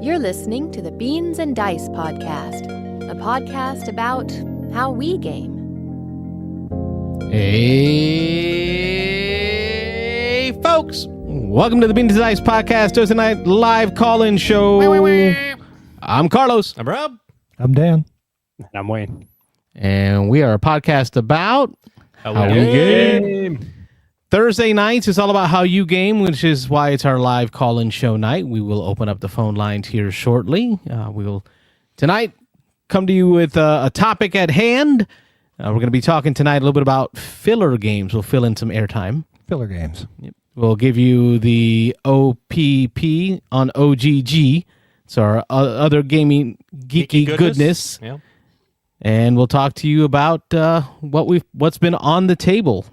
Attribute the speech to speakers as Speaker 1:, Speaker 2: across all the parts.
Speaker 1: You're listening to the Beans and Dice podcast, a podcast about how we game.
Speaker 2: Hey, folks. Welcome to the Beans and Dice podcast, Thursday night live call-in show. I'm Carlos.
Speaker 3: I'm Rob.
Speaker 4: I'm Dan.
Speaker 5: And I'm Wayne.
Speaker 2: And we are a podcast about
Speaker 3: How we game.
Speaker 2: Thursday nights is all about how you game, which is why it's our live call-in show night. We will open up the phone lines here shortly. We will tonight come to you with a topic at hand. We're going to be talking tonight a little bit about filler games. We'll fill in some airtime.
Speaker 4: Filler games.
Speaker 2: Yep. We'll give you the OPP on OGG. It's our other gaming geeky goodness.
Speaker 3: Yeah.
Speaker 2: And we'll talk to you about what's been on the table.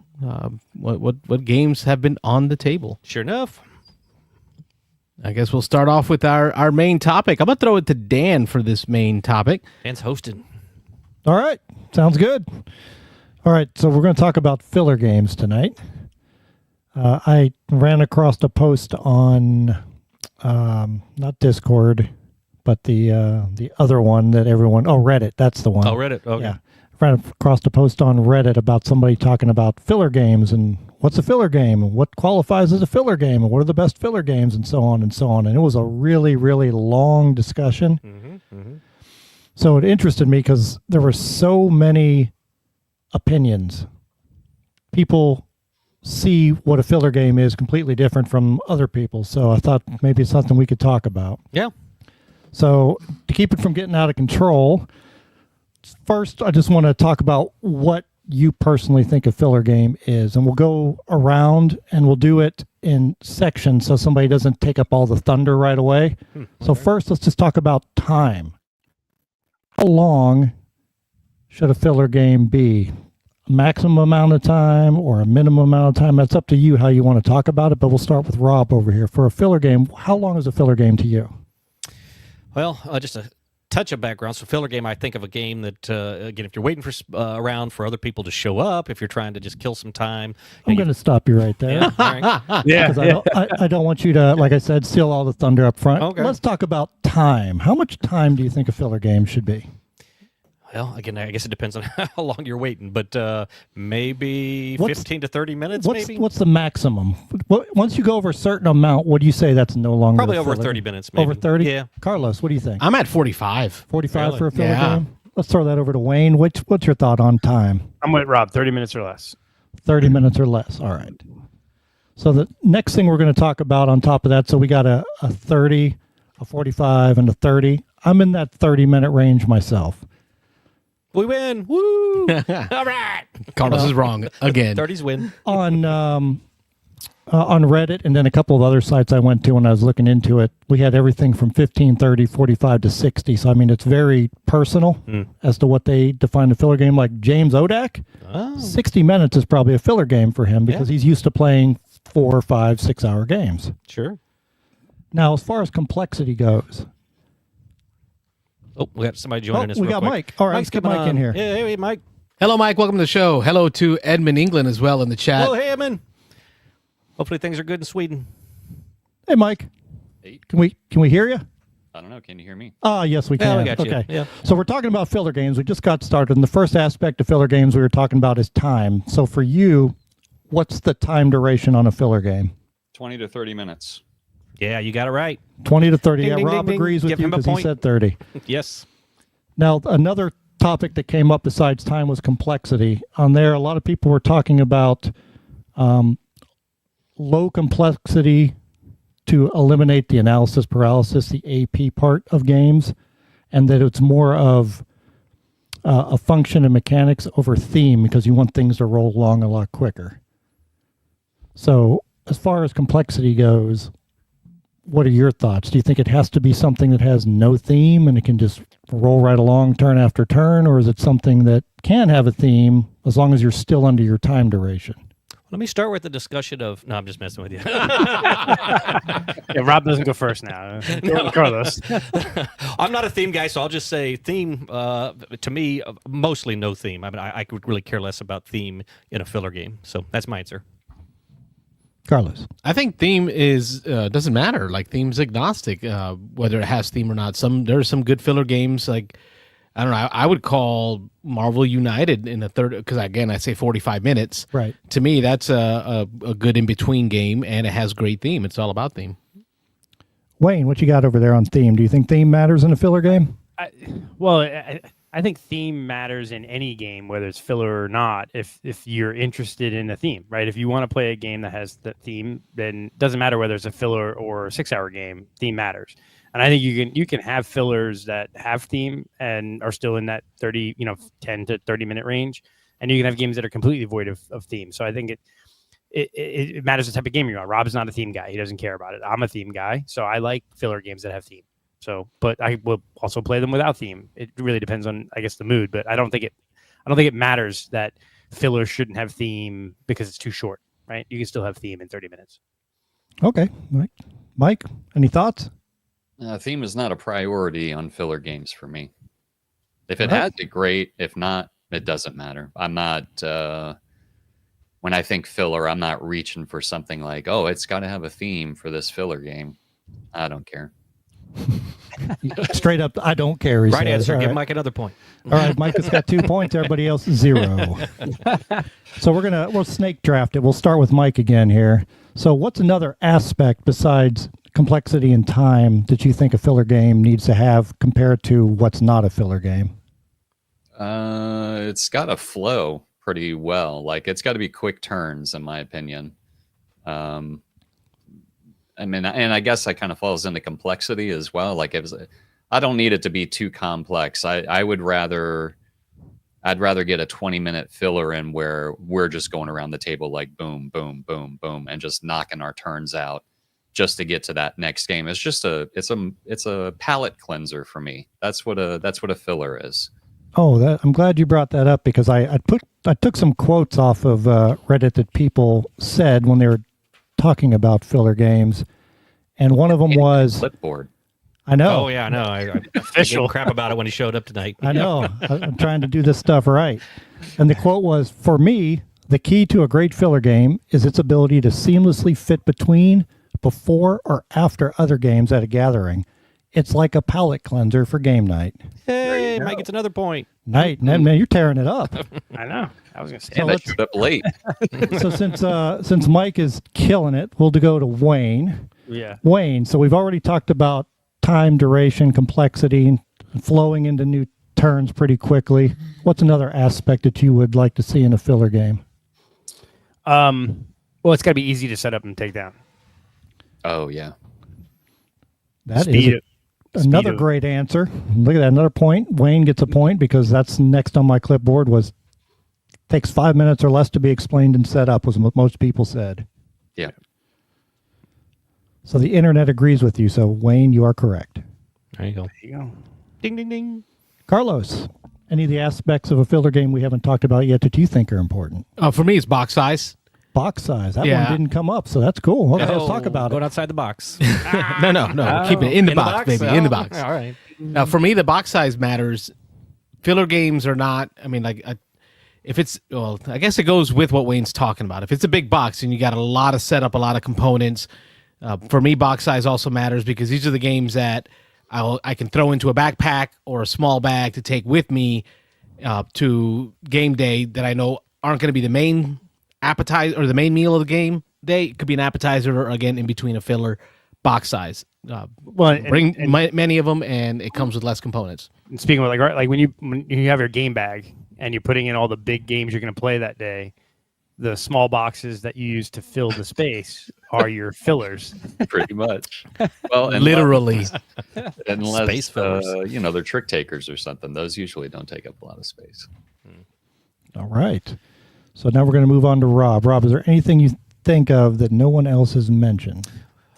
Speaker 2: What games have been on the table?
Speaker 3: Sure enough.
Speaker 2: I guess we'll start off with our main topic. I'm going to throw it to Dan for this main topic.
Speaker 3: Dan's hosting.
Speaker 4: All right. Sounds good. All right. So we're going to talk about filler games tonight. I ran across a post on not Discord, but the other one that everyone... Oh, Reddit. That's the one.
Speaker 3: Oh, Reddit. Okay.
Speaker 4: Yeah. Ran across a post on Reddit about somebody talking about filler games and what's a filler game and what qualifies as a filler game and what are the best filler games and so on and so on. And it was a really, really long discussion. So it interested me because there were so many opinions. People see what a filler game is completely different from other people. So I thought maybe it's something we could talk about.
Speaker 3: Yeah.
Speaker 4: So to keep it from getting out of control, first I just want to talk about what you personally think a filler game is. And we'll go around and we'll do it in sections so somebody doesn't take up all the thunder right away. So first, let's just talk about time. How long should a filler game be? A maximum amount of time or a minimum amount of time? That's up to you how you want to talk about it, but we'll start with Rob over here. For a filler game, how long is a filler game to you?
Speaker 3: Well, just a touch of background. So filler game, I think of a game that, again, if you're waiting for around for other people to show up, if you're trying to just kill some time.
Speaker 4: I'm going to stop you right there.
Speaker 3: Yeah, all right.
Speaker 4: Because I don't want you to, like I said, steal all the thunder up front.
Speaker 3: Okay.
Speaker 4: Let's talk about time. How much time do you think a filler game should be?
Speaker 3: Well, again, I guess it depends on how long you're waiting, but maybe 15 to 30 minutes, maybe?
Speaker 4: What's the maximum? Once you go over a certain amount, what do you say that's no longer
Speaker 3: Probably
Speaker 4: a
Speaker 3: over
Speaker 4: filler
Speaker 3: 30
Speaker 4: game?
Speaker 3: minutes, maybe.
Speaker 4: Over 30?
Speaker 3: Yeah.
Speaker 4: Carlos, what do you think?
Speaker 2: I'm at 45.
Speaker 4: 45
Speaker 3: Really?
Speaker 4: for a filler
Speaker 2: Yeah.
Speaker 4: game? Let's throw that over to Wayne. What's your thought on time?
Speaker 5: I'm with Rob, 30 minutes or less.
Speaker 4: 30 minutes or less. All right. So the next thing we're going to talk about on top of that, so we got a 30, a 45, and a 30. I'm in that 30-minute range myself.
Speaker 3: We win. Woo! All right.
Speaker 2: Carlos is wrong again.
Speaker 3: 30s win.
Speaker 4: On Reddit and then a couple of other sites I went to when I was looking into it, we had everything from 15, 30, 45 to 60. So, I mean, it's very personal as to what they define a filler game. Like James Odak, 60 minutes is probably a filler game for him because he's used to playing 4, 5, 6 hour games.
Speaker 3: Sure.
Speaker 4: Now, as far as complexity goes...
Speaker 3: Oh, we got somebody joining us real
Speaker 4: we got
Speaker 3: quick.
Speaker 4: Mike. All right,
Speaker 3: Mike's
Speaker 4: let's get
Speaker 3: coming
Speaker 4: Mike in
Speaker 3: on.
Speaker 4: here.
Speaker 3: Yeah, hey, Mike.
Speaker 2: Hello, Mike. Welcome to the show. Hello to Edmund England as well in the chat.
Speaker 3: Hello, Hammond. Hopefully things are good in Sweden.
Speaker 4: Hey, Mike.
Speaker 6: Hey.
Speaker 4: Can we hear you?
Speaker 6: I don't know. Can you hear me?
Speaker 4: Yes, we can.
Speaker 3: Yeah, we got you.
Speaker 4: Okay.
Speaker 3: Yeah.
Speaker 4: So we're talking about filler games. We just got started. And the first aspect of filler games we were talking about is time. So for you, what's the time duration on a filler game?
Speaker 6: 20 to 30 minutes.
Speaker 3: Yeah, you got it right.
Speaker 4: 20 to 30.
Speaker 3: Ding,
Speaker 4: Yeah,
Speaker 3: ding,
Speaker 4: Rob
Speaker 3: ding, ding.
Speaker 4: agrees with
Speaker 3: Give
Speaker 4: you
Speaker 3: him a
Speaker 4: because he
Speaker 3: point.
Speaker 4: said 30.
Speaker 3: Yes.
Speaker 4: Now, another topic that came up besides time was complexity. On there, a lot of people were talking about low complexity to eliminate the analysis paralysis, the AP part of games, and that it's more of a function and mechanics over theme because you want things to roll along a lot quicker. So as far as complexity goes, what are your thoughts? Do you think it has to be something that has no theme and it can just roll right along turn after turn, or is it something that can have a theme as long as you're still under your time duration?
Speaker 3: Let me start with the discussion of... No, I'm just messing with you.
Speaker 5: Yeah, Rob doesn't go first now. Carlos.
Speaker 3: I'm not a theme guy, so I'll just say theme, to me, mostly no theme. I mean, I could really care less about theme in a filler game. So that's my answer.
Speaker 4: Carlos.
Speaker 2: I think theme is doesn't matter. Like theme's agnostic, whether it has theme or not. There are some good filler games. Like I don't know. I would call Marvel United in the third because again I say 45 minutes.
Speaker 4: Right.
Speaker 2: To me, that's a good in between game, and it has great theme. It's all about theme.
Speaker 4: Wayne, what you got over there on theme? Do you think theme matters in a filler game?
Speaker 5: I think theme matters in any game, whether it's filler or not, if you're interested in a theme, right? If you want to play a game that has the theme, then it doesn't matter whether it's a filler or a 6-hour game, theme matters. And I think you can have fillers that have theme and are still in that 10 to 30 minute range. And you can have games that are completely void of theme. So I think it matters the type of game you're on. Rob's not a theme guy. He doesn't care about it. I'm a theme guy. So I like filler games that have theme. So, but I will also play them without theme. It really depends on, I guess, the mood. But I don't think it matters that filler shouldn't have theme because it's too short, right? You can still have theme in 30 minutes.
Speaker 4: Okay, Mike, any thoughts?
Speaker 6: Theme is not a priority on filler games for me. If it has it, great. If not, it doesn't matter. I'm not. When I think filler, I'm not reaching for something like, oh, it's got to have a theme for this filler game. I don't care.
Speaker 4: Straight up, I don't care.
Speaker 3: Right answer. Give Mike another point.
Speaker 4: All right, Mike has got 2 points. Everybody else 0. So we'll snake draft it. We'll start with Mike again here. So what's another aspect besides complexity and time that you think a filler game needs to have compared to what's not a filler game?
Speaker 6: It's got to flow pretty well. Like it's got to be quick turns, in my opinion. I mean, and I guess that kind of falls into complexity as well. Like I don't need it to be too complex. I'd rather get a 20-minute filler in where we're just going around the table like boom, boom, boom, boom, and just knocking our turns out just to get to that next game. It's just it's a palate cleanser for me. That's what a filler is.
Speaker 4: Oh, I'm glad you brought that up because I took some quotes off of Reddit that people said when they were talking about filler games, and one of them was
Speaker 6: clipboard.
Speaker 4: I know.
Speaker 3: Oh yeah, I know. I official crap about it when he showed up tonight.
Speaker 4: I know. I'm trying to do this stuff right. And the quote was, "For me, the key to a great filler game is its ability to seamlessly fit between, before, or after other games at a gathering. It's like a palate cleanser for game night."
Speaker 3: Hey, Mike gets another point.
Speaker 4: Night, man, you're tearing it up.
Speaker 5: I know. I was going to say.
Speaker 6: And I showed up late.
Speaker 4: So since Mike is killing it, we'll go to Wayne.
Speaker 5: Yeah.
Speaker 4: Wayne, so we've already talked about time, duration, complexity, flowing into new turns pretty quickly. What's another aspect that you would like to see in a filler game?
Speaker 5: Well, it's got to be easy to set up and take down.
Speaker 6: Oh yeah.
Speaker 4: That is another great answer. Look at that, another point. Wayne gets a point because that's next on my clipboard was takes 5 minutes or less to be explained and set up was what most people said.
Speaker 6: Yeah.
Speaker 4: So the internet agrees with you. So Wayne, you are correct.
Speaker 3: There you go.
Speaker 5: There you go.
Speaker 3: Ding, ding, ding.
Speaker 4: Carlos, any of the aspects of a filler game we haven't talked about yet that you think are important?
Speaker 2: For me, it's box size.
Speaker 4: Box size. That
Speaker 2: Yeah.
Speaker 4: one didn't come up, so that's cool. Okay, let's talk about
Speaker 3: Going
Speaker 4: it.
Speaker 3: outside the box.
Speaker 2: No. Keep it in the box, baby. In the box.
Speaker 3: All right.
Speaker 2: Now, for me, the box size matters. Filler games are not. I mean, if it's I guess it goes with what Wayne's talking about. If it's a big box and you got a lot of setup, a lot of components, for me, box size also matters because these are the games that I can throw into a backpack or a small bag to take with me to game day that I know aren't going to be the main appetizer or the main meal of the game day. It could be an appetizer or again in between a filler. Box size. Bring many of them, and it comes with less components.
Speaker 5: And speaking of like when you have your game bag and you're putting in all the big games you're going to play that day, the small boxes that you use to fill the space are your fillers.
Speaker 6: Pretty much. Well,
Speaker 2: Literally.
Speaker 6: unless
Speaker 3: Space fillers.
Speaker 6: They're trick takers or something. Those usually don't take up a lot of space.
Speaker 4: All right. So now we're going to move on to Rob. Rob, is there anything you think of that no one else has mentioned?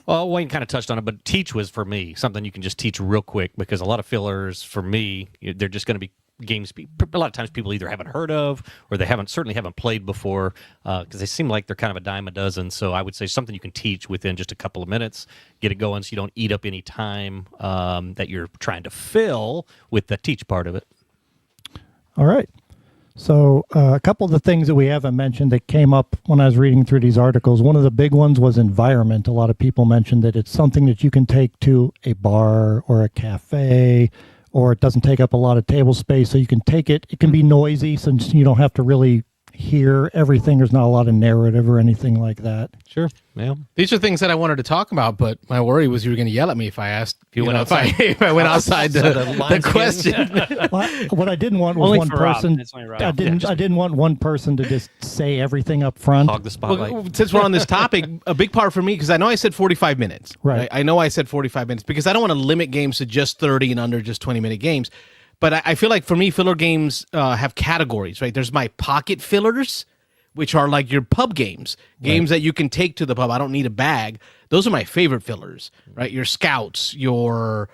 Speaker 3: Well, Wayne kind of touched on it, but teach was for me something you can just teach real quick because a lot of fillers for me, they're just going to be games a lot of times people either haven't heard of or they certainly haven't played before because they seem like they're kind of a dime a dozen. So I would say something you can teach within just a couple of minutes, get it going so you don't eat up any time that you're trying to fill with the teach part of it.
Speaker 4: All right. So a couple of the things that we haven't mentioned that came up when I was reading through these articles, one of the big ones was environment. A lot of people mentioned that it's something that you can take to a bar or a cafe, or it doesn't take up a lot of table space. So you can take it. It can be noisy since you don't have to really hear everything. There's not a lot of narrative or anything like that.
Speaker 3: Sure. Yeah.
Speaker 2: These are things that I wanted to talk about, but my worry was you were going to yell at me if I asked. If I went outside the question.
Speaker 4: What I didn't want was
Speaker 5: Only
Speaker 4: one
Speaker 5: for Rob.
Speaker 4: person.
Speaker 5: It's only Rob.
Speaker 4: I didn't want one person to just say everything up front.
Speaker 3: Hog the spotlight.
Speaker 2: Well, since we're on this topic, a big part for me, because I know I said 45 minutes.
Speaker 4: Right.
Speaker 2: I know I said 45 minutes because I don't want to limit games to just 30 and under just 20-minute games. But I feel like for me, filler games have categories, right? There's my pocket fillers, which are like your pub games that you can take to the pub. I don't need a bag. Those are my favorite fillers, right? Your scouts, your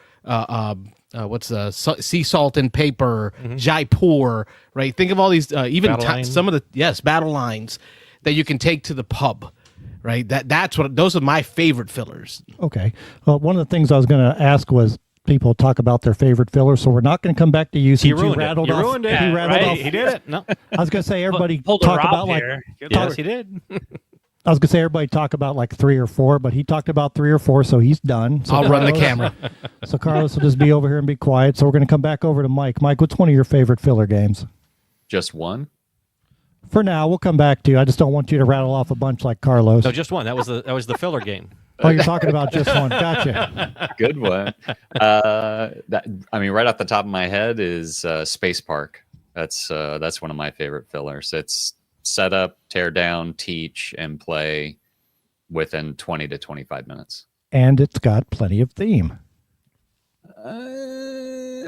Speaker 2: sea salt and paper, Jaipur, right? Think of all these, some of the battle lines that you can take to the pub, right? Those are my favorite fillers.
Speaker 4: Okay. Well, one of the things I was going to ask was people talk about their favorite fillers, so we're not going to come back to you since
Speaker 3: He
Speaker 4: you
Speaker 3: ruined it.
Speaker 4: rattled
Speaker 3: You
Speaker 4: off.
Speaker 3: ruined it.
Speaker 4: He rattled off.
Speaker 3: He did it. No.
Speaker 4: I was going to say everybody
Speaker 5: Pulled a
Speaker 4: talk
Speaker 5: Rob
Speaker 4: about like.
Speaker 5: here.
Speaker 3: Yes, he did.
Speaker 4: I was going to say everybody talk about like 3 or 4, but he talked about 3 or 4, so he's done. So
Speaker 2: I'll run the camera.
Speaker 4: So Carlos will just be over here and be quiet. So we're going to come back over to Mike. Mike, what's one of your favorite filler games?
Speaker 6: Just one?
Speaker 4: For now, we'll come back to you. I just don't want you to rattle off a bunch like Carlos.
Speaker 3: No, just one. That was the filler game.
Speaker 4: Oh, you're talking about just one. Gotcha.
Speaker 6: Good one. Right off the top of my head is Space Park. That's one of my favorite fillers. It's set up, tear down, teach, and play within 20 to 25 minutes.
Speaker 4: And it's got plenty of theme.
Speaker 2: I'm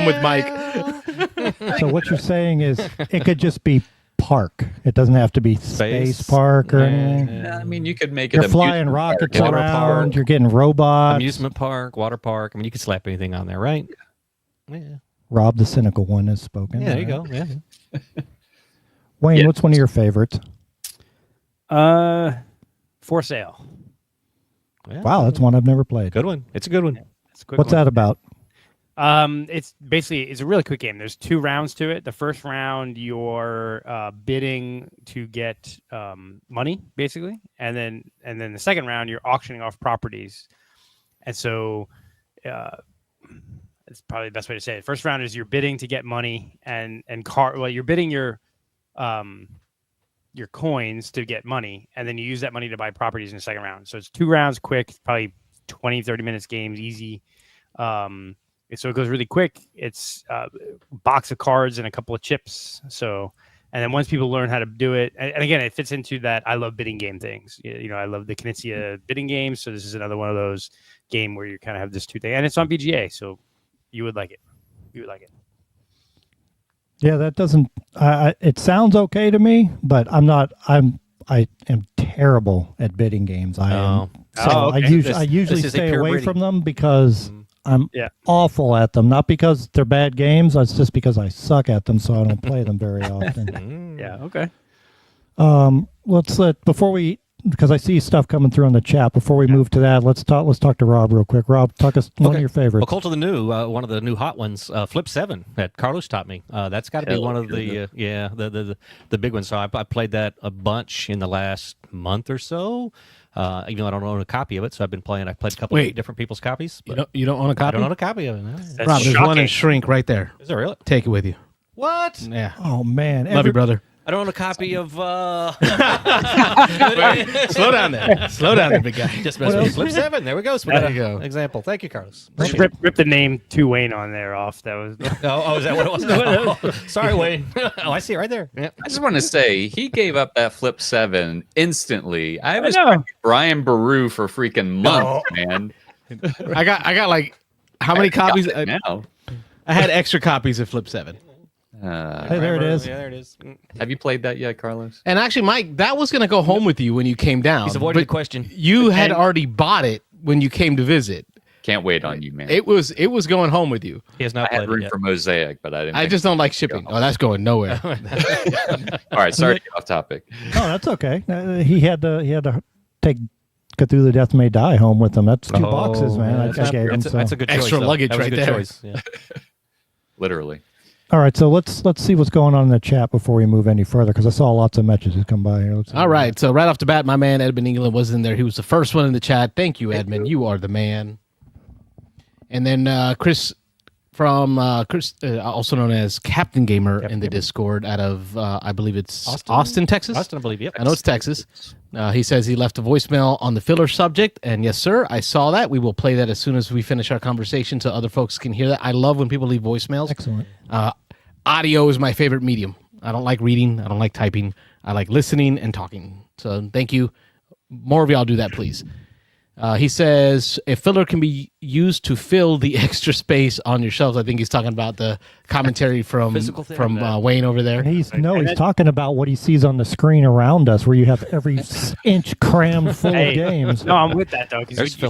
Speaker 2: with Mike.
Speaker 4: So what you're saying is it could just be park. It doesn't have to be space park or anything.
Speaker 6: I mean, you could make it.
Speaker 4: You're flying rockets
Speaker 3: water
Speaker 4: around.
Speaker 3: park,
Speaker 4: You're getting robots.
Speaker 3: amusement park, water park. I mean, you could slap anything on there, right? Yeah.
Speaker 4: Rob, the cynical one, has spoken.
Speaker 3: Yeah, there you go. Yeah.
Speaker 4: Wayne,
Speaker 6: Yeah.
Speaker 4: what's one of your favorites?
Speaker 5: For Sale.
Speaker 3: Yeah.
Speaker 4: Wow, that's one I've never played.
Speaker 3: Good one. It's a good one.
Speaker 5: It's a quick
Speaker 4: What's
Speaker 5: one.
Speaker 4: that about?
Speaker 5: It's a really quick game. There's 2 rounds to it. The first round, you're bidding to get money, basically, and then the second round, you're auctioning off properties. And so, it's probably the best way to say it. First round is you're bidding to get money you're bidding your coins to get money, and then you use that money to buy properties in the second round. So it's 2 rounds, quick, probably 20, 30 minutes games, easy. So it goes really quick. It's a box of cards and a couple of chips. So, and then once people learn how to do it, and again, it fits into that I love bidding game things. I love the Knizia bidding games. So this is another one of those game where you kind of have this 2 thing, and it's on BGA. So you would like it. You would like it.
Speaker 4: Yeah, that doesn't. It sounds okay to me, but I'm not. I am terrible at bidding games. I am. So
Speaker 5: okay.
Speaker 4: I usually
Speaker 3: this is a
Speaker 4: stay
Speaker 3: pure
Speaker 4: away
Speaker 3: breeding.
Speaker 4: from them because I'm
Speaker 5: Yeah.
Speaker 4: awful at them. Not because they're bad games. It's just because I suck at them, so I don't play them very often.
Speaker 5: Yeah. Okay.
Speaker 4: Because I see stuff coming through on the chat. Before we move to that, let's talk to Rob real quick. Rob, talk us one of your favorites.
Speaker 3: Well, Cult of the New, one of the new hot ones, Flip 7 that Carlos taught me. That's got to be
Speaker 6: Hell
Speaker 3: one of
Speaker 6: yeah.
Speaker 3: the big ones. So I played that a bunch in the last month or so. Even though I don't own a copy of it, so I've been playing. I've played a couple of different people's copies. But
Speaker 2: You don't own a
Speaker 3: I
Speaker 2: copy?
Speaker 3: don't own a copy of it. No.
Speaker 5: That's
Speaker 2: Rob, there's one
Speaker 5: shocking.
Speaker 2: in shrink right there.
Speaker 3: Is there really?
Speaker 2: Take it with you.
Speaker 3: What?
Speaker 2: Yeah.
Speaker 4: Oh man,
Speaker 2: Love you, brother.
Speaker 3: I don't own a copy of.
Speaker 2: Slow down there, big guy.
Speaker 3: Just mess with Flip 7. There we go. So
Speaker 2: There you go.
Speaker 3: Example. Thank you, Carlos.
Speaker 5: Just rip the name to Wayne on there off. That was
Speaker 3: Oh, is that what it was? Oh, sorry, Wayne. Oh, I see it right there. Yeah.
Speaker 6: I just want to say he gave up that Flip 7 instantly. I was
Speaker 5: know.
Speaker 6: Brian Baru for freaking months, man.
Speaker 2: I got like how many copies?
Speaker 6: Now,
Speaker 2: I had extra copies of Flip 7.
Speaker 4: Hey, there it is.
Speaker 3: Yeah, there it is.
Speaker 6: have you played that yet, Carlos?
Speaker 2: And actually, Mike, that was going to go home with you when you came down.
Speaker 3: He's avoiding
Speaker 2: but
Speaker 3: the question.
Speaker 2: You had already bought it when you came to visit.
Speaker 6: Can't wait on you, man.
Speaker 2: It was going home with you.
Speaker 3: He has not
Speaker 6: I had
Speaker 3: played it
Speaker 6: room
Speaker 3: yet.
Speaker 6: for Mosaic, but I didn't.
Speaker 2: I
Speaker 6: think-
Speaker 2: just don't like shipping. Oh, that's going nowhere.
Speaker 6: All right, sorry to get off topic.
Speaker 4: Oh, that's okay. He had to take Cthulhu Death May Die home with him. That's 2 boxes, man. I gave him.
Speaker 3: That's a good choice.
Speaker 2: Extra
Speaker 3: though.
Speaker 2: luggage
Speaker 3: That was a
Speaker 2: right
Speaker 3: good
Speaker 2: there.
Speaker 3: choice. Yeah.
Speaker 6: Literally.
Speaker 4: All right, so let's see what's going on in the chat before we move any further, because I saw lots of messages come by here.
Speaker 2: All right, so right off the bat, my man Edmund England was in there. He was the first one in the chat. Thank you, Edmund. You are the man. And then Chris from Chris, also known as Captain Gamer in the Discord, out of I believe it's Austin, Texas.
Speaker 3: Austin, I believe. Yep.
Speaker 2: I know it's Texas. He says he left a voicemail on the filler subject, and yes, sir, I saw that. We will play that as soon as we finish our conversation, so other folks can hear that. I love when people leave voicemails.
Speaker 4: Excellent.
Speaker 2: Audio is my favorite medium. I don't like reading. I don't like typing. I like listening and talking. So thank you. More of y'all do that, please. He says a filler can be used to fill the extra space on your shelves. I think he's talking about the commentary from Wayne over there.
Speaker 4: He's talking about what he sees on the screen around us, where you have every inch crammed full of games.
Speaker 5: No, I'm with that though, because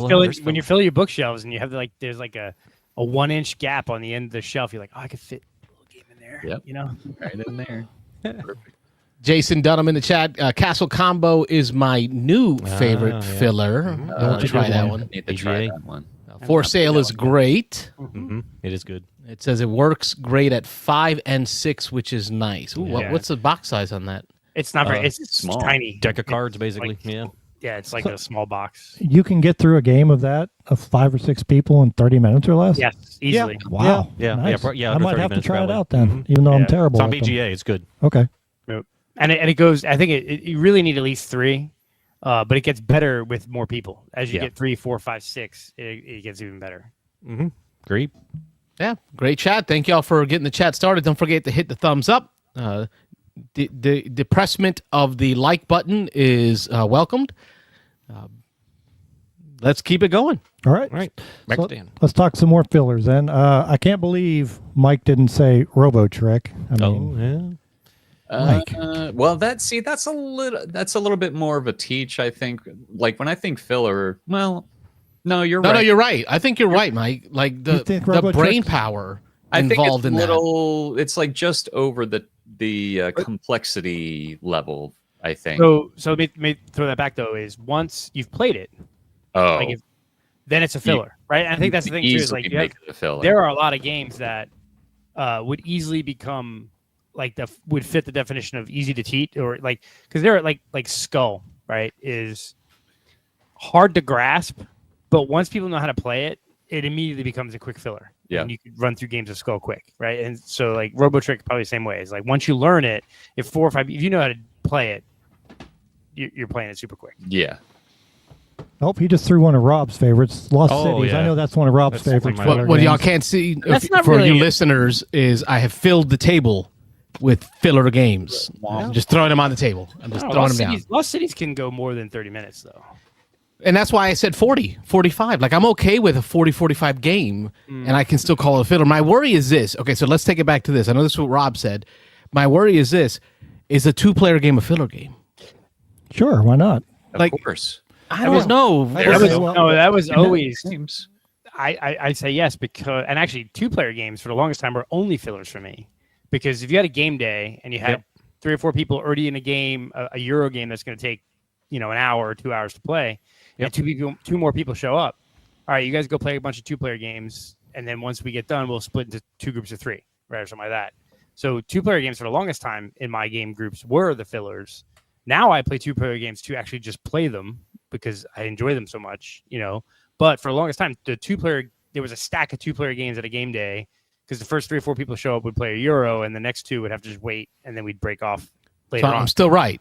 Speaker 5: when you fill your bookshelves and you have there's like a 1 inch gap on the end of the shelf, you're like, oh, I could fit a little game in there.
Speaker 6: Yep.
Speaker 5: You know,
Speaker 6: Right in there. Perfect.
Speaker 2: Jason Dunham in the chat. Castle Combo is my new favorite filler. I'll try that one.
Speaker 6: Need to try that one.
Speaker 2: For Sale is great.
Speaker 3: Mm-hmm. It is good.
Speaker 2: It says it works great at 5 and 6, which is nice. Ooh, what's the box size on that?
Speaker 5: it's not very. It's
Speaker 6: small.
Speaker 5: tiny.
Speaker 3: Deck of cards, basically.
Speaker 5: Yeah, it's like a small box.
Speaker 4: You can get through a game of that of 5 or 6 people in 30 minutes or less?
Speaker 5: Yes, easily.
Speaker 4: Wow.
Speaker 3: Yeah.
Speaker 4: Nice.
Speaker 3: Yeah,
Speaker 4: I
Speaker 3: under
Speaker 4: might
Speaker 3: 30
Speaker 4: have to
Speaker 3: minutes
Speaker 4: try it
Speaker 3: probably.
Speaker 4: out then, even though I'm terrible.
Speaker 3: It's on
Speaker 4: at them.
Speaker 3: BGA. It's good.
Speaker 4: Okay.
Speaker 5: And it goes. I think you really need at least 3, but it gets better with more people. As you get 3, 4, 5, 6, it gets even better.
Speaker 3: Mm-hmm. Great.
Speaker 2: Yeah, great chat. Thank y'all for getting the chat started. Don't forget to hit the thumbs up. The depressment of the like button is welcomed. Let's keep it going.
Speaker 4: All right.
Speaker 3: All right. Back
Speaker 4: So
Speaker 3: to Dan.
Speaker 4: let's talk some more fillers then. I can't believe Mike didn't say Robo Trick. I mean, Mike.
Speaker 6: Well, that's a little bit more of a teach, I think. Like when I think filler, well, no, you're right.
Speaker 2: No, you're right. I think you're right, Mike. Like
Speaker 4: You think
Speaker 2: the
Speaker 4: Robo
Speaker 2: brain
Speaker 4: Trick-
Speaker 2: power
Speaker 6: I think
Speaker 2: involved
Speaker 6: it's
Speaker 2: in
Speaker 6: little. It's like just over the complexity level, I think.
Speaker 5: So let me throw that back though. Is once you've played it, then it's a filler, right? And I think that's the thing too. Is like there are a lot of games that would easily become would fit the definition of easy to teach, or because they're like Skull, right? Is hard to grasp, but once people know how to play it, it immediately becomes a quick filler.
Speaker 6: Yeah.
Speaker 5: And you can run through games of Skull quick, right? And so like Robo Trick probably the same way. Is like once you learn it, if you know how to play it, you're playing it super quick.
Speaker 6: Yeah.
Speaker 4: Oh, he just threw one of Rob's favorites, Lost
Speaker 3: Oh,
Speaker 4: Cities.
Speaker 3: yeah.
Speaker 4: I know that's one of Rob's favorites.
Speaker 3: one of
Speaker 4: filler
Speaker 2: What y'all
Speaker 4: games.
Speaker 2: can't see
Speaker 5: That's not
Speaker 2: for
Speaker 5: really
Speaker 2: you
Speaker 5: a-
Speaker 2: listeners is I have filled the table with filler games. I'm just throwing them on the table. I'm just throwing them down.
Speaker 5: Lost Cities can go more than 30 minutes though.
Speaker 2: And that's why I said 40, 45. Like I'm okay with a 40, 45 game and I can still call it a filler. My worry is this. Okay, so let's take it back to this. I know this is what Rob said. My worry is this. Is a 2-player game a filler game?
Speaker 4: Sure, why not?
Speaker 6: Of course.
Speaker 2: I don't know.
Speaker 5: That was always
Speaker 6: Games.
Speaker 5: I say yes because, and actually 2-player games for the longest time were only fillers for me, because if you had a game day and you had 3 or 4 people already in a game, a Euro game that's going to take an hour or 2 hours to play, and 2 more people show up. All right, you guys go play a bunch of 2-player games, and then once we get done, we'll split into 2 groups of 3, right, or something like that. So 2-player games for the longest time in my game groups were the fillers. Now I play 2-player games to actually just play them because I enjoy them so much, But for the longest time, there was a stack of 2-player games at a game day, because the first 3 or 4 people show up would play a Euro, and the next 2 would have to just wait, and then we'd break off later
Speaker 2: So
Speaker 5: on.
Speaker 2: I'm still right.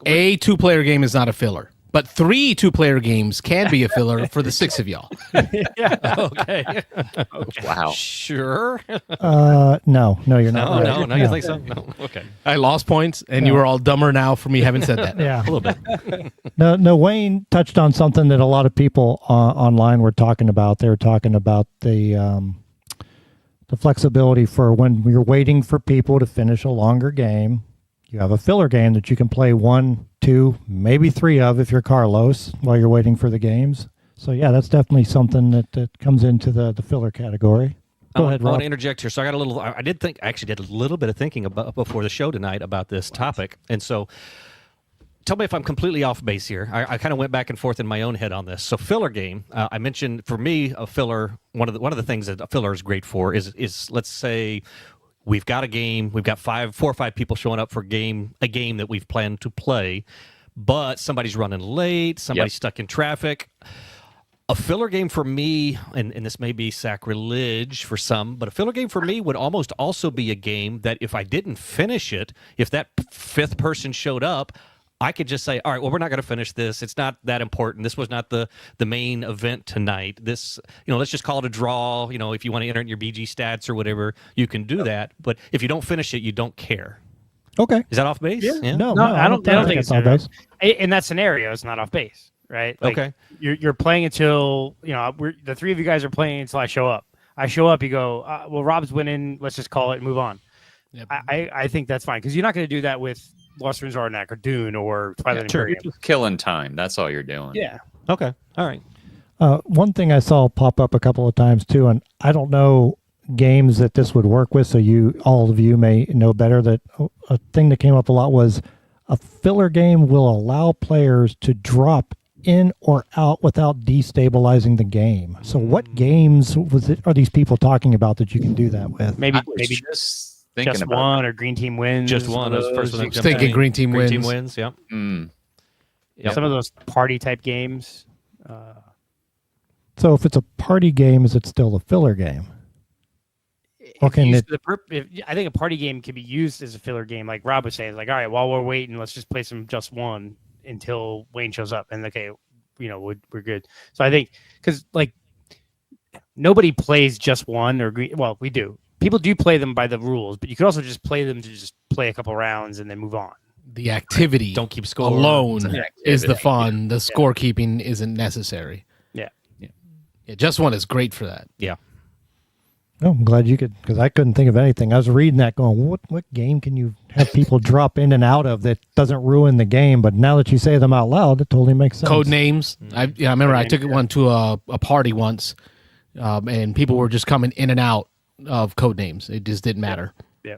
Speaker 2: A 2-player game is not a filler, but 3 2-player games can be a filler for the 6 of y'all.
Speaker 3: Okay.
Speaker 6: Wow.
Speaker 3: Sure.
Speaker 4: No, you're not. right.
Speaker 3: No. You think so? No. Okay.
Speaker 2: I lost points, and you were all dumber now for me having said that.
Speaker 4: Yeah.
Speaker 3: A little bit.
Speaker 4: No, Wayne touched on something that a lot of people online were talking about. They were talking about the flexibility for when you're waiting for people to finish a longer game. You have a filler game that you can play 1, 2, maybe 3 of if you're Carlos while you're waiting for the games. So yeah, that's definitely something that comes into the filler category. Go ahead,
Speaker 3: I want
Speaker 4: Rob.
Speaker 3: to interject here. So I got a little. I actually did a little bit of thinking about before the show tonight about this topic, and so tell me if I'm completely off base here. I kind of went back and forth in my own head on this. So filler game. I mentioned for me a filler. One of the things that a filler is great for is let's say we've got a game, we've got 4 or 5 people showing up for a game that we've planned to play, but somebody's running late, somebody's stuck in traffic. A filler game for me, and this may be sacrilege for some, but a filler game for me would almost also be a game that if I didn't finish it, if that 5th person showed up, I could just say, all right, well, we're not going to finish this. It's not that important. This was not the main event tonight. This, let's just call it a draw. If you want to enter in your BG stats or whatever, you can do that. But if you don't finish it, you don't care.
Speaker 4: Okay.
Speaker 3: Is that off base?
Speaker 4: Yeah. No,
Speaker 5: I don't think it's
Speaker 4: off base.
Speaker 5: In that scenario, it's not off base, right? Like,
Speaker 3: okay.
Speaker 5: You're playing until the 3 of you guys are playing until I show up. I show up, you go, well, Rob's winning. Let's just call it and move on. Yep. I think that's fine because you're not going to do that with Lost Ruins of Arnak or Dune or Twilight Imperium.
Speaker 6: You're just killing time. That's all you're doing.
Speaker 5: Yeah.
Speaker 3: Okay. All right.
Speaker 4: One thing I saw pop up a couple of times too, and I don't know games that this would work with, so all of you may know better, that a thing that came up a lot was a filler game will allow players to drop in or out without destabilizing the game. So what games are these people talking about that you can do that with?
Speaker 5: Maybe
Speaker 6: just thinking
Speaker 5: just
Speaker 6: about
Speaker 5: one or Green Team wins.
Speaker 3: Just one. That was the first one.
Speaker 2: Just thinking Green Team wins.
Speaker 3: Green Team wins. Yep.
Speaker 5: Yep. Some of those party type games.
Speaker 4: So if it's a party game, is it still a filler game? Or can it?
Speaker 5: I think a party game can be used as a filler game, like Rob was saying. Like, all right, while we're waiting, let's just play some Just One until Wayne shows up, and okay, we're good. So I think because nobody plays Just One or Green. Well, we do. People do play them by the rules, but you could also just play them to just play a couple rounds and then move on.
Speaker 2: The activity
Speaker 3: don't keep score
Speaker 2: alone is the fun. The scorekeeping isn't necessary. Yeah, Just One is great for that.
Speaker 3: Yeah.
Speaker 4: Oh, I'm glad you could, because I couldn't think of anything. I was reading that going, what game can you have people drop in and out of that doesn't ruin the game? But now that you say them out loud, it totally makes sense.
Speaker 2: Code names. I remember I took one to a party once, and people were just coming in and out of code names. It just didn't matter.
Speaker 5: Yeah.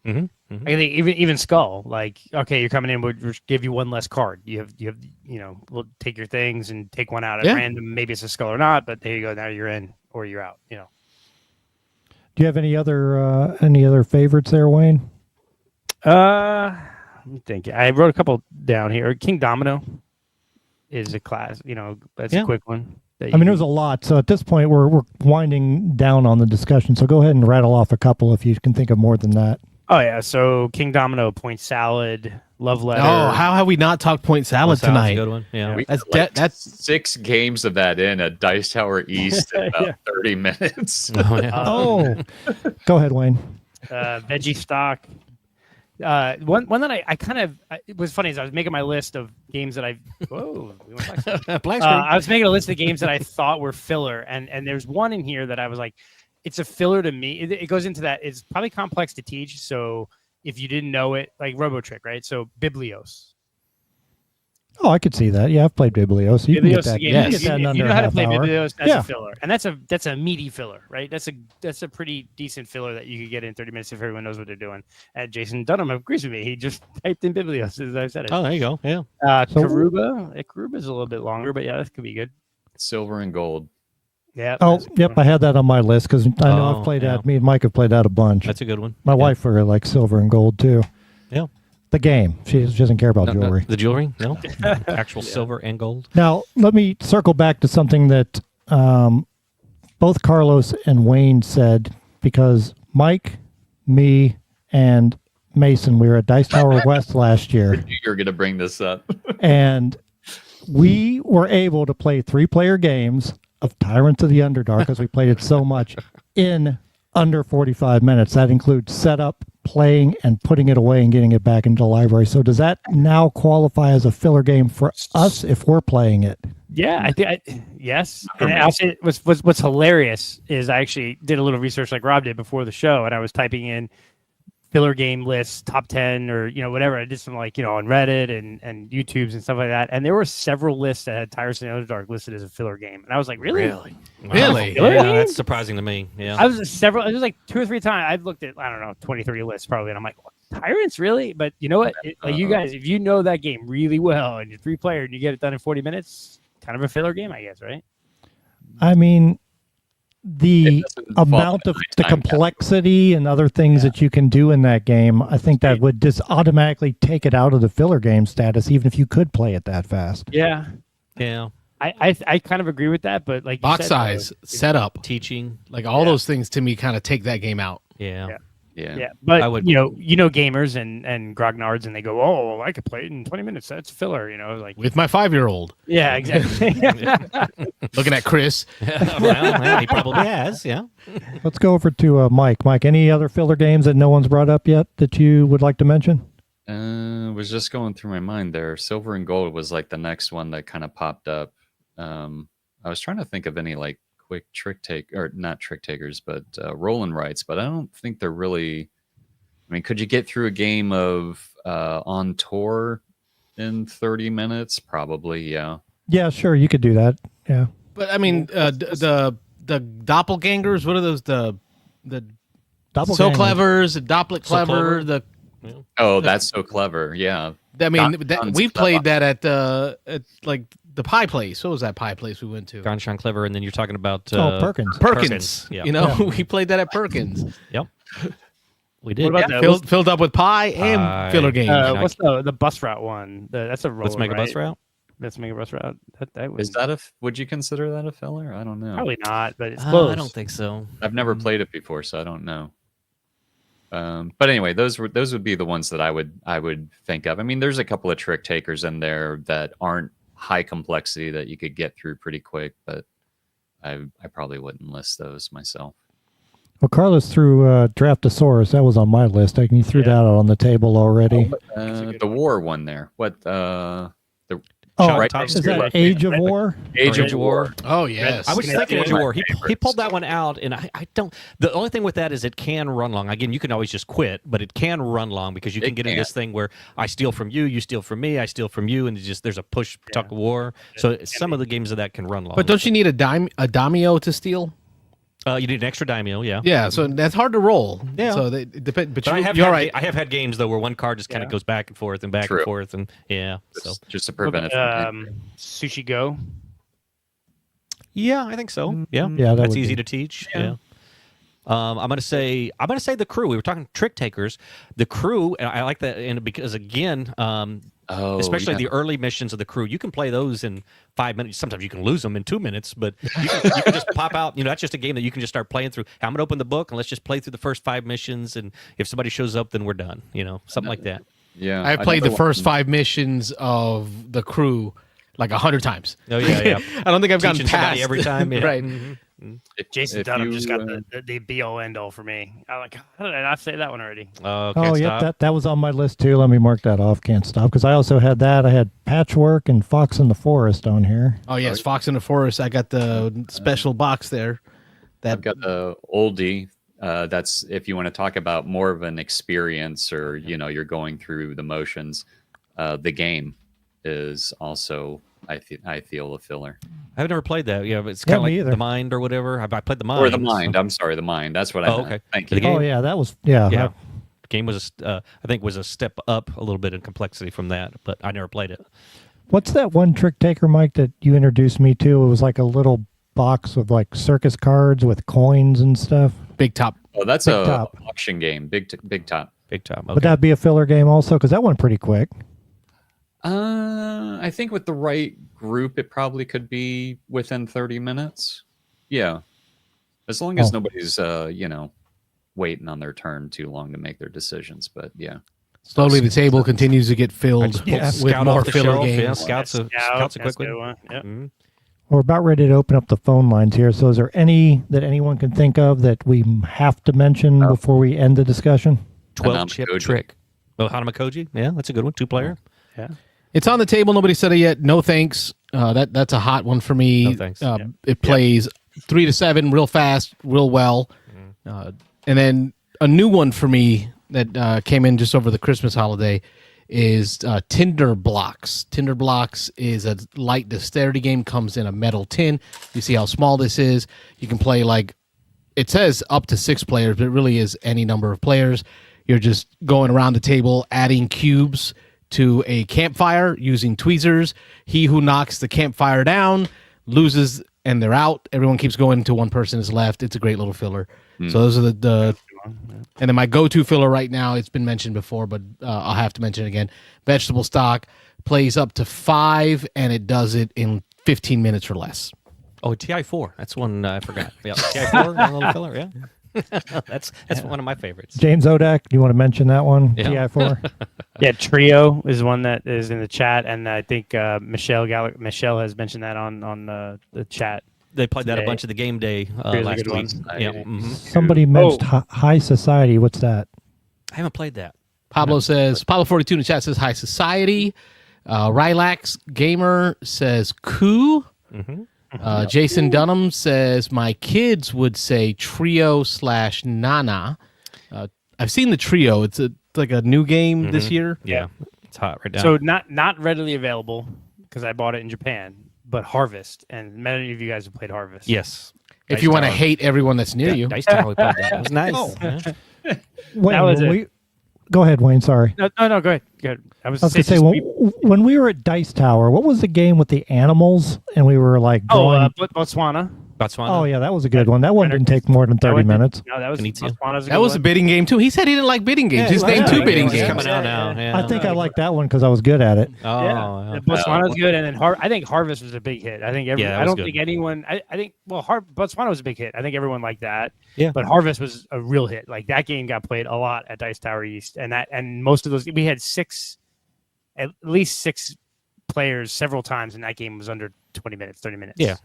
Speaker 3: Mm-hmm. Mm-hmm.
Speaker 5: I think even Skull, like, okay, you're coming in, we'll just give you one less card. You have, we'll take your things and take one out at random. Maybe it's a Skull or not, but there you go. Now you're in or you're out. Do
Speaker 4: you have any other favorites there, Wayne?
Speaker 5: Let me think. I wrote a couple down here. King Domino is a class. That's a quick one.
Speaker 4: There's a lot. So at this point, we're winding down on the discussion. So go ahead and rattle off a couple if you can think of more than that.
Speaker 5: Oh, yeah. So King Domino, Point Salad, Love Letter.
Speaker 2: Oh, how have we not talked Point Salad tonight?
Speaker 3: That's a good one. Yeah.
Speaker 6: That's 6 games of that in at Dice Tower East in about 30 minutes.
Speaker 4: Go ahead, Wayne.
Speaker 5: Veggie Stock. One that I kind of, it was funny as I was making my list of games that I was making a list of games that I thought were filler, and there's one in here that I was like, it's a filler to me. It goes into that. It's probably complex to teach. So if you didn't know it, like RoboTrick, right? So Biblios.
Speaker 4: Oh, I could see that. Yeah, I've played Biblios. You can get that.
Speaker 5: Yes.
Speaker 4: You
Speaker 5: You know how to play Biblios. That's
Speaker 4: a
Speaker 5: filler, and that's a meaty filler, right? That's a pretty decent filler that you could get in 30 minutes if everyone knows what they're doing. And Jason Dunham agrees with me. He just typed in Biblios as I said it.
Speaker 3: Oh, there you go. Yeah.
Speaker 5: Karuba's a little bit longer, but yeah, that could be good.
Speaker 6: Silver and Gold.
Speaker 5: Yeah.
Speaker 4: Oh, yep. I had that on my list because I know I've played that. Me and Mike have played that a bunch.
Speaker 3: That's a good one.
Speaker 4: My wife really likes Silver and Gold too.
Speaker 3: Yeah.
Speaker 4: The game. She doesn't care about jewelry.
Speaker 3: The jewelry? No. Actual silver and gold.
Speaker 4: Now, let me circle back to something that both Carlos and Wayne said, because Mike, me, and Mason, we were at Dice Tower West last year.
Speaker 6: You're going to bring this up.
Speaker 4: And we were able to play 3-player games of Tyrants of the Underdark because we played it so much in under 45 minutes. That includes setup, playing, and putting it away and getting it back into the library. So does that now qualify as a filler game for us if we're playing it?
Speaker 5: Yeah, I think yes. And I'll say what's hilarious is I actually did a little research like Rob did before the show, and I was typing in filler game lists, top 10 or whatever. I did some on Reddit and YouTubes and stuff like that, and there were several lists that had Tyrants of the Underdark listed as a filler game, and I was like, really?
Speaker 2: Really?
Speaker 3: Yeah, that's surprising to me. Yeah,
Speaker 5: I was it was like 2 or 3 times. I've looked at 20, 30 lists probably, and I'm like, Tyrants, really? But you know what? You guys, if you know that game really well and you're 3-player and you get it done in 40 minutes, kind of a filler game, I guess, right?
Speaker 4: I mean, the
Speaker 6: doesn't involve
Speaker 4: amount of the
Speaker 6: time
Speaker 4: complexity and other things that you can do in that game, I think that would just automatically take it out of the filler game status, even if you could play it that fast.
Speaker 5: Yeah.
Speaker 3: Yeah.
Speaker 5: I kind of agree with that, but like you
Speaker 2: Box
Speaker 5: said,
Speaker 2: size, setup,
Speaker 3: Teaching.
Speaker 2: like all those things to me kind of take that game out.
Speaker 3: Yeah.
Speaker 6: Yeah.
Speaker 5: Yeah, but
Speaker 3: I would-
Speaker 5: you know gamers and grognards, and they go, "Oh, I could play it in 20 minutes. That's filler." You know, like
Speaker 2: With my 5-year-old,
Speaker 5: yeah, exactly.
Speaker 2: looking at Chris.
Speaker 3: Well, he probably has. Yeah.
Speaker 4: Let's go over to Mike. Mike, any other filler games that no one's brought up yet that you would like to mention?
Speaker 6: Was just going through my mind there. Silver and Gold was like the next one that kind of popped up. I was trying to think of any like quick not trick takers, but roll and writes, but I don't think they're really. I mean, could you get through a game of On Tour in 30 minutes? Probably, yeah.
Speaker 4: Yeah, sure, you could do that. Yeah.
Speaker 2: But I mean, the doppelgangers. What are those? The so
Speaker 4: Doppelganger.
Speaker 2: clevers, the dopplet
Speaker 3: So
Speaker 2: clever.
Speaker 3: Clever?
Speaker 6: Oh, that's so clever. Yeah.
Speaker 2: I mean,
Speaker 6: Tons
Speaker 2: we
Speaker 6: of
Speaker 2: played
Speaker 6: stuff.
Speaker 2: that at like the pie place. What was that pie place we went to?
Speaker 3: Gonshan Clever, and then you're talking about
Speaker 4: Perkins.
Speaker 2: Perkins.
Speaker 3: Yeah.
Speaker 2: You know, we played that at Perkins.
Speaker 3: Yep. We did.
Speaker 5: What about the
Speaker 2: Filled up with pie and
Speaker 3: Pie.
Speaker 2: filler games.
Speaker 5: what's the bus route one? That's a roller,
Speaker 3: Let's make a bus
Speaker 5: right?
Speaker 3: route.
Speaker 5: Let's make a bus route. That would
Speaker 6: Is that would you consider that a filler? I don't know.
Speaker 5: probably not, but it's close.
Speaker 3: I don't think so.
Speaker 6: I've never played it before, so I don't know. But anyway, those would be the ones that I would think of. I mean, there's a couple of trick takers in there that aren't high complexity that you could get through pretty quick, but I probably wouldn't list those myself.
Speaker 4: Well, Carlos threw Draftosaurus. That was on my list. You threw that out on the table already.
Speaker 6: The war one there. What
Speaker 4: Oh,
Speaker 6: right
Speaker 3: Top
Speaker 6: next
Speaker 4: is
Speaker 6: to
Speaker 4: that
Speaker 6: it.
Speaker 4: Age of War?
Speaker 6: Age of War?
Speaker 2: Oh yes,
Speaker 3: I was
Speaker 5: Yeah,
Speaker 3: thinking
Speaker 5: that's
Speaker 3: Age
Speaker 5: one
Speaker 3: of
Speaker 5: of
Speaker 3: War.
Speaker 6: my
Speaker 3: He
Speaker 6: favorites.
Speaker 3: pulled that one out, and I don't. The only thing with that is it can run long. Again, you can always just quit, but it can run long because you can
Speaker 6: It
Speaker 3: get into
Speaker 6: can.
Speaker 3: this thing where I steal from you, you steal from me, I steal from you, and there's a push tuck of war. So some of the games of that can run long.
Speaker 2: but don't you need a daimyo to steal?
Speaker 3: You need an extra daimyo, yeah.
Speaker 2: Yeah, so that's hard to roll.
Speaker 3: Yeah.
Speaker 2: So it depends. But
Speaker 3: But I have
Speaker 2: you're
Speaker 3: had,
Speaker 2: right.
Speaker 3: I have had games though where one card just kind of goes back and forth and back
Speaker 6: True.
Speaker 3: and forth, and yeah. So
Speaker 6: Just to
Speaker 5: What
Speaker 6: prevent it
Speaker 5: about,
Speaker 6: from
Speaker 5: Sushi Go.
Speaker 3: yeah, I think so. Yeah,
Speaker 4: Yeah, that
Speaker 3: that's
Speaker 4: would
Speaker 3: easy
Speaker 4: be.
Speaker 3: to teach. Yeah. I'm gonna say the Crew. We were talking trick takers. The Crew, and I like that, and because again, especially
Speaker 6: yeah.
Speaker 3: the early missions of the Crew, you can play those in 5 minutes. Sometimes you can lose them in 2 minutes, but you can just pop out. You know, that's just a game that you can just start playing through. I'm gonna open the book and let's just play through the first 5 missions, and if somebody shows up, then we're done. You know, something like that.
Speaker 6: Yeah,
Speaker 2: I played the
Speaker 6: another
Speaker 2: first
Speaker 6: one-
Speaker 2: 5 missions of the Crew like 100 times.
Speaker 3: Oh yeah, yeah.
Speaker 2: I don't think I've gotten
Speaker 3: Teaching somebody
Speaker 2: past
Speaker 3: every time. Yeah.
Speaker 2: right.
Speaker 5: Jason
Speaker 6: if
Speaker 5: Dunham
Speaker 6: you,
Speaker 5: just got
Speaker 6: uh,
Speaker 5: the be all end all for me. I'm like, how did I not say that one already?
Speaker 3: Can't
Speaker 4: Oh, yeah,
Speaker 3: stop.
Speaker 4: that was on my list too. Let me mark that off. Can't stop because I also had that. I had Patchwork and Fox in the Forest on here.
Speaker 2: Oh yes, Fox in the Forest. I got the special box there.
Speaker 6: I've got the oldie. That's if you want to talk about more of an experience, or you're going through the motions. The game is also I feel a filler.
Speaker 3: I've never played that. Yeah, but it's
Speaker 4: Yeah,
Speaker 3: kind of
Speaker 4: me
Speaker 3: like
Speaker 4: either.
Speaker 3: the Mind or whatever. I played the Mind.
Speaker 6: Or the Mind. I'm sorry, the Mind. That's what I
Speaker 3: Oh,
Speaker 6: meant.
Speaker 3: okay.
Speaker 6: Thank
Speaker 3: The
Speaker 6: you.
Speaker 3: game-
Speaker 4: Oh yeah, that was yeah.
Speaker 3: Yeah, the game was I think was a step up a little bit in complexity from that, but I never played it.
Speaker 4: What's that one trick taker, Mike, that you introduced me to? It was like a little box of like circus cards with coins and stuff.
Speaker 2: Big Top.
Speaker 6: Oh, that's
Speaker 4: Big
Speaker 6: a
Speaker 4: Top.
Speaker 6: auction game. Big Top.
Speaker 3: Big time.
Speaker 4: Would
Speaker 3: Okay.
Speaker 4: that be a filler game also? Because that went pretty quick.
Speaker 6: I think with the right group, it probably could be within 30 minutes. Yeah, as long as
Speaker 4: Oh.
Speaker 6: nobody's waiting on their turn too long to make their decisions. But yeah,
Speaker 2: Slowly, the table continues to get
Speaker 3: I
Speaker 2: filled
Speaker 3: just pulled
Speaker 2: with
Speaker 3: Scout
Speaker 2: more
Speaker 3: off the
Speaker 2: filler
Speaker 3: shelf. Yeah,
Speaker 2: games.
Speaker 3: Scout's a
Speaker 5: That's
Speaker 3: quick
Speaker 5: a good
Speaker 3: one.
Speaker 5: one. Yep.
Speaker 3: Mhm.
Speaker 4: We're about ready to open up the phone lines here. So is there any that anyone can think of that we have to mention before we end the discussion?
Speaker 3: 12-chip
Speaker 6: Hanamakoji.
Speaker 3: trick. Oh, Hanamakoji. Yeah, that's a good one. 2-player.
Speaker 5: Yeah.
Speaker 2: It's on the table. Nobody said it yet. No thanks. That's a hot one for me.
Speaker 3: No thanks.
Speaker 2: It plays 3 to 7 real fast, real well. And then a new one for me that came in just over the Christmas holiday is Tinder Blocks. Tinder Blocks is a light dexterity game. Comes in a metal tin. You see how small this is. You can play it says up to 6 players, but it really is any number of players. You're just going around the table, adding cubes to a campfire using tweezers. He who knocks the campfire down loses and they're out. Everyone keeps going until one person is left. It's a great little filler. So those are the and then my go-to filler right now, it's been mentioned before, but I'll have to mention it again. Vegetable stock plays up to 5, and it does it in 15 minutes or less.
Speaker 3: Oh, TI4. That's one I forgot. Yeah, TI4, a little filler, yeah. That's one of my favorites.
Speaker 4: James Odak, do you want to mention that one?
Speaker 3: Yeah.
Speaker 4: TI4?
Speaker 5: Yeah, Trio is one that is in the chat, and I think Michelle has mentioned that on the chat.
Speaker 3: They played that a
Speaker 5: today.
Speaker 3: bunch of the game day
Speaker 5: Here's a
Speaker 3: last
Speaker 5: good
Speaker 3: week.
Speaker 5: one.
Speaker 3: Yeah,
Speaker 4: Somebody mentioned High Society. What's that?
Speaker 3: I haven't played that.
Speaker 2: Pablo 42 in the chat says High Society. Rylax Gamer says Coup. Jason Dunham says my kids would say Trio/Nana. I've seen the Trio. It's like a new game this year.
Speaker 3: Yeah, it's hot right now.
Speaker 5: So not readily available because I bought it in Japan, but Harvest, and many of you guys have played Harvest.
Speaker 3: yes.
Speaker 2: If you want to hate everyone that's near you.
Speaker 3: Dice Tower, we played that. It was nice.
Speaker 4: Wayne,
Speaker 5: That was
Speaker 4: when go ahead, Wayne. Sorry.
Speaker 5: No, go ahead. Go ahead. I was
Speaker 4: I was going to say, when we were at Dice Tower, what was the game with the animals? And we were like drawing.
Speaker 5: Botswana.
Speaker 3: Botswana.
Speaker 4: Oh, yeah, that was a good one. That one didn't take more than 30 minutes.
Speaker 5: No, that was
Speaker 3: Tunisia.
Speaker 5: Botswana's
Speaker 2: That was a bidding game, too. He said he didn't like bidding games. He's named 2 bidding
Speaker 3: It's
Speaker 2: games.
Speaker 3: coming out now. Yeah.
Speaker 4: I think I liked that one because I was good at it.
Speaker 3: Oh,
Speaker 5: Yeah, Botswana's good, and then I think Harvest was a big hit. I think
Speaker 3: that
Speaker 5: I
Speaker 3: was
Speaker 5: don't
Speaker 3: good.
Speaker 5: think anyone. I think Botswana was a big hit. I think everyone liked that.
Speaker 3: Yeah.
Speaker 5: But Harvest was a real hit. Like that game got played a lot at Dice Tower East, and most of those we had at least 6 players several times, and that game was under 20 minutes, 30 minutes.
Speaker 3: Yeah.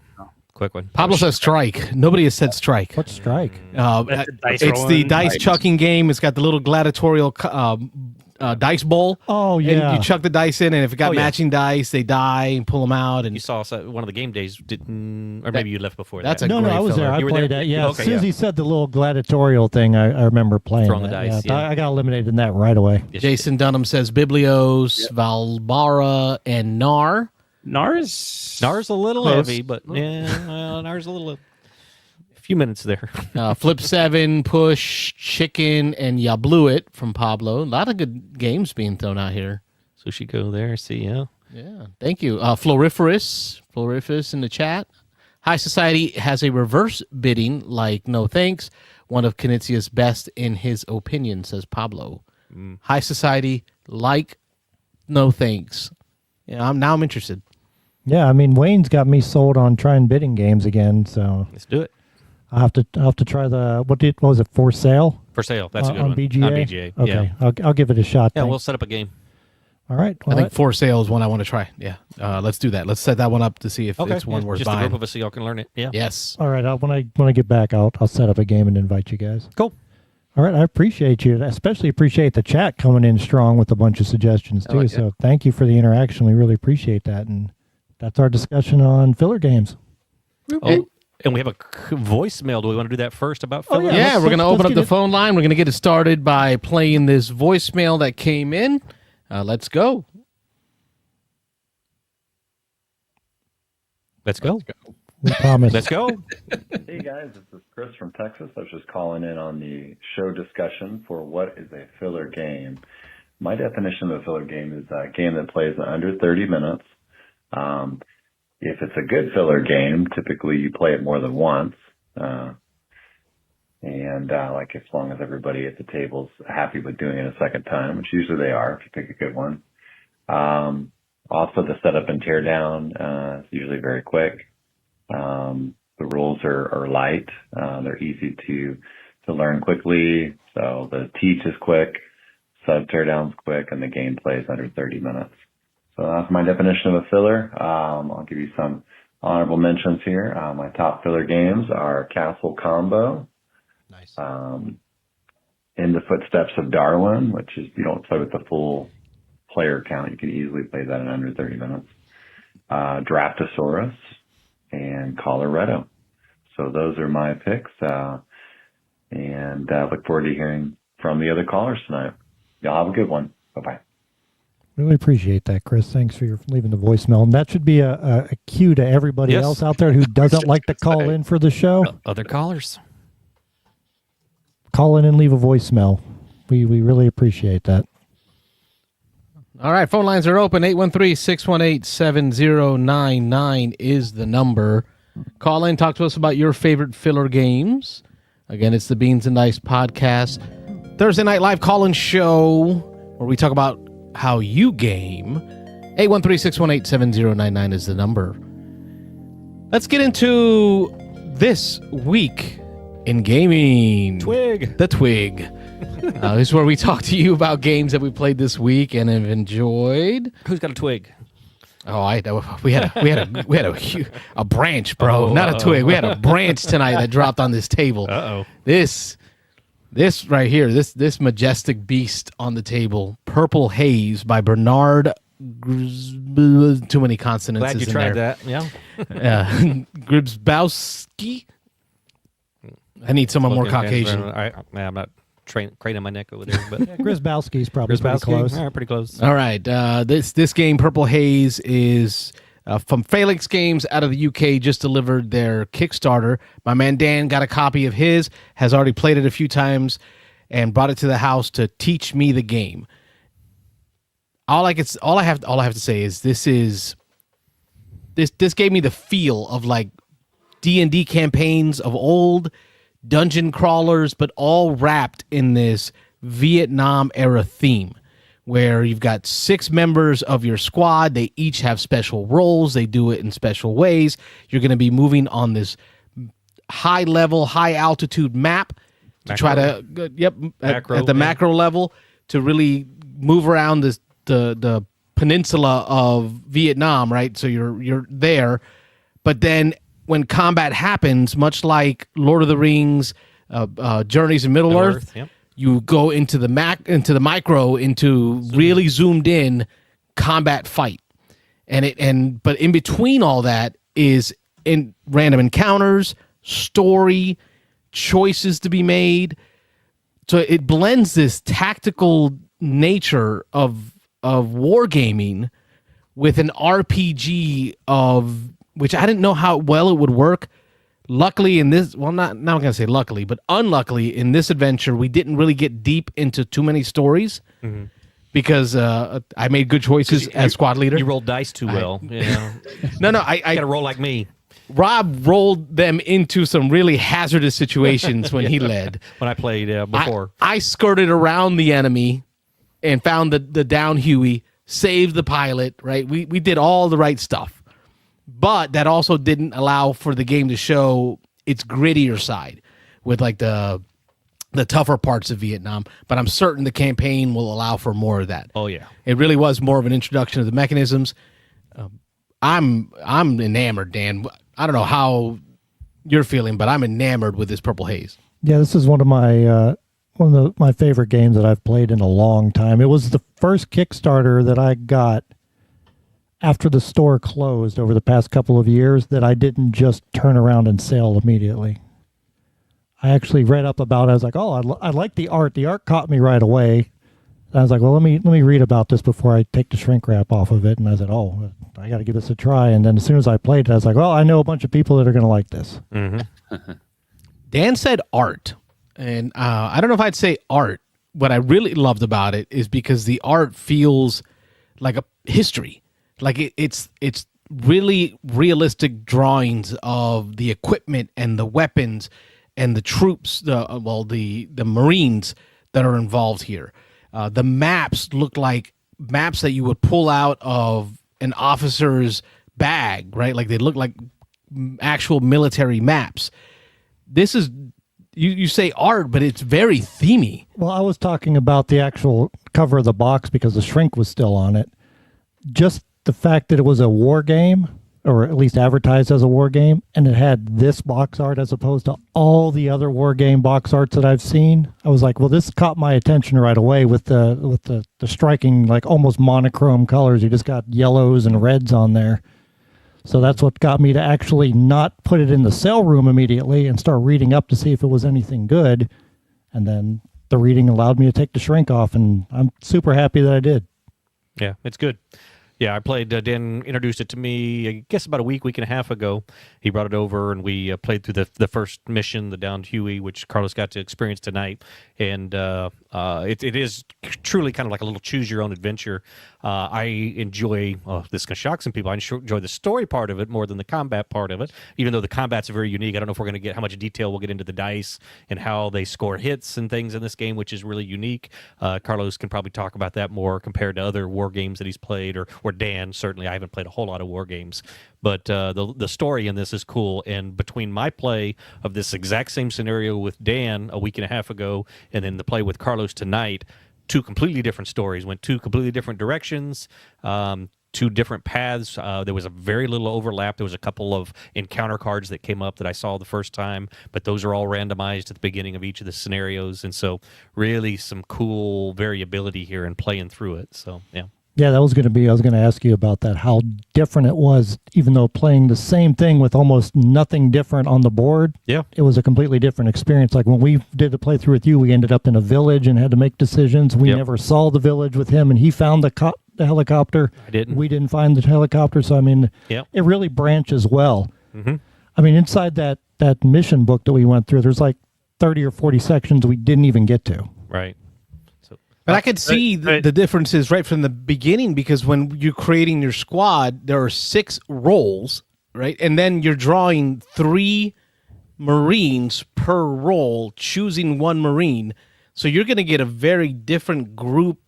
Speaker 3: Quick one.
Speaker 2: Pablo says strike. Nobody has said strike.
Speaker 4: What's Strike?
Speaker 5: That's the dice
Speaker 2: It's the
Speaker 5: rolling.
Speaker 2: dice chucking game. It's got the little gladiatorial dice bowl.
Speaker 4: Oh,
Speaker 2: And
Speaker 4: yeah.
Speaker 2: you chuck the dice in, and if it got
Speaker 3: Oh, yeah.
Speaker 2: matching dice, they die and pull them out. And
Speaker 3: You saw one of the game days, didn't, or maybe you left before
Speaker 2: That's
Speaker 3: that.
Speaker 2: a
Speaker 4: No,
Speaker 2: great
Speaker 4: I was
Speaker 2: filler.
Speaker 4: there. I
Speaker 3: You were
Speaker 4: played
Speaker 3: there?
Speaker 4: that. Yeah,
Speaker 3: Okay,
Speaker 4: as soon as
Speaker 3: yeah.
Speaker 4: he said the little gladiatorial thing, I remember playing
Speaker 3: Throwing the
Speaker 4: that.
Speaker 3: dice, yeah.
Speaker 4: I got eliminated in that right away.
Speaker 3: Yes,
Speaker 2: Jason Dunham says Biblios, Valbara, and Nar.
Speaker 5: Nars.
Speaker 3: Nar's a little
Speaker 5: Close.
Speaker 3: heavy, but yeah, well, Nar's a little. A few minutes there.
Speaker 2: Flip 7, Push, Chicken, and Ya Blew It from Pablo. A lot of good games being thrown out here.
Speaker 3: Sushiko there. See, yeah.
Speaker 2: Yeah, thank you. Floriferous in the chat. High Society has a reverse bidding like No Thanks, one of Knizia's best in his opinion, says Pablo. High Society like No Thanks. Yeah, I'm interested.
Speaker 4: Yeah, I mean, Wayne's got me sold on trying bidding games again, so
Speaker 3: Let's do it.
Speaker 4: I'll have to try the what was it, For Sale?
Speaker 3: For sale. That's a good
Speaker 4: on
Speaker 3: one.
Speaker 4: BGA?
Speaker 3: On BGA.
Speaker 4: Okay,
Speaker 3: Yeah.
Speaker 4: I'll give it a shot.
Speaker 3: Yeah,
Speaker 4: Thanks.
Speaker 3: we'll set up a game.
Speaker 4: All right.
Speaker 2: I think For Sale is one I want to try. Yeah, let's do that. Let's set that one up to see if it's one worth
Speaker 3: Just a
Speaker 2: buying.
Speaker 3: group of us so y'all can learn it. Yeah.
Speaker 2: Yes.
Speaker 4: All right. When I get back, I'll set up a game and invite you guys.
Speaker 3: Cool.
Speaker 4: All right. I appreciate you. I especially appreciate the chat coming in strong with a bunch of suggestions too.
Speaker 3: like it.
Speaker 4: So thank you for the interaction. We really appreciate that. And that's our discussion on filler games.
Speaker 3: Oh, and we have a voicemail. Do we want to do that first about filler?
Speaker 4: yeah.
Speaker 2: Yeah, we're going to
Speaker 4: let's
Speaker 2: open up
Speaker 4: get
Speaker 2: the
Speaker 4: it.
Speaker 2: phone line. We're going to get it started by playing this voicemail that came in. Let's go.
Speaker 3: Let's go.
Speaker 4: We promise.
Speaker 3: Let's go.
Speaker 7: Hey guys, this is Chris from Texas. I was just calling in on the show discussion for what is a filler game. My definition of a filler game is a game that plays in under 30 minutes. If it's a good filler game, typically you play it more than once. Like as long as everybody at the table's happy with doing it a second time, which usually they are if you pick a good one. Also the setup and tear down is usually very quick. The rules are light. They're easy to learn quickly. So the teach is quick, sub teardown's quick, and the game plays under 30 minutes. So that's my definition of a filler. I'll give you some honorable mentions here. My top filler games are Castle Combo.
Speaker 2: Nice.
Speaker 7: In the Footsteps of Darwin, which is you don't play with the full player count. You can easily play that in under 30 minutes. Draftosaurus and Colorado. So those are my picks. And look forward to hearing from the other callers tonight. Y'all have a good one. Bye-bye.
Speaker 4: Really appreciate that, Chris. Thanks for leaving the voicemail. And that should be a cue to everybody
Speaker 3: Yes.
Speaker 4: else out there who doesn't like to call in for the show.
Speaker 3: Other callers.
Speaker 4: Call in and leave a voicemail. We really appreciate that.
Speaker 2: All right, phone lines are open. 813-618-7099 is the number. Call in, talk to us about your favorite filler games. Again, it's the Beans and Dice podcast, Thursday night live call-in show where we talk about how you game. 813-618-7099 is the number. Let's get into this week in gaming.
Speaker 3: Twig.
Speaker 2: The Twig. This is where we talk to you about games that we played this week and have enjoyed.
Speaker 3: Who's got a twig?
Speaker 2: Oh, we had a branch, bro, not a twig. We had a branch tonight that dropped on this table.
Speaker 3: Uh-oh.
Speaker 2: This right here, this majestic beast on the table, Purple Haze by Bernard. Too many consonants.
Speaker 3: Glad you
Speaker 2: in
Speaker 3: tried
Speaker 2: there.
Speaker 3: that. Yeah.
Speaker 2: Grybowski. I need someone more Caucasian.
Speaker 3: I'm not craning my neck over there, but
Speaker 4: Grzybowski's probably pretty close.
Speaker 3: All right, pretty close.
Speaker 2: All right. This game, Purple Haze, is from Phalanx Games out of the UK. Just delivered their Kickstarter. My man Dan got a copy of his. Has already played it a few times, and brought it to the house to teach me the game. All I have to say is this gave me the feel of like D&D campaigns of old, dungeon crawlers, but all wrapped in this Vietnam era theme where you've got 6 members of your squad. They each have special roles. They do it in special ways. You're going to be moving on this high level, high altitude map to try to, at the macro level to really move around the peninsula of Vietnam, right? So you're there, but then when combat happens, much like Lord of the Rings, Journeys in Middle Earth,
Speaker 3: yep.
Speaker 2: You go into the micro, into really zoomed in combat fight, but in between all that is in random encounters, story, choices to be made. So it blends this tactical nature of wargaming with an RPG of which I didn't know how well it would work. Luckily in this, well, not I'm going to say luckily, but unluckily in this adventure, we didn't really get deep into too many stories because I made good choices as squad leader.
Speaker 3: You rolled dice too well.
Speaker 2: No, I
Speaker 3: got to roll like me.
Speaker 2: Rob rolled them into some really hazardous situations when he led.
Speaker 3: When I played before.
Speaker 2: I skirted around the enemy and found the down Huey, saved the pilot, right? We did all the right stuff. But that also didn't allow for the game to show its grittier side with like the tougher parts of Vietnam. But I'm certain the campaign will allow for more of that.
Speaker 3: Oh, yeah.
Speaker 2: It really was more of an introduction to the mechanisms. I'm enamored, Dan. I don't know how you're feeling, but I'm enamored with this Purple Haze.
Speaker 4: Yeah, this is one of my favorite games that I've played in a long time. It was the first Kickstarter that I got after the store closed over the past couple of years that I didn't just turn around and sell immediately. I actually read up about it. I was like, oh, I like the art. The art caught me right away. And I was like, well, let me read about this before I take the shrink wrap off of it. And I said, oh, I got to give this a try. And then as soon as I played it, I was like, well, I know a bunch of people that are going to like this.
Speaker 3: Mm-hmm.
Speaker 2: Dan said art. And I don't know if I'd say art. What I really loved about it is because the art feels like a history. Like it's really realistic drawings of the equipment and the weapons and the troops, the Marines that are involved here. The maps look like maps that you would pull out of an officer's bag, right? Like they look like actual military maps. This is, you say art, but it's very themey.
Speaker 4: Well, I was talking about the actual cover of the box because the shrink was still on it. Just the fact that it was a war game, or at least advertised as a war game, and it had this box art as opposed to all the other war game box arts that I've seen, I was like, well, this caught my attention right away with the striking, like almost monochrome colors. You just got yellows and reds on there. So that's what got me to actually not put it in the sale room immediately and start reading up to see if it was anything good. And then the reading allowed me to take the shrink off, and I'm super happy that I did.
Speaker 3: Yeah, it's good. Yeah, I played, Dan introduced it to me, I guess about a week and a half ago. He brought it over, and we played through the first mission, the Downed Huey, which Carlos got to experience tonight. And it is truly kind of like a little choose-your-own-adventure. I enjoy, this is going to shock some people, I enjoy the story part of it more than the combat part of it, even though the combat's very unique. I don't know if we're going to get how much detail we'll get into the dice and how they score hits and things in this game, which is really unique. Carlos can probably talk about that more compared to other war games that he's played, or Dan, certainly. I haven't played a whole lot of war games. But the story in this is cool. And between my play of this exact same scenario with Dan a week and a half ago and then the play with Carlos tonight, two completely different stories, went two completely different directions, two different paths. There was a very little overlap. There was a couple of encounter cards that came up that I saw the first time, but those are all randomized at the beginning of each of the scenarios. And so really some cool variability here in playing through it. So, yeah.
Speaker 4: Yeah, I was going to ask you about that, how different it was, even though playing the same thing with almost nothing different on the board.
Speaker 3: Yeah.
Speaker 4: It was a completely different experience. Like when we did the playthrough with you, we ended up in a village and had to make decisions. We never saw the village with him, and he found the helicopter.
Speaker 3: I didn't.
Speaker 4: We didn't find the helicopter. So, I mean, it really branches well.
Speaker 3: Mm-hmm.
Speaker 4: I mean, inside that mission book that we went through, there's like 30 or 40 sections we didn't even get to.
Speaker 3: Right.
Speaker 2: But I could see the differences right from the beginning, because when you're creating your squad, there are 6 roles, right? And then you're drawing 3 Marines per role, choosing 1 Marine. So you're going to get a very different group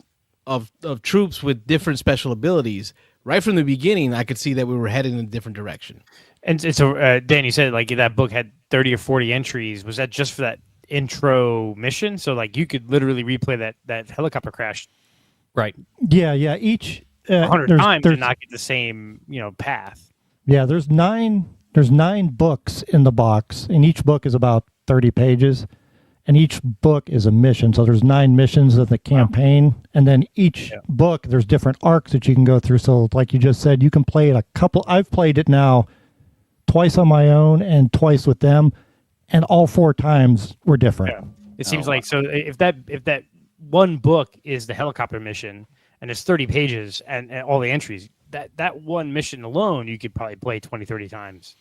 Speaker 2: of troops with different special abilities. Right from the beginning, I could see that we were heading in a different direction.
Speaker 5: And so, Dan, you said like that book had 30 or 40 entries. Was that just for that intro mission? So like you could literally replay that helicopter crash,
Speaker 3: right?
Speaker 4: Yeah. Each
Speaker 5: 100 times and not get the same path.
Speaker 4: Yeah, there's 9 books in the box, and each book is about 30 pages, and each book is a mission. So there's 9 missions of the campaign, and then each book there's different arcs that you can go through. So like you just said, you can play it I've played it now twice on my own and twice with them. And all 4 times were different.
Speaker 5: Yeah. It seems like, so if that one book is the helicopter mission and it's 30 pages and all the entries, that one mission alone, you could probably play 20, 30 times.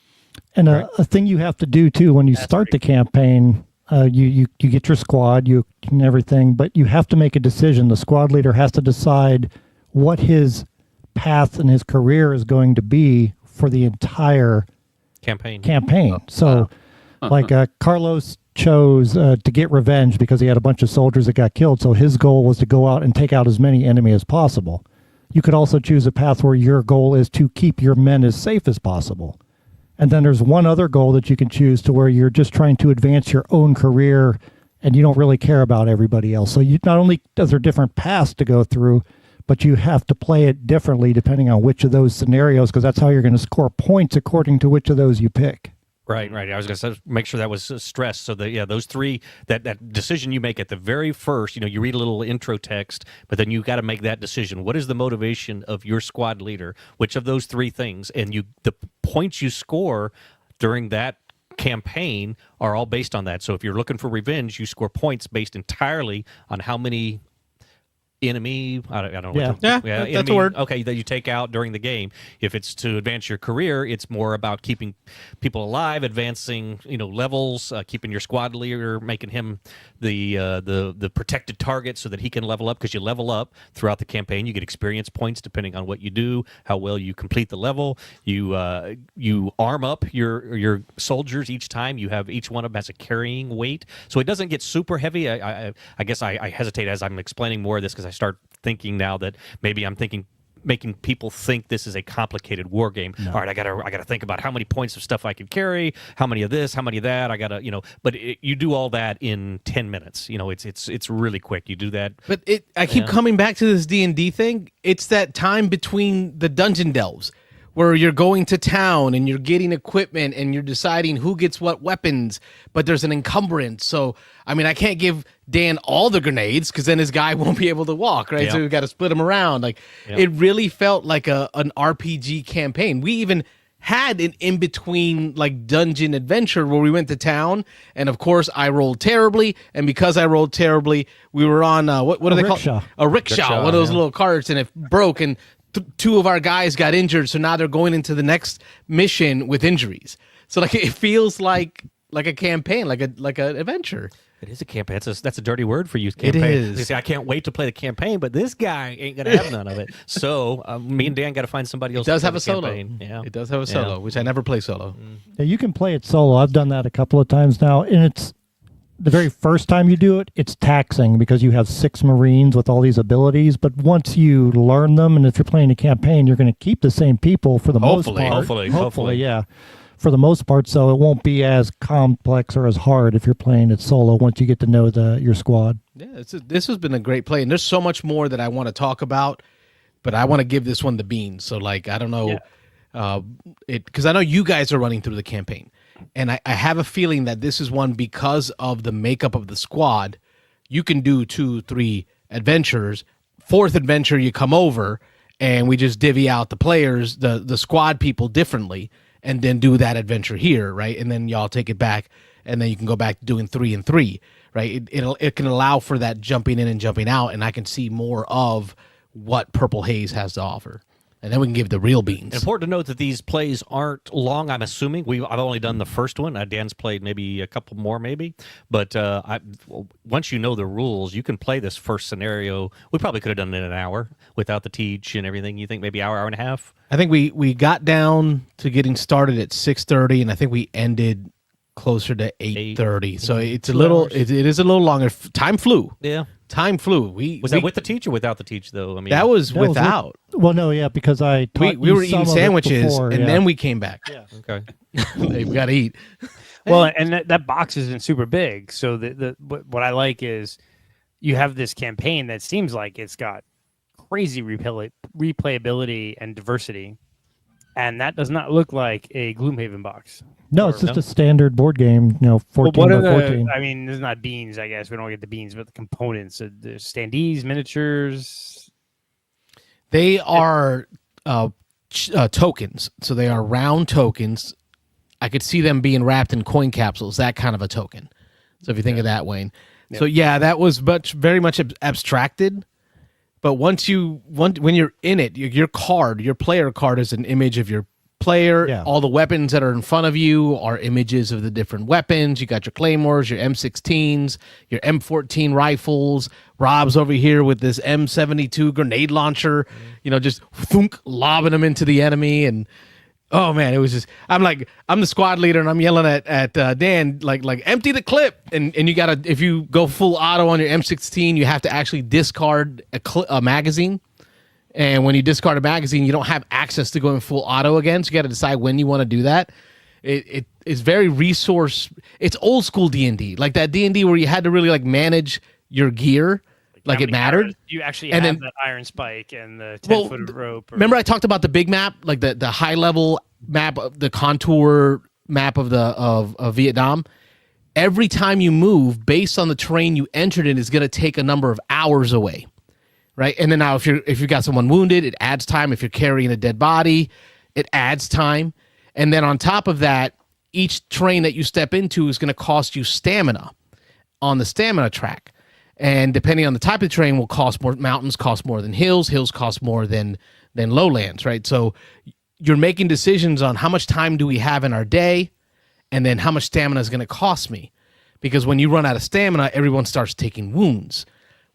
Speaker 4: And a thing you have to do too, when you start the campaign, you get your squad, and everything, but you have to make a decision. The squad leader has to decide what his path and his career is going to be for the entire campaign. So, like Carlos chose to get revenge because he had a bunch of soldiers that got killed. So his goal was to go out and take out as many enemy as possible. You could also choose a path where your goal is to keep your men as safe as possible. And then there's one other goal that you can choose to where you're just trying to advance your own career and you don't really care about everybody else. So you not only are there different paths to go through, but you have to play it differently depending on which of those scenarios, because that's how you're going to score points according to which of those you pick.
Speaker 3: Right. I was going to make sure that was stressed. So those 3, that decision you make at the very first, you read a little intro text, but then you got to make that decision. What is the motivation of your squad leader? Which of those 3 things? And the points you score during that campaign are all based on that. So if you're looking for revenge, you score points based entirely on how many enemy, I don't know.
Speaker 2: That's a word.
Speaker 3: Okay, that you take out during the game. If it's to advance your career, it's more about keeping people alive, advancing, levels, keeping your squad leader, making him the protected target so that he can level up, because you level up throughout the campaign. You get experience points depending on what you do, how well you complete the level. You arm up your soldiers each time. You have each one of them has a carrying weight, so it doesn't get super heavy. I guess I hesitate as I'm explaining more of this, because I start thinking now that maybe I'm making people think this is a complicated war game. No. All right, I gotta think about how many points of stuff I can carry, how many of this, how many of that. I gotta, but you do all that in 10 minutes. It's really quick. You do that.
Speaker 2: But I keep coming back to this D&D thing. It's that time between the dungeon delves, where you're going to town and you're getting equipment and you're deciding who gets what weapons, but there's an encumbrance. So, I can't give Dan all the grenades because then his guy won't be able to walk, right?
Speaker 3: Yeah.
Speaker 2: So we've got to split them around. It really felt like an RPG campaign. We even had an in-between dungeon adventure where we went to town, and of course I rolled terribly, and because I rolled terribly, we were on what do they
Speaker 4: rickshaw.
Speaker 2: call a rickshaw, one of those little carts, and it broke, and 2 of our guys got injured, so now they're going into the next mission with injuries. So it feels like a campaign, like an adventure.
Speaker 3: It is a campaign. That's a dirty word for you. Campaign.
Speaker 2: is.
Speaker 3: They say, I can't wait to play the campaign, but this guy ain't gonna have none of it. So me and Dan got to find somebody else.
Speaker 2: It does
Speaker 3: to play
Speaker 2: have
Speaker 3: the
Speaker 2: a solo.
Speaker 3: campaign. Yeah,
Speaker 2: It does have a solo, which I never play solo.
Speaker 4: Yeah, you can play it solo. I've done that a couple of times now, and it's the very first time you do it, it's taxing because you have 6 Marines with all these abilities. But once you learn them, and if you're playing a campaign, you're going to keep the same people for the most part.
Speaker 3: Hopefully.
Speaker 4: Yeah, for the most part. So it won't be as complex or as hard if you're playing it solo once you get to know your squad.
Speaker 2: Yeah, this has been a great play, and there's so much more that I want to talk about, but I want to give this one the beans. So, like, I don't know, because I know you guys are running through the campaign, and I have a feeling that this is one because of the makeup of the squad. You can do 2, 3 adventures. 4th adventure, you come over, and we just divvy out the players, the squad people differently, and then do that adventure here, right? And then y'all take it back, and then you can go back to doing 3 and 3, right? It can allow for that jumping in and jumping out, and I can see more of what Purple Haze has to offer. And then we can give the real beans.
Speaker 3: Important to note that these plays aren't long, I'm assuming. I've only done the first one. Dan's played maybe a couple more, maybe. But once you know the rules, you can play this first scenario. We probably could have done it in an hour without the teach and everything. You think maybe hour and a half?
Speaker 2: I think we got down to getting started at 6:30, and I think we ended closer to 8:30. So it's a little, it is a little longer. Time flew.
Speaker 3: Yeah.
Speaker 2: Time flew.
Speaker 3: Was that with the teach or without the teach, though? I mean,
Speaker 2: that was without.
Speaker 4: Well, no, yeah, because I taught
Speaker 2: we were
Speaker 4: you some
Speaker 2: eating
Speaker 4: of it
Speaker 2: sandwiches,
Speaker 4: before,
Speaker 2: and then we came back.
Speaker 4: Yeah.
Speaker 3: Okay.
Speaker 2: We've got to eat.
Speaker 5: Well, and that box isn't super big. So what I like is you have this campaign that seems like it's got crazy replayability and diversity, and that does not look like a Gloomhaven box.
Speaker 4: No, it's just a standard board game, 14 by 14.
Speaker 5: I mean, there's not beans, I guess. We don't get the beans, but the components. The standees, miniatures.
Speaker 2: They are tokens. So they are round tokens. I could see them being wrapped in coin capsules, that kind of a token. So if you think of that, Wayne. Yeah. So yeah, that was very much abstracted. But when you're in it, your player card is an image of your player.
Speaker 4: Yeah.
Speaker 2: All the weapons that are in front of you are images of the different weapons. You got your claymores, your M16s, your M14 rifles. Rob's over here with this M72 grenade launcher, just thunk, lobbing them into the enemy. And oh man, it was just, I'm the squad leader and I'm yelling at Dan, like empty the clip. And you gotta, if you go full auto on your M16, you have to actually discard a magazine. And when you discard a magazine, you don't have access to go in full auto again. So you got to decide when you want to do that. It is very resource. It's old school D&D, like that D&D where you had to really manage your gear, like it mattered.
Speaker 5: You actually have that iron spike and the 10-foot rope.
Speaker 2: Remember I talked about the big map, like the high level map, the contour map of Vietnam. Every time you move, based on the terrain you entered in, is going to take a number of hours away. Right, and then now if you got someone wounded, it adds time. If you're carrying a dead body, it adds time. And then on top of that, each terrain that you step into is going to cost you stamina on the stamina track. And depending on the type of terrain, will cost more. Mountains cost more than hills. Hills cost more than lowlands. Right, so you're making decisions on how much time do we have in our day, and then how much stamina is going to cost me. Because when you run out of stamina, everyone starts taking wounds.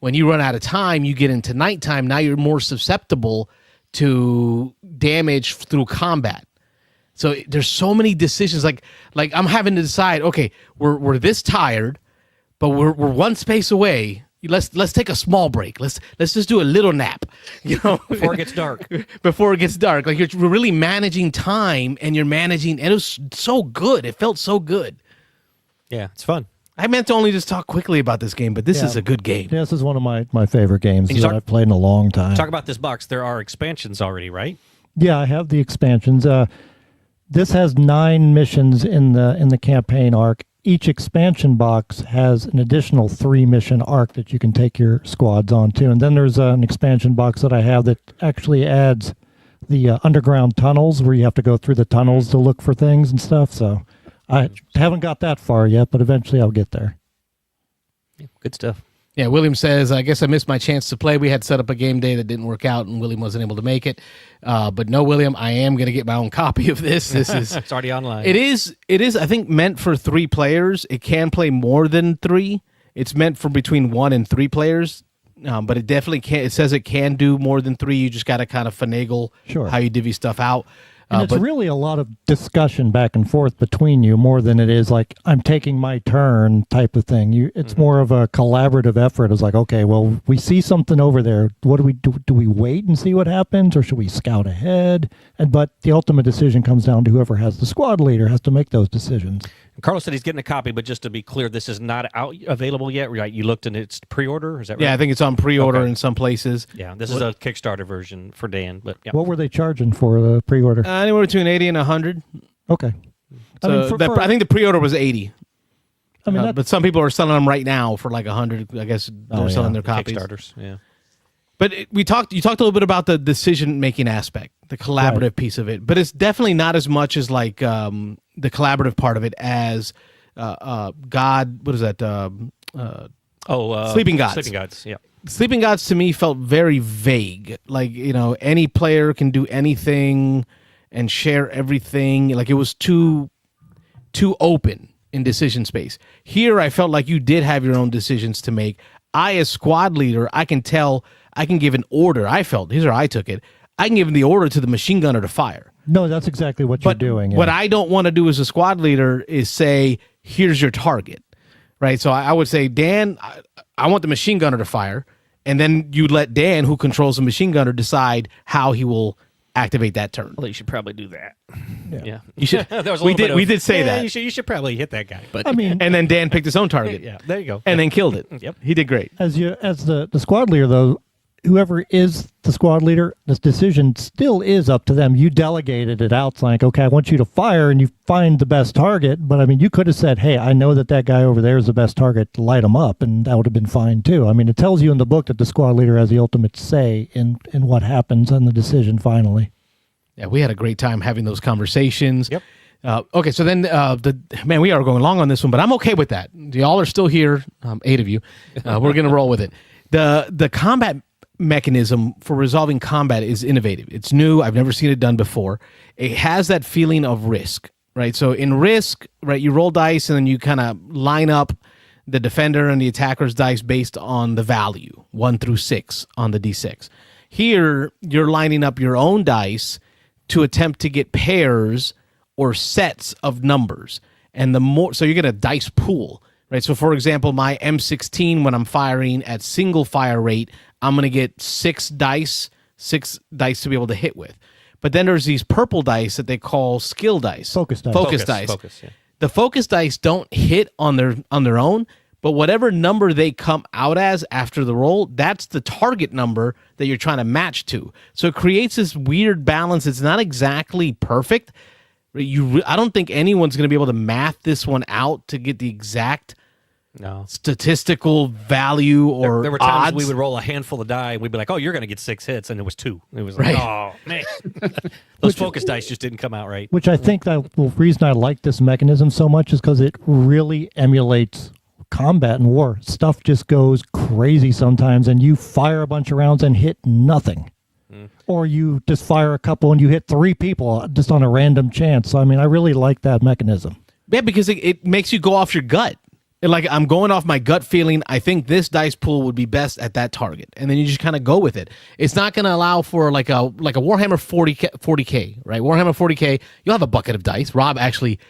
Speaker 2: When you run out of time, you get into nighttime. Now you're more susceptible to damage through combat. So there's so many decisions. Like I'm having to decide. Okay, we're this tired, but we're one space away. Let's take a small break. Let's just do a little nap.
Speaker 3: Before it gets dark.
Speaker 2: Before it gets dark. Like you're really managing time, and you're managing. And it was so good. It felt so good.
Speaker 3: Yeah, it's fun.
Speaker 2: I meant to only just talk quickly about this game, but this is a good game.
Speaker 4: Yeah, this is one of my favorite games that I've played in a long time.
Speaker 3: Talk about this box. There are expansions already, right?
Speaker 4: Yeah, I have the expansions. This has 9 missions in the campaign arc. Each expansion box has an additional 3 mission arc that you can take your squads onto. And then there's an expansion box that I have that actually adds the underground tunnels where you have to go through the tunnels to look for things and stuff. So I haven't got that far yet, but eventually I'll get there.
Speaker 3: Yeah, good stuff.
Speaker 2: Yeah, William says, I guess I missed my chance to play. We had set up a game day that didn't work out, and William wasn't able to make it. But no, William, I am going to get my own copy of this. This is
Speaker 3: it's already online.
Speaker 2: It is, I think, meant for 3 players. It can play more than 3. It's meant for between 1 and 3 players, but it definitely can. It says it can do more than 3. You just got to kind of finagle how you divvy stuff out.
Speaker 4: And it's really a lot of discussion back and forth between you more than it is like I'm taking my turn type of thing. It's more of a collaborative effort. It's like, okay, well, we see something over there. What do we do? Do we wait and see what happens, or should we scout ahead? But the ultimate decision comes down to whoever has the squad leader has to make those decisions.
Speaker 3: Carlos said he's getting a copy, but just to be clear, this is not available yet, right? You looked and it's pre-order, is that right?
Speaker 2: Yeah, I think it's on pre-order in some places.
Speaker 3: Yeah, this is a Kickstarter version for Dan. But yeah.
Speaker 4: What were they charging for the pre-order?
Speaker 2: Anywhere between 80 and 100.
Speaker 4: Okay.
Speaker 2: So I think the pre-order was 80.
Speaker 4: I mean,
Speaker 2: but some people are selling them right now for like 100. I guess they're selling their copies.
Speaker 3: Kickstarters, yeah.
Speaker 2: But you talked a little bit about the decision-making aspect, the collaborative piece of it. But it's definitely not as much as like the collaborative part of it as God. What is that? Sleeping Gods.
Speaker 3: Sleeping Gods, yeah.
Speaker 2: Sleeping Gods to me felt very vague. Like, any player can do anything and share everything. Like it was too open in decision space. Here, I felt like you did have your own decisions to make. I, as squad leader, I can give an order. I felt, here's where I took it. I can give the order to the machine gunner to fire.
Speaker 4: No, that's exactly what you're doing. Yeah.
Speaker 2: What I don't want to do as a squad leader is say, here's your target, right? So I would say, Dan, I want the machine gunner to fire, and then you let Dan, who controls the machine gunner, decide how he will activate that turn.
Speaker 3: Well, you should probably do that.
Speaker 2: Yeah. You should. we did say that.
Speaker 3: You should probably hit that guy. But
Speaker 4: I mean,
Speaker 2: and then Dan picked his own target.
Speaker 3: Yeah, there you go.
Speaker 2: And then killed it.
Speaker 3: Yep.
Speaker 2: He did great.
Speaker 4: As the squad leader, though, whoever is the squad leader, this decision still is up to them. You delegated it out. It's like, okay, I want you to fire, and you find the best target. But I mean, you could have said, hey, I know that guy over there is the best target. Light him up, and that would have been fine too. I mean, it tells you in the book that the squad leader has the ultimate say in what happens on the decision finally.
Speaker 2: Yeah, we had a great time having those conversations.
Speaker 3: Yep.
Speaker 2: Okay, so then we are going long on this one, but I'm okay with that. Y'all are still here, 8 of you. We're gonna roll with it. The combat mechanism for resolving combat is innovative. It's new. I've never seen it done before. It has that feeling of risk, right? So in Risk, right, you roll dice and then you kind of line up the defender and the attacker's dice based on the value, 1 through 6 on the D6. Here, you're lining up your own dice to attempt to get pairs or sets of numbers. And so you get a dice pool, right? So for example, my M16, when I'm firing at single fire rate, I'm going to get 6 dice to be able to hit with. But then there's these purple dice that they call skill dice.
Speaker 4: Focus dice.
Speaker 3: Focus, yeah.
Speaker 2: The focus dice don't hit on their own, but whatever number they come out as after the roll, that's the target number that you're trying to match to. So it creates this weird balance. It's not exactly perfect. I don't think anyone's going to be able to math this one out to get the exact statistical value or
Speaker 3: there were times
Speaker 2: odds.
Speaker 3: we would roll a handful of die and we'd be like, oh, you're going to get 6 hits, and it was 2. It was like, oh, man. Those focus dice just didn't come out right.
Speaker 4: Which I think the reason I like this mechanism so much is because it really emulates combat and war. Stuff just goes crazy sometimes, and you fire a bunch of rounds and hit nothing. Or you just fire a couple and you hit 3 people just on a random chance. So, I mean, I really like that mechanism.
Speaker 2: Yeah, because it makes you go off your gut. Like, I'm going off my gut feeling. I think this dice pool would be best at that target, and then you just kind of go with it. It's not going to allow for like a Warhammer 40K, right? Warhammer 40K, you'll have a bucket of dice. Rob actually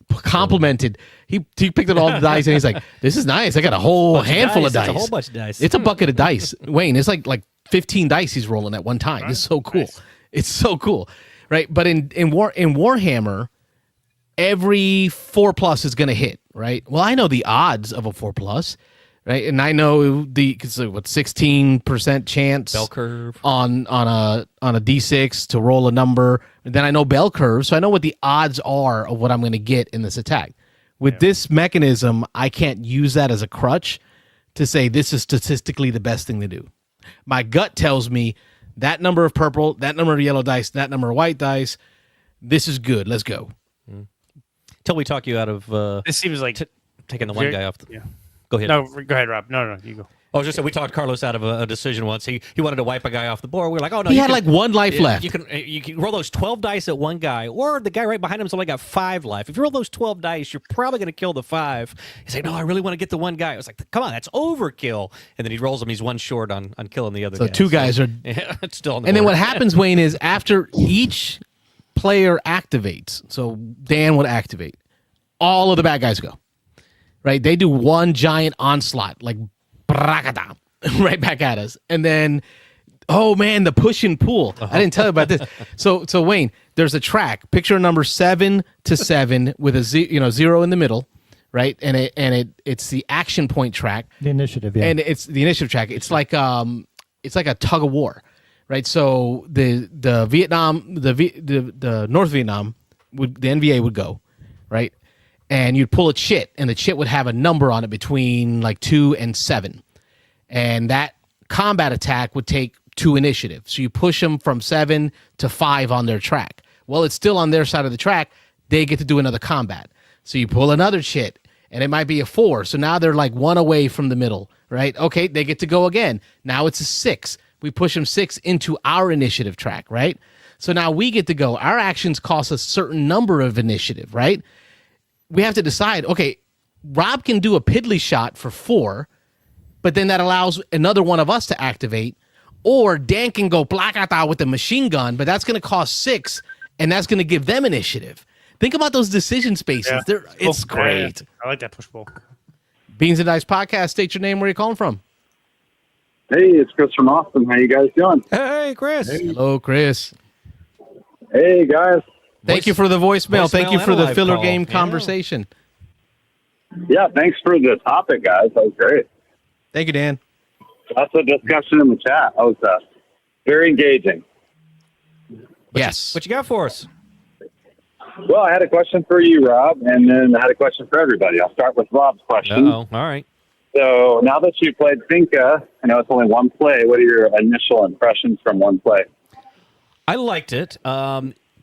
Speaker 2: complimented. He picked up all the dice, and he's like, "This is nice. I got a whole handful of dice.
Speaker 3: It's a whole bunch of dice.
Speaker 2: It's a bucket of dice." Wayne, it's like 15 dice he's rolling at one time. It's so cool. Nice. It's so cool, right? But in Warhammer, every 4+ is going to hit, right? Well, I know the odds of a 4+, right? And I know the 16% chance
Speaker 3: bell curve
Speaker 2: on a D6 to roll a number. And then I know bell curve, so I know what the odds are of what I'm going to get in this attack. With this mechanism, I can't use that as a crutch to say this is statistically the best thing to do. My gut tells me that number of purple, that number of yellow dice, that number of white dice, this is good. Let's go.
Speaker 3: Till we talk you out of
Speaker 5: this seems like
Speaker 3: taking the one guy off.
Speaker 5: Yeah.
Speaker 3: Go ahead.
Speaker 5: No, go ahead, Rob. No, you go.
Speaker 3: I was just saying, we talked Carlos out of a decision once. He wanted to wipe a guy off the board. We were like, oh no,
Speaker 2: He
Speaker 3: you
Speaker 2: had
Speaker 3: can-
Speaker 2: like one life left.
Speaker 3: You can roll those 12 dice at one guy, or the guy right behind him's only got 5 life. If you roll those 12 dice, you're probably going to kill the 5. He's like, no, I really want to get the one guy. I was like, come on, that's overkill. And then he rolls him. He's one short on killing the other guy.
Speaker 2: So 2 guys are.
Speaker 3: Yeah, it's still on the
Speaker 2: And then
Speaker 3: board.
Speaker 2: what happens, Wayne, is after each player activates, so Dan would activate, all of the bad guys go. Right? They do one giant onslaught, like brakada, right back at us. And then, oh man, the push and pull. I didn't tell you about this. So Wayne, there's a track. Picture number 7 to 7 with a 0 in the middle, right? And it's the action point track.
Speaker 4: The initiative, yeah.
Speaker 2: And it's the initiative track. It's like a tug of war, right? So the Vietnam, the North Vietnam, the NVA would go, right? And you'd pull a chit, and the chit would have a number on it between like 2 and 7, and that combat attack would take 2 initiative. So you push them from 7 to 5 on their track. Well, it's still on their side of the track. They get to do another combat. So you pull another chit, and it might be a 4. So now they're like 1 away from the middle, right? Okay, they get to go again. Now it's a 6. We push them 6 into our initiative track, right? So now we get to go. Our actions cost a certain number of initiative, right? We have to decide, okay, Rob can do a piddly shot for 4, but then that allows another one of us to activate, or Dan can go plakata with the machine gun, but that's going to cost 6, and that's going to give them initiative. Think about those decision spaces.
Speaker 5: Yeah.
Speaker 2: It's
Speaker 5: Cool.
Speaker 2: great.
Speaker 5: Yeah. I like that push pull.
Speaker 2: Beans and Dice Podcast, state your name, where you're calling from.
Speaker 8: Hey, it's Chris from Austin. How you guys doing?
Speaker 3: Hey, Chris.
Speaker 2: Hello, Chris.
Speaker 8: Hey, guys.
Speaker 2: Thank you for the voicemail. Thank you
Speaker 3: and
Speaker 2: for
Speaker 3: a
Speaker 2: the
Speaker 3: live
Speaker 2: filler
Speaker 3: call.
Speaker 2: game
Speaker 3: Yeah.
Speaker 2: conversation.
Speaker 8: Yeah, thanks for the topic, guys. That was great.
Speaker 2: Thank you, Dan.
Speaker 8: Lots of discussion in the chat. That was very engaging.
Speaker 2: Yes.
Speaker 3: What you got for us?
Speaker 8: Well, I had a question for you, Rob, and then I had a question for everybody. I'll start with Rob's question.
Speaker 3: Uh-oh. All right.
Speaker 8: So now that you played Finca, I know it's only one play. What are your initial impressions from one play?
Speaker 3: I liked it.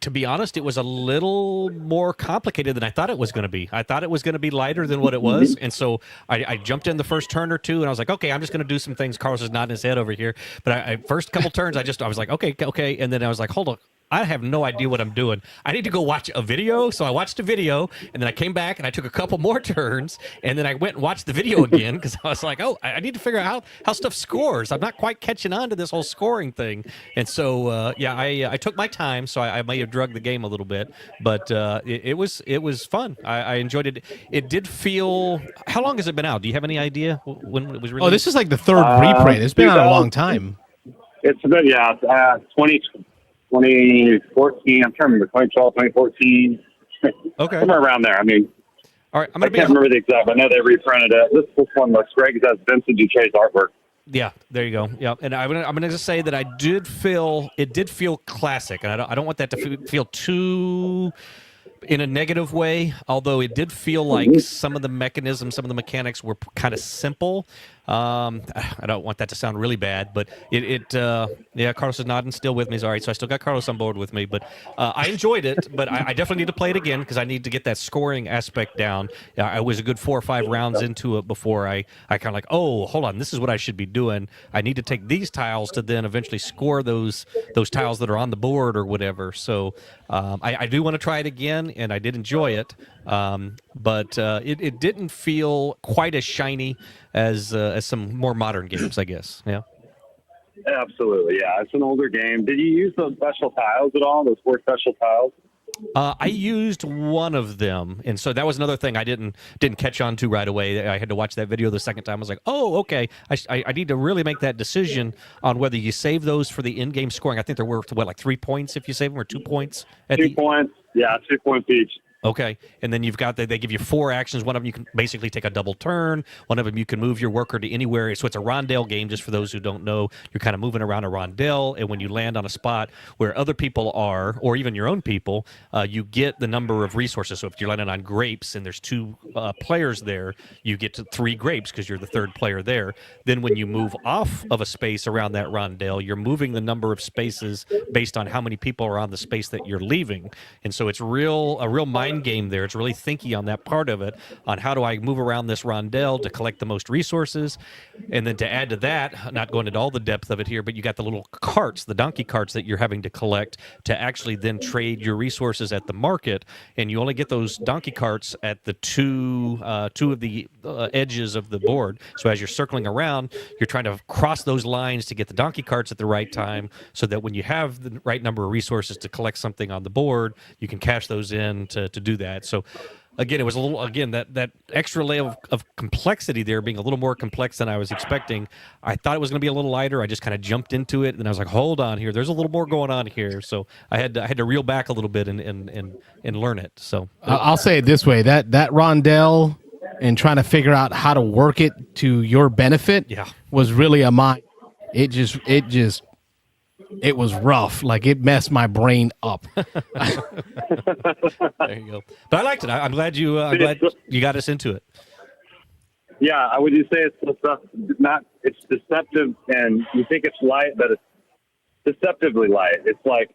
Speaker 3: To be honest, it was a little more complicated than I thought it was going to be. I thought it was going to be lighter than what it was. And so I jumped in the first turn or two, and I was like, okay, I'm just going to do some things. Carlos is nodding his head over here. But I first couple turns, I was like, okay. And then I was like, hold on. I have no idea what I'm doing. I need to go watch a video. So I watched a video, and then I came back, and I took a couple more turns, and then I went and watched the video again because I was like, oh, I need to figure out how stuff scores. I'm not quite catching on to this whole scoring thing. And so, I took my time, so I may have drugged the game a little bit, but it was fun. I enjoyed it. It did feel. How long has it been out? Do you have any idea when it was released?
Speaker 2: Oh, this is like the third reprint. It's been out a long time.
Speaker 8: It's been, 2014. I'm trying to remember, 2012, 2014.
Speaker 3: Okay.
Speaker 8: Somewhere around there. I mean,
Speaker 3: All right. I'm
Speaker 8: I
Speaker 3: gonna be.
Speaker 8: can't remember the exact, but I know they reprinted it. This one looks great because that's Vincent Dutray's artwork.
Speaker 3: Yeah, there you go. Yeah, and I'm gonna just say that it did feel classic, and I don't want that to feel too in a negative way. Although it did feel like some of the mechanisms, some of the mechanics were kind of simple. I don't want that to sound really bad, but Carlos is nodding, still with me. All right, so I still got Carlos on board with me, but I enjoyed it. But I definitely need to play it again because I need to get that scoring aspect down. I was a good 4 or 5 rounds into it before I kind of like, oh, hold on, this is what I should be doing. I need to take these tiles to then eventually score those tiles that are on the board or whatever. So I do want to try it again, and I did enjoy it. But it didn't feel quite as shiny as some more modern games, I guess. Yeah.
Speaker 8: Absolutely, yeah. It's an older game. Did you use those special tiles at all? Those 4 special tiles?
Speaker 3: I used one of them, and so that was another thing I didn't catch on to right away. I had to watch that video the second time. I was like, oh, okay. I need to really make that decision on whether you save those for the in-game scoring. I think they're worth, like 3 points if you save them, or 2 points?
Speaker 8: 2 points. Yeah, 2 points each.
Speaker 3: Okay, and then you've got they give you 4 actions. One of them you can basically take a double turn. One of them you can move your worker to anywhere. So it's a rondelle game. Just for those who don't know, you're kind of moving around a rondelle, and when you land on a spot where other people are, or even your own people, you get the number of resources. So if you're landing on grapes and there's 2 players there, you get to 3 grapes because you're the 3rd player there. Then when you move off of a space around that rondelle, you're moving the number of spaces based on how many people are on the space that you're leaving. And so it's a real mind mind game there. It's really thinky on that part of it, on how do I move around this rondel to collect the most resources. And then to add to that, not going into all the depth of it here, but you got the little carts, the donkey carts that you're having to collect to actually then trade your resources at the market. And you only get those donkey carts at the two of the edges of the board. So as you're circling around, you're trying to cross those lines to get the donkey carts at the right time, so that when you have the right number of resources to collect something on the board, you can cash those in to do that. So again, it was a little, that extra layer of complexity there, being a little more complex than I was expecting. I thought it was going to be a little lighter. I just kind of jumped into it, and I was like, hold on here, there's a little more going on here. So I had to reel back a little bit and learn it. So
Speaker 2: I'll say it this way, that rondel and trying to figure out how to work it to your benefit was really a mind. It was rough. Like, it messed my brain up.
Speaker 3: There you go. But I liked it. I'm glad you got us into it.
Speaker 8: Yeah, I would just say it's deceptive, and you think it's light, but it's deceptively light. It's like,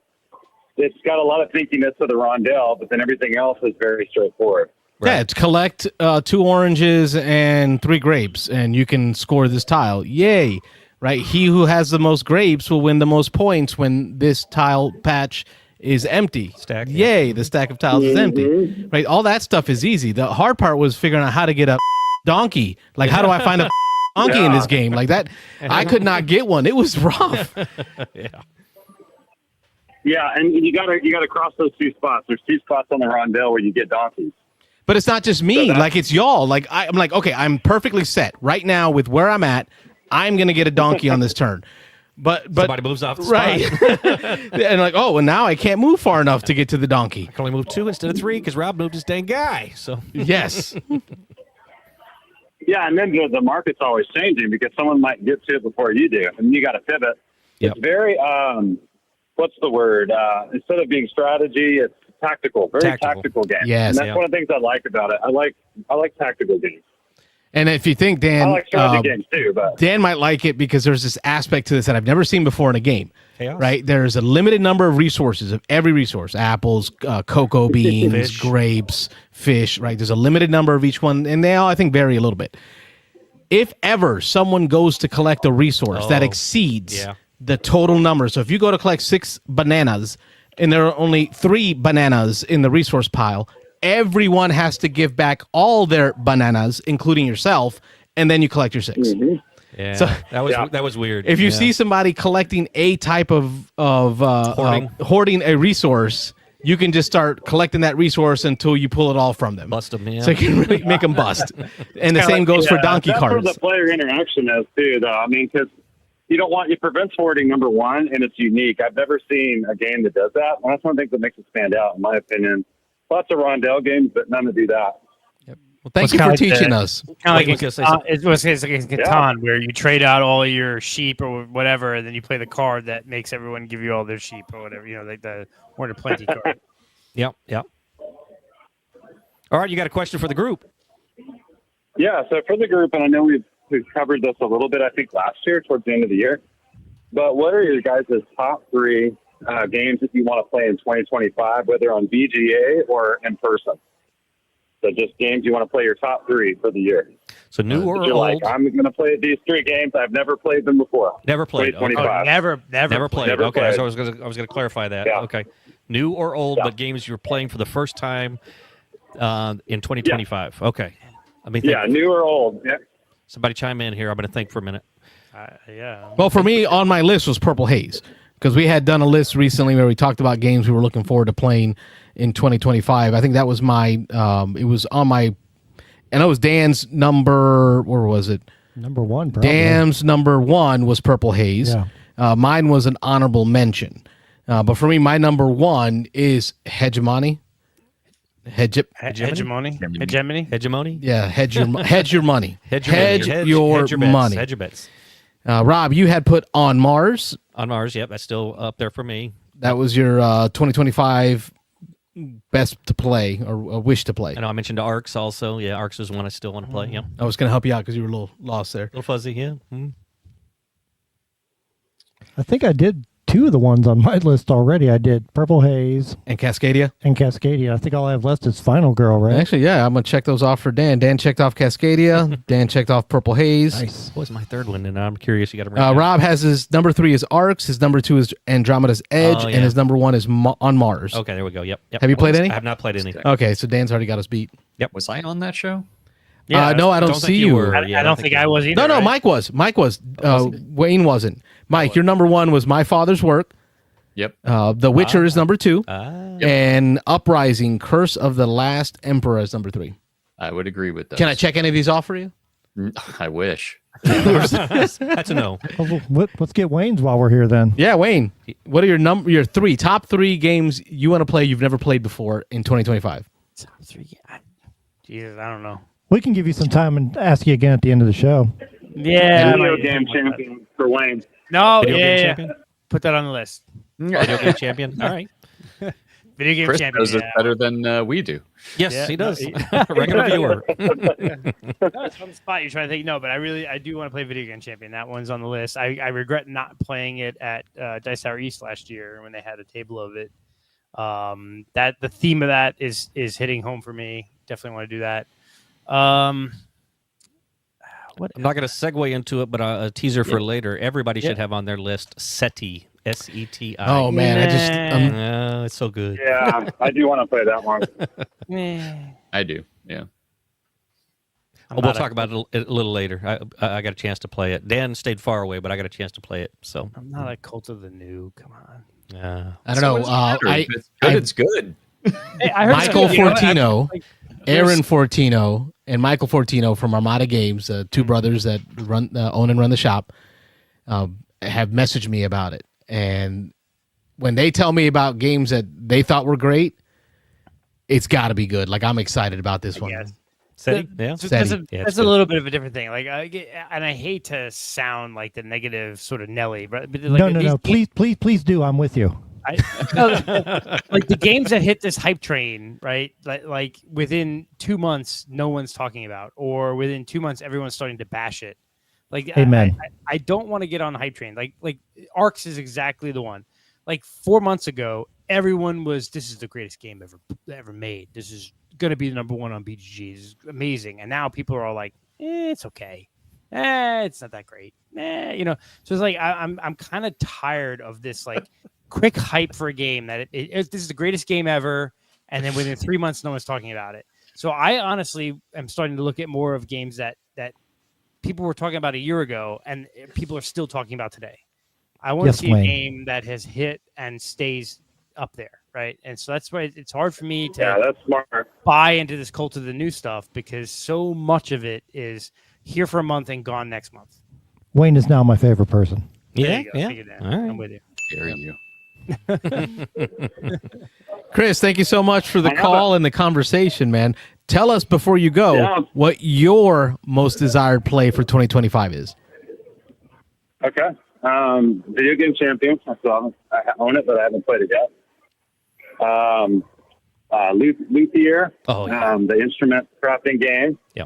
Speaker 8: it's got a lot of thinkiness to the rondel, but then everything else is very straightforward.
Speaker 2: Right. Yeah, it's collect 2 oranges and 3 grapes, and you can score this tile. Yay! Right? He who has the most grapes will win the most points when this tile patch is empty.
Speaker 3: Stack.
Speaker 2: Yay! The stack of tiles is empty. Right? All that stuff is easy. The hard part was figuring out how to get a donkey. Like, how do I find a donkey in this game? Like that, I could not get one. It was rough.
Speaker 8: Yeah, and you gotta cross those 2 spots. There's 2 spots on the rondel where you get donkeys.
Speaker 2: But it's not just me. Like, it's y'all. Like, I'm like, okay, I'm perfectly set right now with where I'm at. I'm gonna get a donkey on this turn. But
Speaker 3: somebody moves off the spot.
Speaker 2: Right. And like, oh, and now I can't move far enough to get to the donkey.
Speaker 3: I can only move 2 instead of 3 because Rob moved his dang guy. So
Speaker 2: yes.
Speaker 8: Yeah, and then the market's always changing because someone might get to it before you do, and you got to pivot.
Speaker 2: Yep.
Speaker 8: It's very what's the word? Instead of being strategy, it's tactical. Very tactical game.
Speaker 2: Yes,
Speaker 8: and that's one of the things I like about it. I like tactical games.
Speaker 2: And if you think, Dan,
Speaker 8: I like strategy games too, but
Speaker 2: Dan might like it because there's this aspect to this that I've never seen before in a game.
Speaker 3: Chaos.
Speaker 2: Right? There's a limited number of resources, of every resource: apples, cocoa beans, grapes, fish. Right? There's a limited number of each one, and they all, I think, vary a little bit. If ever someone goes to collect a resource that exceeds the total number, so if you go to collect 6 bananas and there are only 3 bananas in the resource pile, everyone has to give back all their bananas, including yourself, and then you collect your 6.
Speaker 8: Mm-hmm.
Speaker 3: Yeah, so that was weird.
Speaker 2: If you see somebody collecting a type of hoarding a resource, you can just start collecting that resource until you pull it all from them.
Speaker 3: Bust them in.
Speaker 2: So you can really make them bust. And the same goes for donkey
Speaker 8: that's
Speaker 2: cards.
Speaker 8: Where the player interaction is too, though. I mean, because it prevents hoarding, number one, and it's unique. I've never seen a game that does that. And that's one of the things that makes it stand out, in my opinion. Lots of rondel games, but none that do that.
Speaker 2: Well, thank you for teaching us.
Speaker 5: Kind of like it was like Catan, where you trade out all your sheep or whatever, and then you play the card that makes everyone give you all their sheep or whatever. You know, like the Horn of Plenty card.
Speaker 3: Yep. All right, you got a question for the group?
Speaker 8: Yeah, so for the group, and I know we've covered this a little bit, I think, last year towards the end of the year, but what are your guys' top 3 games that you want to play in 2025, whether on VGA or in person? So just games you want to play, your top 3 for the year.
Speaker 3: So new or
Speaker 8: you're
Speaker 3: old?
Speaker 8: Like, I'm going to play these 3 games. I've never played them before.
Speaker 3: Never played.
Speaker 8: Okay.
Speaker 5: Never played.
Speaker 8: Never
Speaker 3: Okay,
Speaker 8: played.
Speaker 3: so I was going to clarify that.
Speaker 8: Yeah.
Speaker 3: Okay, new or old, but games you're playing for the first time in 2025. Yeah. Okay, I mean,
Speaker 8: new or old. Yeah.
Speaker 3: Somebody chime in here. I'm going to think for a minute.
Speaker 2: Well, for me, on my list was Purple Haze, because we had done a list recently where we talked about games we were looking forward to playing in 2025. I think that was my, it was on my, and it was Dan's number, where was it?
Speaker 4: Number 1, probably.
Speaker 2: Dan's number 1 was Purple Haze.
Speaker 4: Yeah.
Speaker 2: Mine was an honorable mention. But for me, my number 1 is Hegemony.
Speaker 5: Hegemony?
Speaker 2: Yeah, hedge your money. Hedge your money.
Speaker 3: Hedge your bets.
Speaker 2: Rob, you had put On Mars.
Speaker 3: On Mars, yep, that's still up there for me.
Speaker 2: That was your 2025 best to play or wish to play.
Speaker 3: I know I mentioned Arcs also. Yeah, Arcs is one I still want to play. Yeah,
Speaker 2: I was going to help you out because you were a little lost there.
Speaker 3: A little fuzzy, yeah.
Speaker 4: I think I did two of the ones on my list already. I did Purple Haze
Speaker 2: And Cascadia?
Speaker 4: and Cascadia. I think all I have left is Final Girl, right?
Speaker 2: Actually, yeah, I'm going to check those off for Dan. Dan checked off Cascadia. Dan checked off Purple Haze.
Speaker 4: Nice.
Speaker 3: What was my third one? And I'm curious. You got to
Speaker 2: Rob has his number 3 is Arcs. His number 2 is Andromeda's Edge.
Speaker 3: Oh, yeah.
Speaker 2: And his number 1 is on Mars.
Speaker 3: Okay, there we go. Yep.
Speaker 2: Have you played any?
Speaker 3: I have not played any.
Speaker 2: Okay, so Dan's already got us beat.
Speaker 6: Was I on that show?
Speaker 2: No, I don't
Speaker 3: think
Speaker 2: see you.
Speaker 3: were.
Speaker 5: I don't think I was either.
Speaker 2: No,
Speaker 5: right?
Speaker 2: Mike was. Wayne wasn't. Mike, your number 1 was My Father's Work.
Speaker 6: Yep.
Speaker 2: The Witcher is number 2.
Speaker 3: Yep.
Speaker 2: And Uprising, Curse of the Last Emperor is number 3.
Speaker 6: I would agree with that.
Speaker 2: Can I check any of these off for you?
Speaker 6: I wish.
Speaker 3: That's a no.
Speaker 4: Let's get Wayne's while we're here then.
Speaker 2: Yeah, Wayne. What are your top 3 games you want to play you've never played before in 2025?
Speaker 5: Top 3. Jesus, I don't know.
Speaker 4: We can give you some time and ask you again at the end of the show.
Speaker 5: Yeah.
Speaker 8: Video game champion for Wayne.
Speaker 5: No,
Speaker 3: Video game
Speaker 5: yeah.
Speaker 3: champion?
Speaker 5: Put that on the list.
Speaker 3: Video game champion. All right.
Speaker 5: Video game
Speaker 6: Chris
Speaker 5: champion.
Speaker 6: knows it better than we do.
Speaker 3: Yes,
Speaker 5: Yeah,
Speaker 3: he
Speaker 5: no,
Speaker 3: does. Regular viewer.
Speaker 5: No, it's on the spot. You're trying to think. No, but I do want to play Video Game Champion. That one's on the list. I regret not playing it at Dice Tower East last year when they had a table of it. That the theme of that is hitting home for me. Definitely want to do that. What?
Speaker 3: I'm not going to segue into it, but a teaser for later. Everybody should have on their list SETI. SETI.
Speaker 2: Oh man,
Speaker 3: it's so good.
Speaker 8: Yeah, I do want to play that one.
Speaker 6: I do. Yeah.
Speaker 3: We'll talk about it a little later. I got a chance to play it. Dan stayed far away, but I got a chance to play it. So
Speaker 5: I'm not a cult of the new. Come on.
Speaker 2: I don't know.
Speaker 6: It's good.
Speaker 5: Hey, I heard
Speaker 2: Michael Fortino,
Speaker 5: like,
Speaker 2: Aaron Fortino, and Michael Fortino from Armada Games, two brothers that own and run the shop, have messaged me about it. And when they tell me about games that they thought were great, it's got to be good. Like, I'm excited about this one.
Speaker 5: Yes.
Speaker 3: SETI? Yeah.
Speaker 5: That's
Speaker 3: it's
Speaker 5: a little bit of a different thing. Like, and I hate to sound like the negative sort of Nelly, but like,
Speaker 4: No. Please do. I'm with you.
Speaker 5: Like the games that hit this hype train, right? Like within 2 months, no one's talking about, or within 2 months, everyone's starting to bash it. Like,
Speaker 4: Amen.
Speaker 5: I don't want to get on the hype train. Like Arcs is exactly the one. Like 4 months ago, everyone was, this is the greatest game ever made. This is going to be the number one on BGG. This is amazing. And now people are all like, it's okay. It's not that great. So it's like I'm kind of tired of this like quick hype for a game that this is the greatest game ever, and then within 3 months, no one's talking about it. So I honestly am starting to look at more of games that people were talking about a year ago, and people are still talking about today. I want to see a game that has hit and stays up there, right? And so that's why it's hard for me to
Speaker 8: that's smart.
Speaker 5: buy into this cult of the new stuff, because so much of it is here for a month and gone next month.
Speaker 4: Wayne is now my favorite person.
Speaker 3: Yeah.
Speaker 5: Yeah.
Speaker 3: All right.
Speaker 5: I'm with you.
Speaker 6: Dare you.
Speaker 2: Chris, thank you so much for the call and the conversation, man. Tell us before you go what your most desired play for 2025 is.
Speaker 8: Okay. Video game champion. So I own it, but I haven't played it yet. Luthier.
Speaker 3: Oh, yeah.
Speaker 8: The instrument crafting game.
Speaker 6: Yeah.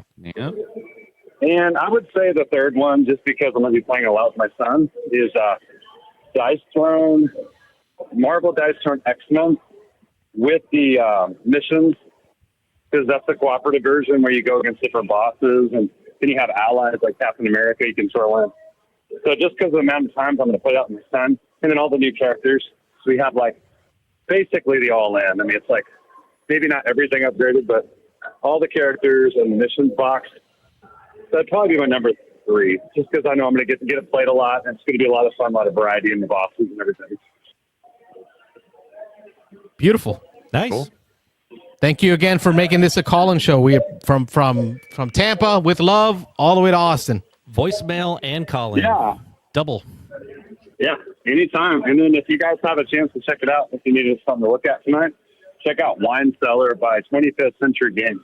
Speaker 8: And I would say the third one, just because I'm going to be playing a lot with my son, is Marvel Dice Throne X-Men with the missions, because that's the cooperative version where you go against different bosses, and then you have allies like Captain America you can throw in. So just because of the amount of times I'm going to play out with my son, and then all the new characters, so we have like basically the all-in. I mean, it's like maybe not everything upgraded, but all the characters and the missions box. That'd probably be my number 3, just because I know I'm going to get it played a lot, and it's going to be a lot of fun, a lot of variety in the bosses and everything.
Speaker 2: Beautiful.
Speaker 3: Nice.
Speaker 6: Cool.
Speaker 2: Thank you again for making this a call-in show. We from Tampa with love all the way to Austin.
Speaker 3: Voicemail and call in.
Speaker 8: Yeah.
Speaker 3: Double.
Speaker 8: Yeah, anytime. And then if you guys have a chance to check it out, if you needed something to look at tonight, check out Wine Cellar by 25th Century Games.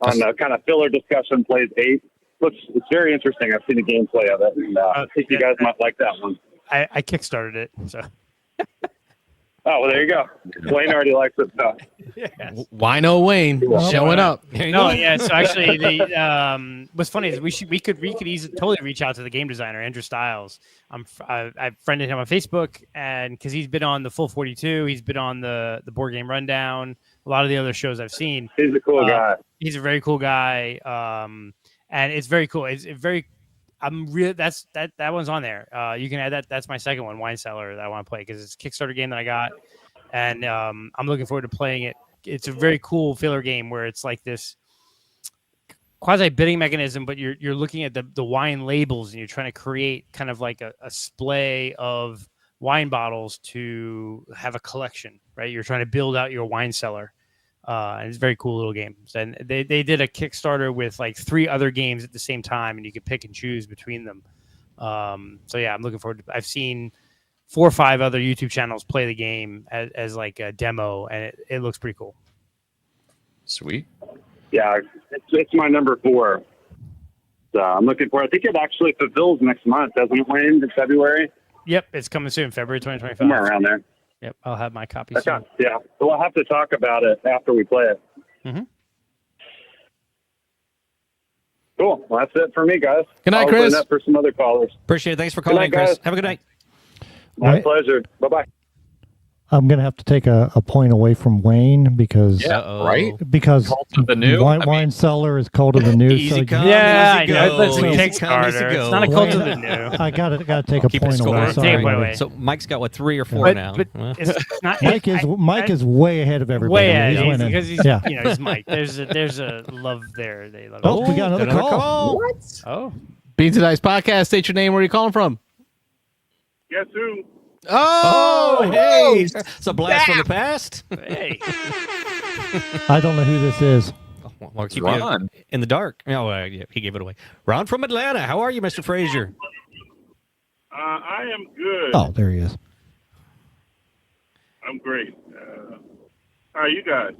Speaker 8: On the kind of filler discussion, plays 8. It's very interesting. I've seen the gameplay of it, and I think you guys might like that one.
Speaker 5: I kickstarted it. So
Speaker 8: Oh, well, there you go. Wayne already likes it. So.
Speaker 2: Wino Wayne showing up.
Speaker 5: No, yeah. So actually, what's funny is we could easily totally reach out to the game designer Andrew Stiles. I've friended him on Facebook, and because he's been on the Full 42, he's been on the Board Game Rundown, a lot of the other shows I've seen.
Speaker 8: He's a cool guy.
Speaker 5: He's a very cool guy, and it's very cool. It's very. I'm real. That one's on there. You can add that. That's my second one, Wine Cellar, that I want to play because it's a Kickstarter game that I got, and I'm looking forward to playing it. It's a very cool filler game where it's like this quasi bidding mechanism, but you're looking at the wine labels and you're trying to create kind of like a splay of wine bottles to have a collection, right? You're trying to build out your wine cellar. And it's very cool little games. And they did a Kickstarter with like 3 other games at the same time, and you could pick and choose between them. So yeah, I'm looking forward to. I've seen 4 or 5 other YouTube channels play the game as like a demo, and it looks pretty cool.
Speaker 6: Sweet.
Speaker 8: Yeah, it's my number 4. So I'm looking for. I think it actually fulfills next month, doesn't it, Wayne? In February.
Speaker 5: Yep, it's coming soon, February 2025.
Speaker 8: Somewhere around there.
Speaker 5: Yep, I'll have my copy
Speaker 8: Okay.
Speaker 5: soon.
Speaker 8: Yeah, so we'll have to talk about it after we play it.
Speaker 5: Mm-hmm.
Speaker 8: Cool. Well, that's it for me, guys.
Speaker 2: Good night,
Speaker 8: I'll
Speaker 2: Chris.
Speaker 8: open up for some other callers.
Speaker 3: Appreciate it. Thanks for calling,
Speaker 8: night,
Speaker 3: in, Chris.
Speaker 8: guys.
Speaker 3: Have a good night.
Speaker 8: My
Speaker 4: Right.
Speaker 8: pleasure. Bye-bye.
Speaker 4: I'm going to have to take a point away from Wayne because
Speaker 6: Right?
Speaker 4: because
Speaker 6: Cult of the New?
Speaker 4: wine cellar is cult of the new.
Speaker 3: Easy
Speaker 4: so
Speaker 3: come,
Speaker 5: Yeah, I
Speaker 3: easy
Speaker 5: know.
Speaker 3: go.
Speaker 5: That's a
Speaker 3: Easy come, easy
Speaker 5: Kickstarter.
Speaker 3: go.
Speaker 5: It's not a cult of the new.
Speaker 4: I got to take a
Speaker 3: Keep it
Speaker 4: point
Speaker 3: score.
Speaker 4: away.
Speaker 3: Take
Speaker 4: Sorry,
Speaker 5: a point
Speaker 4: buddy.
Speaker 5: away.
Speaker 3: So Mike's got, 3 or 4
Speaker 5: But,
Speaker 3: now?
Speaker 5: but
Speaker 3: Well,
Speaker 5: it's not.
Speaker 4: Mike is way ahead of everybody.
Speaker 5: way ahead.
Speaker 4: He's winning.
Speaker 5: Because he's
Speaker 4: yeah.
Speaker 5: he's Mike. There's a love there. They love.
Speaker 4: Oh, we got another call.
Speaker 5: Oh,
Speaker 2: Beans and Dice Podcast. State your name. Where are you calling from?
Speaker 9: Guess who?
Speaker 2: Oh,
Speaker 3: hey. It's a blast from the past.
Speaker 5: hey.
Speaker 4: I don't know who this is.
Speaker 3: Well, keep
Speaker 6: Ron.
Speaker 3: you in the dark. Oh, yeah, he gave it away. Ron from Atlanta. How are you, Mr. Frazier?
Speaker 9: I am good.
Speaker 4: Oh, there he is.
Speaker 9: I'm great. How are you guys?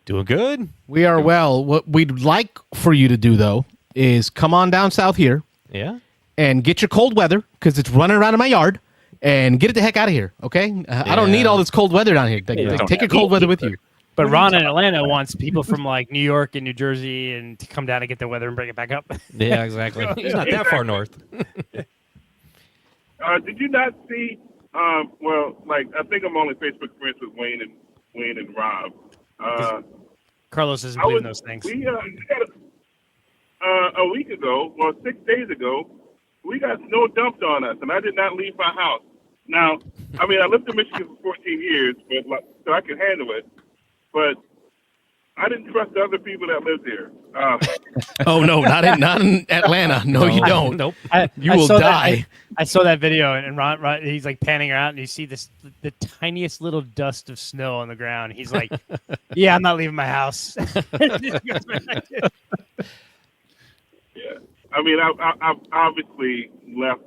Speaker 3: Doing good.
Speaker 2: We are well. What we'd like for you to do, though, is come on down south here
Speaker 3: Yeah.
Speaker 2: and get your cold weather because it's running around in my yard and get it the heck out of here, okay? I don't need all this cold weather down here. Take your cold weather with you.
Speaker 5: But Ron in Atlanta wants people from like New York and New Jersey and to come down and get the weather and bring it back up.
Speaker 3: Yeah, exactly. He's not that far north.
Speaker 9: Did you not see? Well, like I think I'm only Facebook friends with Wayne and Rob.
Speaker 5: Carlos doesn't
Speaker 9: I
Speaker 5: believe in
Speaker 9: was-
Speaker 5: those things.
Speaker 9: We got a week ago, well, 6 days ago, we got snow dumped on us, and I did not leave my house. Now, I mean, I lived in Michigan for 14 years, but so I can handle it. But I didn't trust the other people that lived here.
Speaker 2: Oh, no, not in Atlanta. No, you don't.
Speaker 3: Nope.
Speaker 2: You will
Speaker 5: saw
Speaker 2: die.
Speaker 5: I saw that video, and Ron, he's like panning around, and you see the tiniest little dust of snow on the ground. He's like, "Yeah, I'm not leaving my house."
Speaker 9: Yeah, I mean, I've obviously left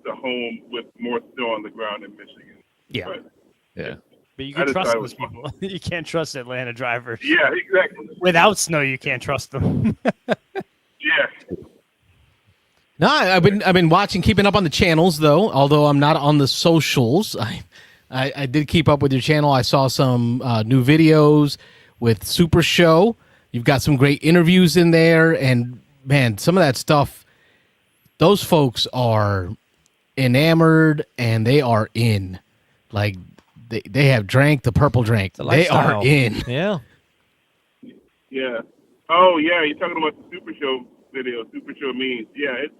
Speaker 9: the home with more snow on the ground in Michigan.
Speaker 3: Yeah.
Speaker 9: But,
Speaker 6: Yeah.
Speaker 5: But you
Speaker 9: I
Speaker 5: can
Speaker 9: just
Speaker 5: trust
Speaker 9: thought it
Speaker 5: those
Speaker 9: was
Speaker 5: people. You can't trust Atlanta drivers.
Speaker 9: yeah, exactly.
Speaker 5: Without snow, you can't trust them.
Speaker 9: Yeah.
Speaker 2: No, I've been watching, keeping up on the channels though. Although I'm not on the socials, I did keep up with your channel. I saw some new videos with Super Show. You've got some great interviews in there, and man, some of that stuff. Those folks are enamored, and they are in. Like they have drank the purple drink.
Speaker 3: a
Speaker 2: They are
Speaker 3: lifestyle.
Speaker 2: in.
Speaker 3: Yeah.
Speaker 9: Yeah. Oh, yeah. You're talking about the Super Show video, Super Show memes. Yeah, it's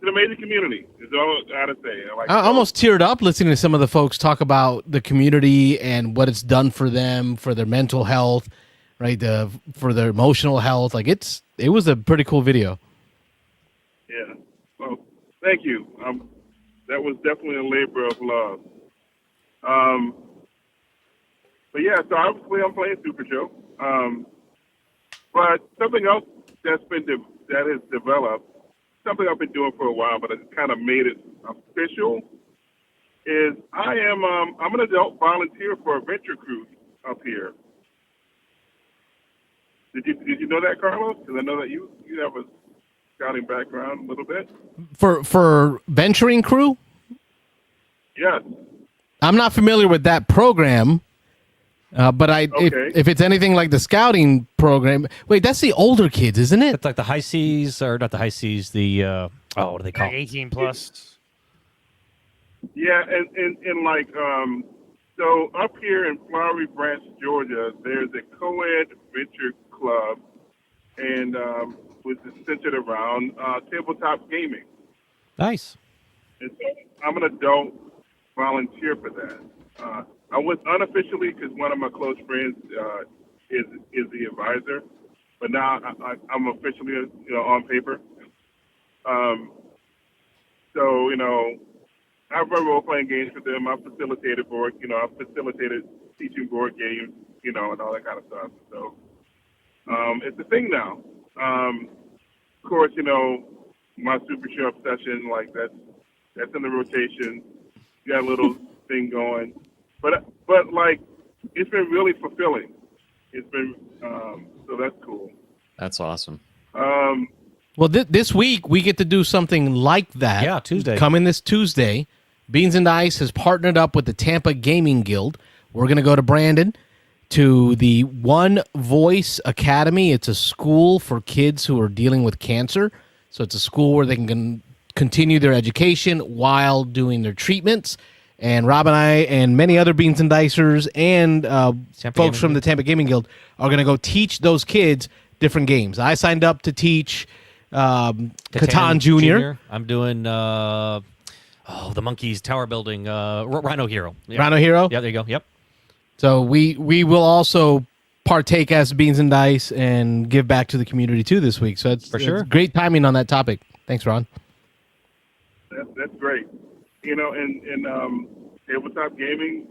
Speaker 9: an amazing community. Is all I gotta say.
Speaker 2: I almost teared up listening to some of the folks talk about the community and what it's done for them, for their mental health, right? For their emotional health. Like it was a pretty cool video.
Speaker 9: Yeah. Well, thank you. That was definitely a labor of love. But yeah, so obviously I'm playing Super Show. But something else that has developed, something I've been doing for a while, but it's kind of made it official, is I'm an adult volunteer for a venture cruise up here. Did you know that, Carlos? Because I know that you have a scouting background a little bit.
Speaker 2: For venturing crew?
Speaker 9: Yes.
Speaker 2: I'm not familiar with that program, but
Speaker 9: Okay.
Speaker 2: if it's anything like the scouting program, wait, that's the older kids, isn't it?
Speaker 3: It's like the high seas, or not the high seas, the, what do they call
Speaker 5: Like
Speaker 3: it?
Speaker 5: 18 plus.
Speaker 9: Yeah, and like so up here in Flowery Branch, Georgia, there's a co-ed venture club, and which is centered around tabletop gaming.
Speaker 3: Nice.
Speaker 9: And so I'm an adult volunteer for that. I was unofficially because one of my close friends is the advisor, but now I'm officially on paper. So I run role playing games for them. I've facilitated teaching board games, and all that kind of stuff. So it's a thing now. Of course, my Super Show obsession, like that's in the rotation. Got a little thing going, but like it's been really fulfilling. It's been so that's cool.
Speaker 6: That's awesome.
Speaker 2: Well, this week we get to do something like that.
Speaker 3: Yeah, Tuesday.
Speaker 2: Coming this Tuesday, Beans and Dice has partnered up with the Tampa Gaming Guild. We're going to go to Brandon to the One Voice Academy. It's a school for kids who are dealing with cancer. So it's a school where they can continue their education while doing their treatments. And Rob and I and many other Beans and Dicers and folks from the Tampa Gaming Guild are going to go teach those kids different games. I signed up to teach Catan Jr.
Speaker 3: I'm doing the Monkeys Tower Building, Rhino Hero. Yeah.
Speaker 2: Rhino Hero?
Speaker 3: Yeah, there you go. Yep.
Speaker 2: So we will also partake as Beans and Dice and give back to the community too this week. So it's great timing on that topic. Thanks, Ron.
Speaker 9: That's great. And tabletop gaming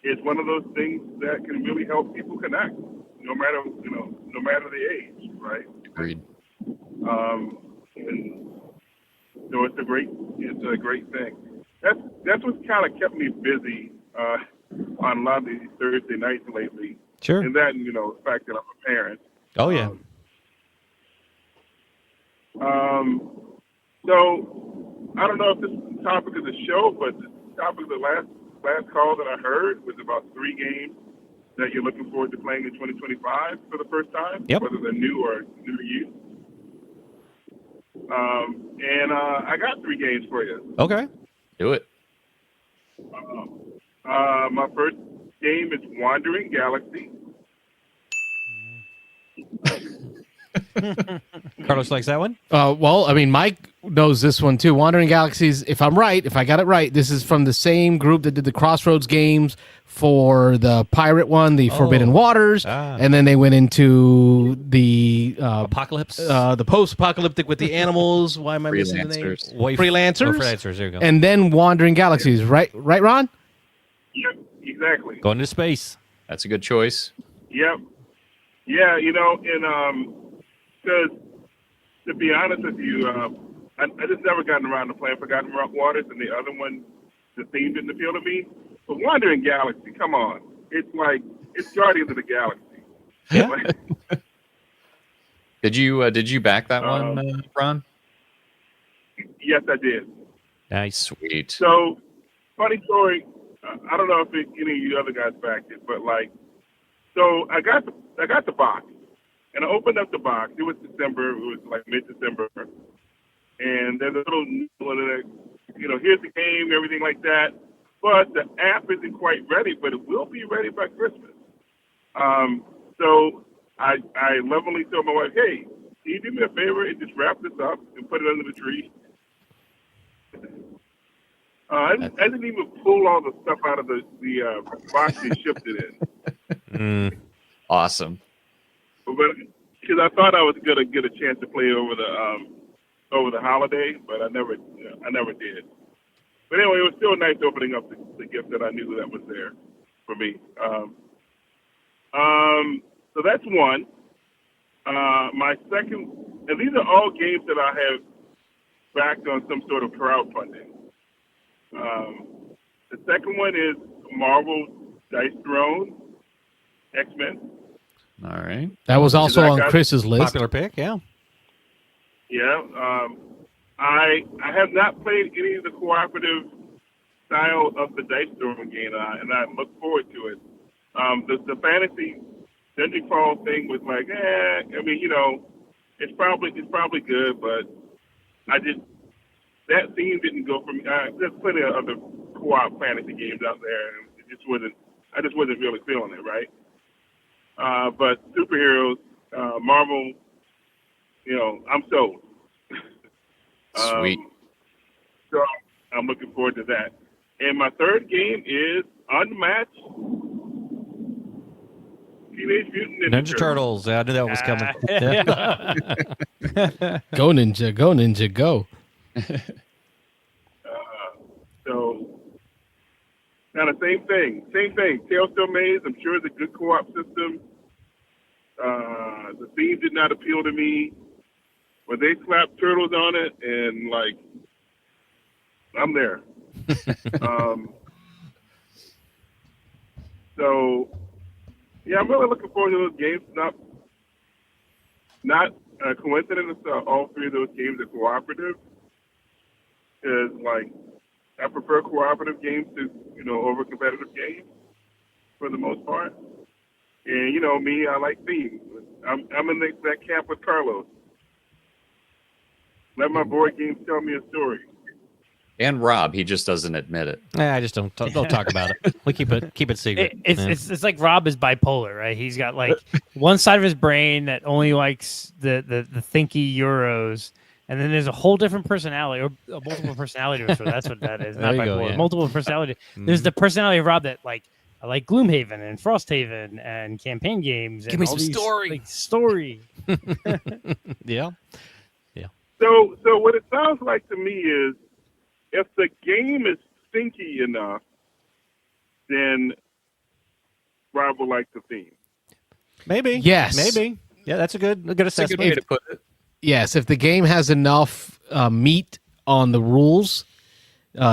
Speaker 9: is one of those things that can really help people connect, no matter the age, right?
Speaker 6: Agreed.
Speaker 9: And so it's a great thing. That's what's kind of kept me busy on a lot of these Thursday nights lately.
Speaker 3: Sure.
Speaker 9: And that, the fact that I'm a parent.
Speaker 3: Oh yeah.
Speaker 9: So I don't know if this is the topic of the show, but the topic of the last call that I heard was about 3 games that you're looking forward to playing in 2025 for the first time, whether they're new or new to you. And I got 3 games for you.
Speaker 3: Okay.
Speaker 6: Do it.
Speaker 9: My first game is Wandering Galaxy.
Speaker 3: Carlos likes that one?
Speaker 2: Well, I mean, Mike knows this one too. Wandering Galaxies, if I got it right, this is from the same group that did the Crossroads games for the pirate one, the Forbidden Waters, and then they went into the
Speaker 3: Apocalypse,
Speaker 2: the post-apocalyptic with the animals. Why am I missing the name? Freelancers.
Speaker 3: Freelancers, there you go.
Speaker 2: And then Wandering Galaxies, right, Ron?
Speaker 9: Yep, exactly.
Speaker 3: Going to space.
Speaker 6: That's a good choice.
Speaker 9: Yep. Yeah, and because to be honest with you, I just never gotten around to playing Forgotten Waters, and the other one, the theme didn't appeal to me. But Wandering Galaxy, come on, it's Guardians of the Galaxy.
Speaker 3: Yeah.
Speaker 6: Did you back that one, Ron?
Speaker 9: Yes, I did.
Speaker 3: Nice.
Speaker 6: Sweet.
Speaker 9: So, funny story. I don't know if any of you other guys backed it, but so I got the box, and I opened up the box. It was December. It was like mid-December, and there's a little, here's the game, everything like that. But the app isn't quite ready, but it will be ready by Christmas. So I lovingly told my wife, "Hey, can you do me a favor and just wrap this up and put it under the tree?" I didn't even pull all the stuff out of the box and shipped it in.
Speaker 6: Awesome.
Speaker 9: But because I thought I was gonna get a chance to play over the holiday, but I never did. But anyway, it was still nice opening up the gift that I knew that was there for me. So that's one. My second, and these are all games that I have backed on some sort of crowdfunding. The second one is Marvel Dice Throne X-Men.
Speaker 6: All right.
Speaker 2: That was also on Chris's list.
Speaker 3: Popular pick, yeah.
Speaker 9: Yeah. I have not played any of the cooperative style of the dice throwing game, and I look forward to it. The fantasy dungeon crawl thing was like, I mean, it's probably good, but that theme didn't go for me. There's plenty of other co-op fantasy games out there, and I just wasn't really feeling it, right? But superheroes, Marvel, I'm sold.
Speaker 6: Sweet.
Speaker 9: So I'm looking forward to that. And my third game is Unmatched Teenage Mutant
Speaker 3: Ninja Turtles. Yeah, I knew that was coming.
Speaker 2: Go Ninja, go Ninja, go.
Speaker 9: So now the same thing. Telltale Maze. I'm sure it's a good co-op system. The theme did not appeal to me, but they slapped turtles on it, and like, I'm there. So yeah, I'm really looking forward to those games. Not a coincidence. All three of those games are cooperative. Because like, I prefer cooperative games to over competitive games for the most part. And me, I like themes. I'm in that camp with Carlos. Let my board games tell me a story.
Speaker 6: And Rob, he just doesn't admit it.
Speaker 3: I just don't talk about it. We keep it secret.
Speaker 5: It's like Rob is bipolar, right? He's got like one side of his brain that only likes the thinky Euros, and then there's a whole different personality or a multiple personality disorder. That's what that is. Not
Speaker 3: There you
Speaker 5: bipolar.
Speaker 3: go, yeah.
Speaker 5: Multiple personality. There's the personality of Rob that like I like Gloomhaven and Frosthaven and campaign games.
Speaker 3: Give
Speaker 5: and
Speaker 3: me
Speaker 5: all
Speaker 3: some
Speaker 5: these,
Speaker 3: story.
Speaker 5: like, story.
Speaker 3: Yeah.
Speaker 9: So what it sounds like to me is, if the game is stinky enough, then Rob will like the theme.
Speaker 3: Maybe.
Speaker 2: Yes.
Speaker 3: Maybe. Yeah, that's a good
Speaker 6: That's a
Speaker 3: assessment.
Speaker 6: good way to put it.
Speaker 2: Yes, if the game has enough meat on the rules,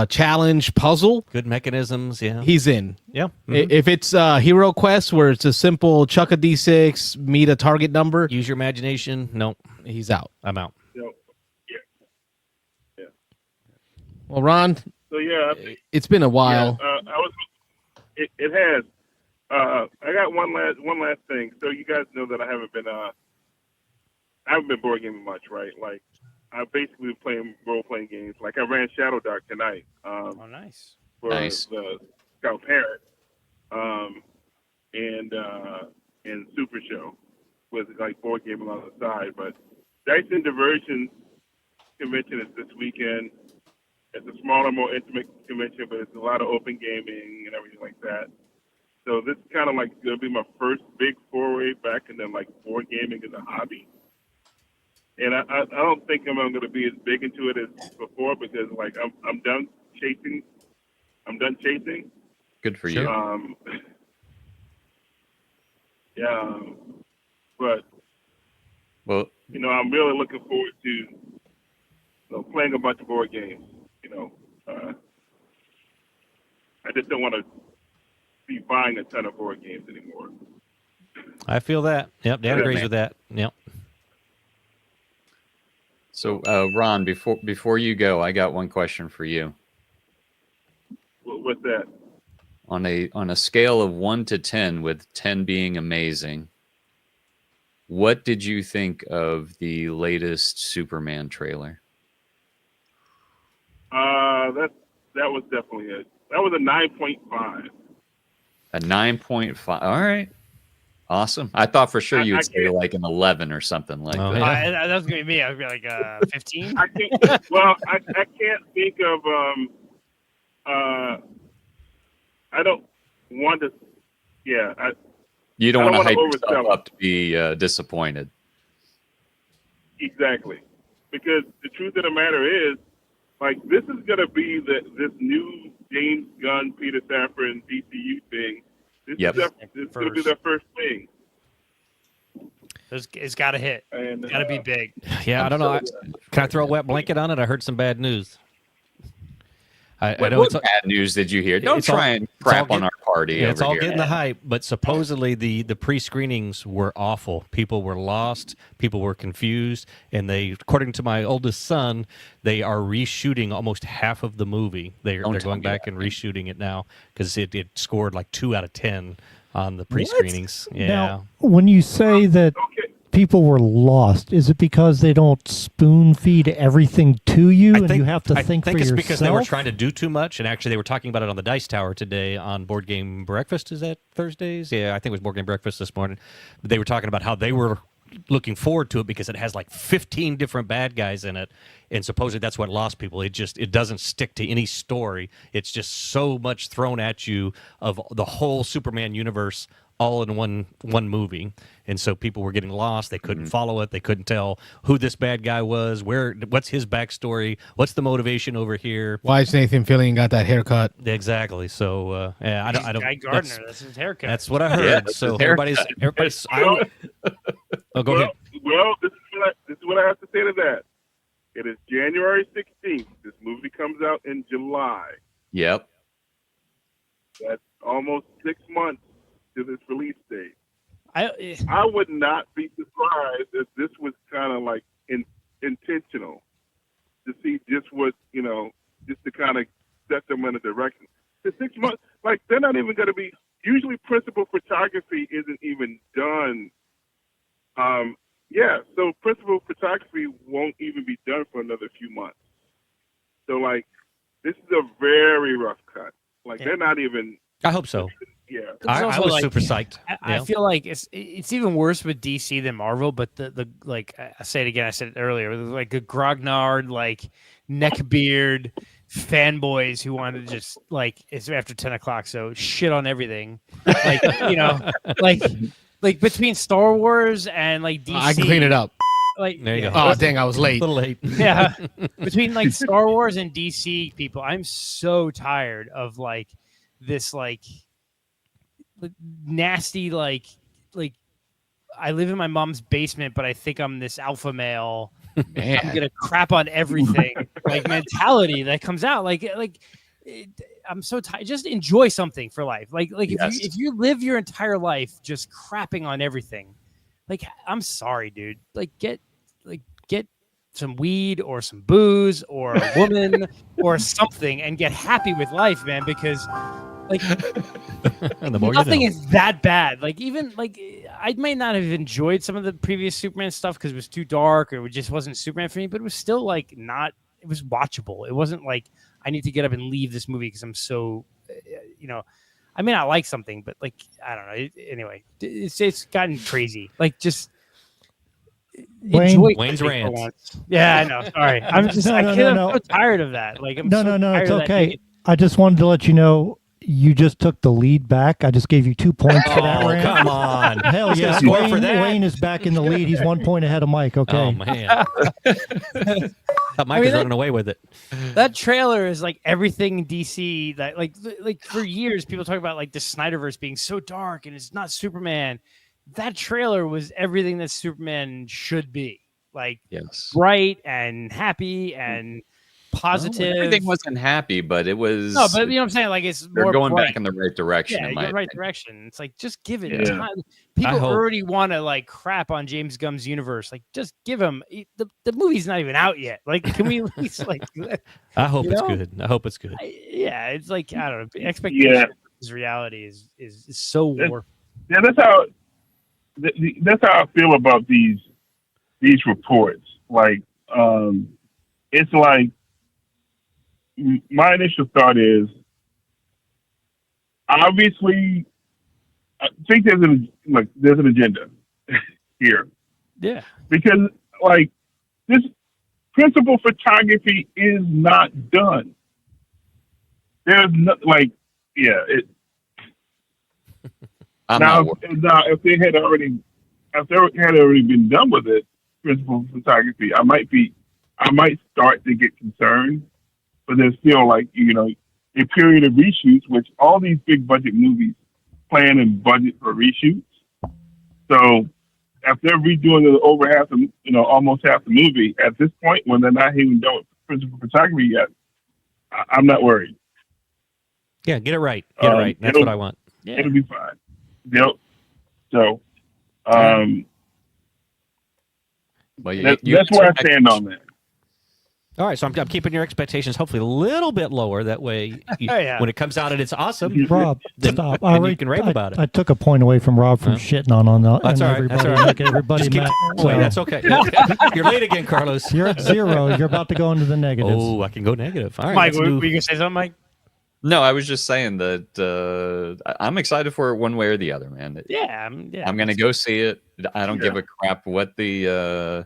Speaker 2: challenge, puzzle,
Speaker 3: Good mechanisms. Yeah.
Speaker 2: he's in.
Speaker 3: Yeah.
Speaker 2: If it's Hero Quest, where it's a simple chuck a d6, meet a target number,
Speaker 3: Use your imagination. No,
Speaker 2: he's out.
Speaker 3: I'm out.
Speaker 2: Well, Ron,
Speaker 9: So yeah, I think,
Speaker 2: it's been a while.
Speaker 9: It has. I got one last thing. So you guys know that I haven't been board gaming much, right? Like, I've basically been playing role-playing games. Like, I ran Shadow Dark tonight.
Speaker 5: Oh, nice.
Speaker 9: For
Speaker 6: Nice.
Speaker 9: the Scout Parent, and Super Show with like board gaming on the side. But Dice and Diversion convention is this weekend. It's a smaller, more intimate convention, but it's a lot of open gaming and everything like that. So this is kind of like going to be my first big foray back into like board gaming as a hobby. And I don't think I'm going to be as big into it as before, because like I'm done chasing.
Speaker 6: Good for you.
Speaker 9: Yeah, but
Speaker 6: Well,
Speaker 9: I'm really looking forward to playing a bunch of board games. I just don't want to be buying a ton of board games anymore.
Speaker 3: I feel that. Yep. Dan agrees with that. Yep.
Speaker 6: so Ron, before you go, I got one question for you.
Speaker 9: What's that?
Speaker 6: On a scale of 1 to 10, with 10 being amazing, what did you think of the latest Superman trailer?
Speaker 9: That was definitely it. That was a 9.5.
Speaker 6: A 9.5. All right. Awesome. I thought for sure
Speaker 9: I
Speaker 6: you'd say
Speaker 9: can't-
Speaker 6: like an 11 or something like
Speaker 3: Oh,
Speaker 6: that.
Speaker 3: yeah.
Speaker 5: That was gonna be me. I'd be like 15.
Speaker 9: I can't. Well, I can't think of. I don't want to. Yeah.
Speaker 6: You don't
Speaker 9: I
Speaker 6: want
Speaker 9: don't
Speaker 6: to hype
Speaker 9: wanna
Speaker 6: yourself
Speaker 9: oversell it.
Speaker 6: up to be disappointed.
Speaker 9: Exactly. Because the truth of the matter is, like, this is going to be this new James Gunn, Peter Safran, and DCU thing. This
Speaker 6: Yep.
Speaker 9: is going to be their first thing.
Speaker 5: It's got to hit.
Speaker 9: And
Speaker 5: Got to be big.
Speaker 3: Yeah. I don't know. Can I throw a wet blanket on it? I heard some bad news. I
Speaker 6: What,
Speaker 3: know
Speaker 6: what
Speaker 3: it's
Speaker 6: bad news did you hear? Don't
Speaker 3: it's all-
Speaker 6: try and
Speaker 3: it's all
Speaker 6: crap on
Speaker 3: get-
Speaker 6: our party
Speaker 3: yeah, it's
Speaker 6: over
Speaker 3: all
Speaker 6: here.
Speaker 3: getting the hype, but supposedly the pre-screenings were awful. People were lost, people were confused, and they, according to my oldest son, they are reshooting almost half of the movie. They're
Speaker 6: Don't
Speaker 3: going
Speaker 6: tell me
Speaker 3: back
Speaker 6: that.
Speaker 3: and reshooting it now because it scored like 2 out of 10 on the pre-screenings. Yeah.
Speaker 4: Now, when you say that
Speaker 9: Okay.
Speaker 4: people were lost, is it because they don't spoon feed everything to you and you have to
Speaker 3: I
Speaker 4: think
Speaker 3: think
Speaker 4: for
Speaker 3: it's
Speaker 4: yourself?
Speaker 3: because they were trying to do too much, and actually they were talking about it on the Dice Tower today on Board Game Breakfast. Is that Thursdays? Yeah, I think it was Board Game Breakfast this morning. They were talking about how they were looking forward to it because it has like 15 different bad guys in it, and supposedly that's what lost people. It doesn't stick to any story. It's just so much thrown at you of the whole Superman universe all in one movie, and so people were getting lost. They couldn't follow it. They couldn't tell who this bad guy was, what's his backstory, what's the motivation over here.
Speaker 2: Why is Nathan Fillion got that haircut?
Speaker 3: Exactly. So yeah, I don't.
Speaker 5: Guy Gardner, that's his haircut.
Speaker 3: That's what I heard.
Speaker 6: Yeah, that's
Speaker 3: so
Speaker 6: his
Speaker 3: everybody's. Oh, go ahead.
Speaker 9: Well, this is what I have to say to that. It is January 16th. This movie comes out in July.
Speaker 6: Yep.
Speaker 9: That's almost 6 months to this release date.
Speaker 5: I
Speaker 9: I would not be surprised if this was kind of like intentional to see just what, just to kind of set them in a direction. The 6 months, like they're not even going to be, usually principal photography isn't even done. So principal photography won't even be done for another few months. So like, this is a very rough cut. Like they're not even,
Speaker 3: I hope so.
Speaker 9: yeah.
Speaker 3: I
Speaker 5: also,
Speaker 3: was
Speaker 5: like,
Speaker 3: super psyched.
Speaker 5: I feel like it's even worse with DC than Marvel, but the like I say it again, I said it earlier, like a grognard, like neckbeard fanboys who want to just like it's after 10 o'clock, so shit on everything. Like like between Star Wars and like DC,
Speaker 2: I can clean it up.
Speaker 5: Like
Speaker 3: There you go.
Speaker 2: Oh, dang, I was
Speaker 3: A
Speaker 2: late.
Speaker 3: little late.
Speaker 5: yeah, between like Star Wars and DC people, I'm so tired of like this like nasty like I live in my mom's basement, but I think I'm this alpha male.
Speaker 2: Man.
Speaker 5: I'm gonna crap on everything like mentality that comes out I'm so tired. Just enjoy something for life. Like
Speaker 6: Yes.
Speaker 5: if you live your entire life just crapping on everything, like I'm sorry, dude. Like get some weed or some booze or a woman or something and get happy with life, man. Because like
Speaker 3: And the more
Speaker 5: nothing
Speaker 3: you know.
Speaker 5: is that bad. Like even like I may not have enjoyed some of the previous Superman stuff because it was too dark or it just wasn't Superman for me, but it was still like not. It was watchable. It wasn't like I need to get up and leave this movie because I'm so, I may not like something, but like I don't know. Anyway, it's gotten crazy. Like just enjoy
Speaker 3: Wayne's
Speaker 5: something for
Speaker 3: rant.
Speaker 5: once. Yeah, I know. Sorry, I'm just I'm so tired of that. Like I'm so
Speaker 4: No,
Speaker 5: tired
Speaker 4: it's
Speaker 5: of that
Speaker 4: okay.
Speaker 5: naked-
Speaker 4: I just wanted to let you know you just took the lead back. I just gave you 2 points for that
Speaker 3: Oh,
Speaker 4: rant.
Speaker 3: come on.
Speaker 4: Hell
Speaker 3: He's gonna
Speaker 4: yeah.
Speaker 3: score
Speaker 4: Wayne,
Speaker 3: for that.
Speaker 4: Wayne is back in the lead. He's 1 point ahead of Mike. Okay.
Speaker 3: Oh man. Thought Mike was running away with it.
Speaker 5: That trailer is like everything in DC that like for years people talk about like the Snyderverse being so dark and it's not Superman. That trailer was everything that Superman should be. Like
Speaker 6: Yes.
Speaker 5: bright and happy and positive.
Speaker 6: Everything wasn't happy, but it was.
Speaker 5: No, but you know what I'm saying? Like it's
Speaker 6: they're
Speaker 5: more
Speaker 6: going
Speaker 5: bright.
Speaker 6: back in the right direction.
Speaker 5: Yeah,
Speaker 6: in
Speaker 5: you're
Speaker 6: my
Speaker 5: in the right
Speaker 6: opinion.
Speaker 5: direction. It's like just give it
Speaker 9: Yeah.
Speaker 5: time. People
Speaker 3: hope-
Speaker 5: already want to like crap on James Gunn's universe. Like just give him the movie's not even out yet. Like can we at least like
Speaker 3: I hope
Speaker 5: You
Speaker 3: it's
Speaker 5: know?
Speaker 3: good. I hope it's good.
Speaker 5: yeah, it's like I don't know. Expectation is reality is so warped.
Speaker 9: Yeah, that's how I feel about these reports. Like, it's like my initial thought is obviously I think there's an agenda here
Speaker 5: Yeah.
Speaker 9: because like this principal photography is not done. There's no it.
Speaker 6: I'm
Speaker 9: Now,
Speaker 6: not worried.
Speaker 9: if they had already been done with it, principal photography, I might start to get concerned. But there's still a period of reshoots, which all these big budget movies plan and budget for reshoots. So if they're redoing it over almost half the movie at this point, when they're not even done with principal photography yet, I'm not worried.
Speaker 3: Yeah, get it right. Get it right. That's what I want.
Speaker 5: Yeah.
Speaker 9: It'll be fine. Yep. So,
Speaker 6: Well,
Speaker 9: that's where I stand on that.
Speaker 3: All right, so I'm keeping your expectations hopefully a little bit lower. That way, when it comes out and it's awesome,
Speaker 4: Rob,
Speaker 3: then,
Speaker 4: stop.
Speaker 3: then you can rave about it.
Speaker 4: I took a point away from Rob from shitting on the.
Speaker 3: That's all right.
Speaker 4: Everybody.
Speaker 3: That's all right.
Speaker 4: Everybody
Speaker 3: Just keep away. That's okay. You're late again, Carlos.
Speaker 4: You're at 0. You're about to go into the negatives.
Speaker 3: Oh, I can go negative. All right,
Speaker 5: Mike, were you going to say something, Mike?
Speaker 6: No, I was just saying that I'm excited for it one way or the other, man.
Speaker 5: Yeah.
Speaker 6: I'm going to go see it. I don't give a crap what the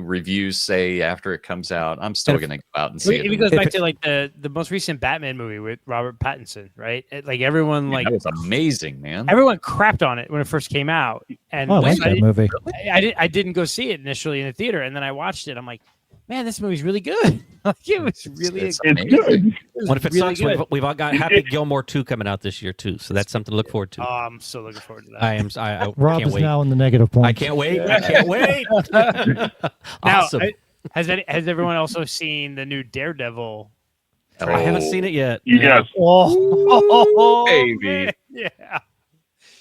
Speaker 6: reviews say after it comes out. I'm still going to go out and see it.
Speaker 5: It goes back to like the most recent Batman movie with Robert Pattinson, right? Like everyone
Speaker 6: that was amazing, man.
Speaker 5: Everyone crapped on it when it first came out, and
Speaker 4: I like that movie.
Speaker 5: I didn't go see it initially in the theater, and then I watched it. I'm like, man, this movie's really good. Like it was really
Speaker 6: it's
Speaker 9: good.
Speaker 3: What if it
Speaker 5: really
Speaker 3: sucks?
Speaker 5: good.
Speaker 3: We've all got Happy Gilmore 2 coming out this year too, so that's something to look forward to.
Speaker 5: Oh, I'm so looking forward to that.
Speaker 3: I am. I
Speaker 4: Rob
Speaker 3: can't
Speaker 4: is
Speaker 3: wait.
Speaker 4: now in the negative point.
Speaker 3: I can't wait. I can't wait. Awesome.
Speaker 5: Now, has everyone also seen the new Daredevil?
Speaker 3: I haven't seen it yet.
Speaker 9: Yes.
Speaker 5: Oh,
Speaker 6: baby.
Speaker 5: yeah.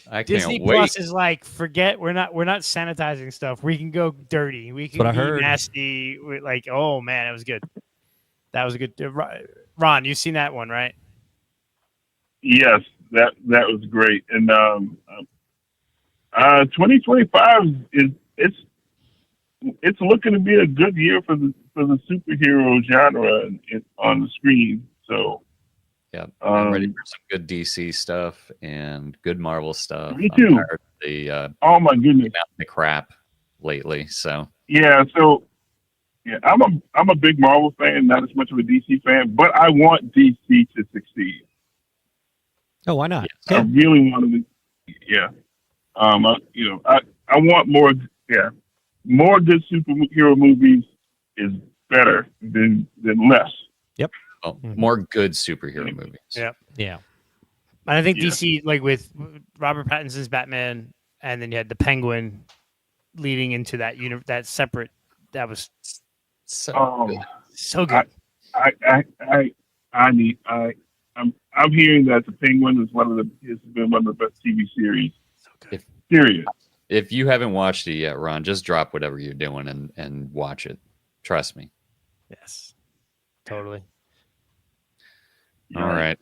Speaker 6: I can't
Speaker 5: Disney
Speaker 6: wait.
Speaker 5: Plus is like, forget we're not sanitizing stuff. We can go dirty. We can
Speaker 3: what I
Speaker 5: be
Speaker 3: heard.
Speaker 5: nasty. Like, oh man, it was good. That was a good. Ron, you've seen that one, right?
Speaker 9: Yes, that was great. And 2025 it's looking to be a good year for the superhero genre on the screen. So
Speaker 6: Yeah, I'm ready for some good DC stuff and good Marvel stuff.
Speaker 9: Me too.
Speaker 6: I'm tired of the
Speaker 9: oh my goodness,
Speaker 6: the crap lately. So
Speaker 9: yeah. So yeah, I'm a big Marvel fan, not as much of a DC fan, but I want DC to succeed.
Speaker 3: Oh, why not?
Speaker 9: I really want to. Yeah. I want more. Yeah, more good superhero movies is better than less.
Speaker 6: well, more good superhero movies.
Speaker 5: Yeah.
Speaker 3: Yeah.
Speaker 5: And I think DC, like with Robert Pattinson's Batman, and then you had the Penguin leading into that that separate. That was
Speaker 6: So good.
Speaker 5: so good.
Speaker 9: I'm hearing that the Penguin is has been one of the best TV series.
Speaker 5: So good.
Speaker 9: Period.
Speaker 6: If you haven't watched it yet, Ron, just drop whatever you're doing and watch it. Trust me.
Speaker 5: Yes. Totally.
Speaker 6: All right.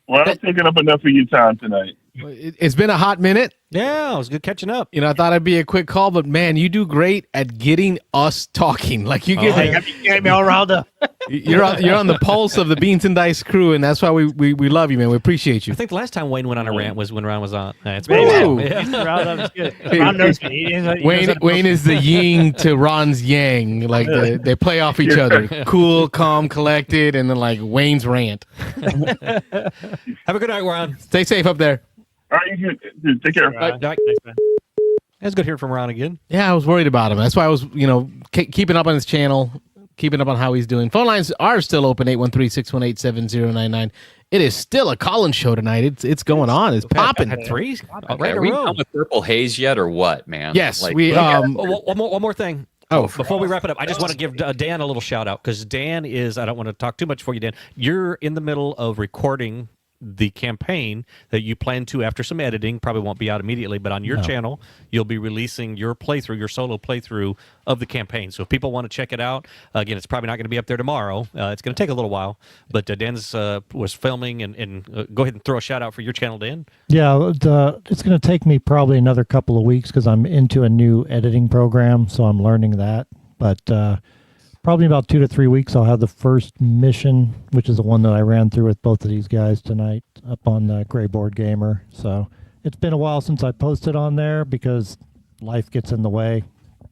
Speaker 9: Well, I'm taking up enough of your time tonight.
Speaker 2: It's been a hot minute.
Speaker 3: Yeah, it was good catching up.
Speaker 2: I thought it'd be a quick call, but man, you do great at getting us talking. Like you get,
Speaker 5: You got me all riled up.
Speaker 2: you're on the pulse of the Beans and Dice crew, and that's why we love you, man. We appreciate you.
Speaker 3: I think the last time Wayne went on a rant was when Ron was on. It's
Speaker 2: Ooh.
Speaker 3: been a while.
Speaker 5: He's
Speaker 3: Yeah.
Speaker 5: riled up. It's good. Ron knows me. He knows
Speaker 2: Wayne is the yin to Ron's yang. Like they play off each other. Cool, calm, collected, and then like Wayne's rant.
Speaker 3: Have a good night, Ron.
Speaker 2: Stay safe up there.
Speaker 9: All right, you good. Take care.
Speaker 3: Bye. Thanks, man. It's good hearing from Ron again.
Speaker 2: Yeah, I was worried about him. That's why I was, keeping up on his channel, keeping up on how he's doing. Phone lines are still open, 813-618-7099. It is still a call-in show tonight. It's going on. It's popping.
Speaker 3: Had three
Speaker 6: Okay,
Speaker 3: right in
Speaker 6: are
Speaker 3: a
Speaker 6: we
Speaker 3: row.
Speaker 6: done with Purple Haze yet or what, man?
Speaker 2: Yes,
Speaker 6: Like,
Speaker 2: we
Speaker 3: One more thing.
Speaker 2: Oh,
Speaker 3: Before we wrap it up, I just want to give Dan a little shout out because Dan is, I don't want to talk too much for you, Dan. You're in the middle of recording the campaign that you plan to, after some editing, probably won't be out immediately, but on your channel, you'll be releasing your playthrough, your solo playthrough of the campaign. So if people want to check it out, again, it's probably not going to be up there tomorrow. It's going to take a little while, but Dan's was filming, and go ahead and throw a shout out for your channel, Dan.
Speaker 4: Yeah, it's going to take me probably another couple of weeks because I'm into a new editing program, so I'm learning that. But probably about 2 to 3 weeks, I'll have the first mission, which is the one that I ran through with both of these guys tonight up on the Gray Board Gamer. So it's been a while since I posted on there because life gets in the way.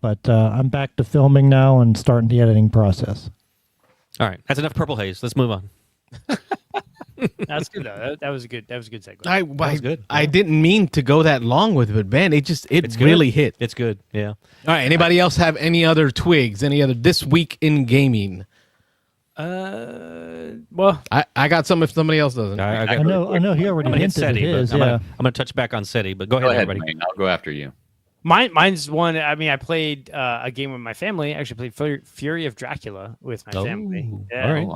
Speaker 4: But I'm back to filming now and starting the editing process.
Speaker 3: All right, that's enough Purple Haze. Let's move on.
Speaker 5: That's good though. That was a good. That was a good segue.
Speaker 2: that
Speaker 3: was good.
Speaker 2: I didn't mean to go that long with it, but man, it's really hit.
Speaker 3: It's good. Yeah.
Speaker 2: All right. Anybody else have any other twigs? Any other this week in gaming?
Speaker 5: Well,
Speaker 2: I got some if somebody else doesn't.
Speaker 4: I know he already
Speaker 3: I'm gonna hit
Speaker 4: hinted at
Speaker 3: SETI,
Speaker 4: his.
Speaker 3: but
Speaker 4: Yeah.
Speaker 3: I'm gonna touch back on SETI. But go
Speaker 6: Go
Speaker 3: ahead,
Speaker 6: ahead,
Speaker 3: everybody.
Speaker 6: Wayne. I'll go after you.
Speaker 5: Mine's one. I mean, I played a game with my family. I actually played Fury of Dracula with my family. Yeah.
Speaker 3: All right.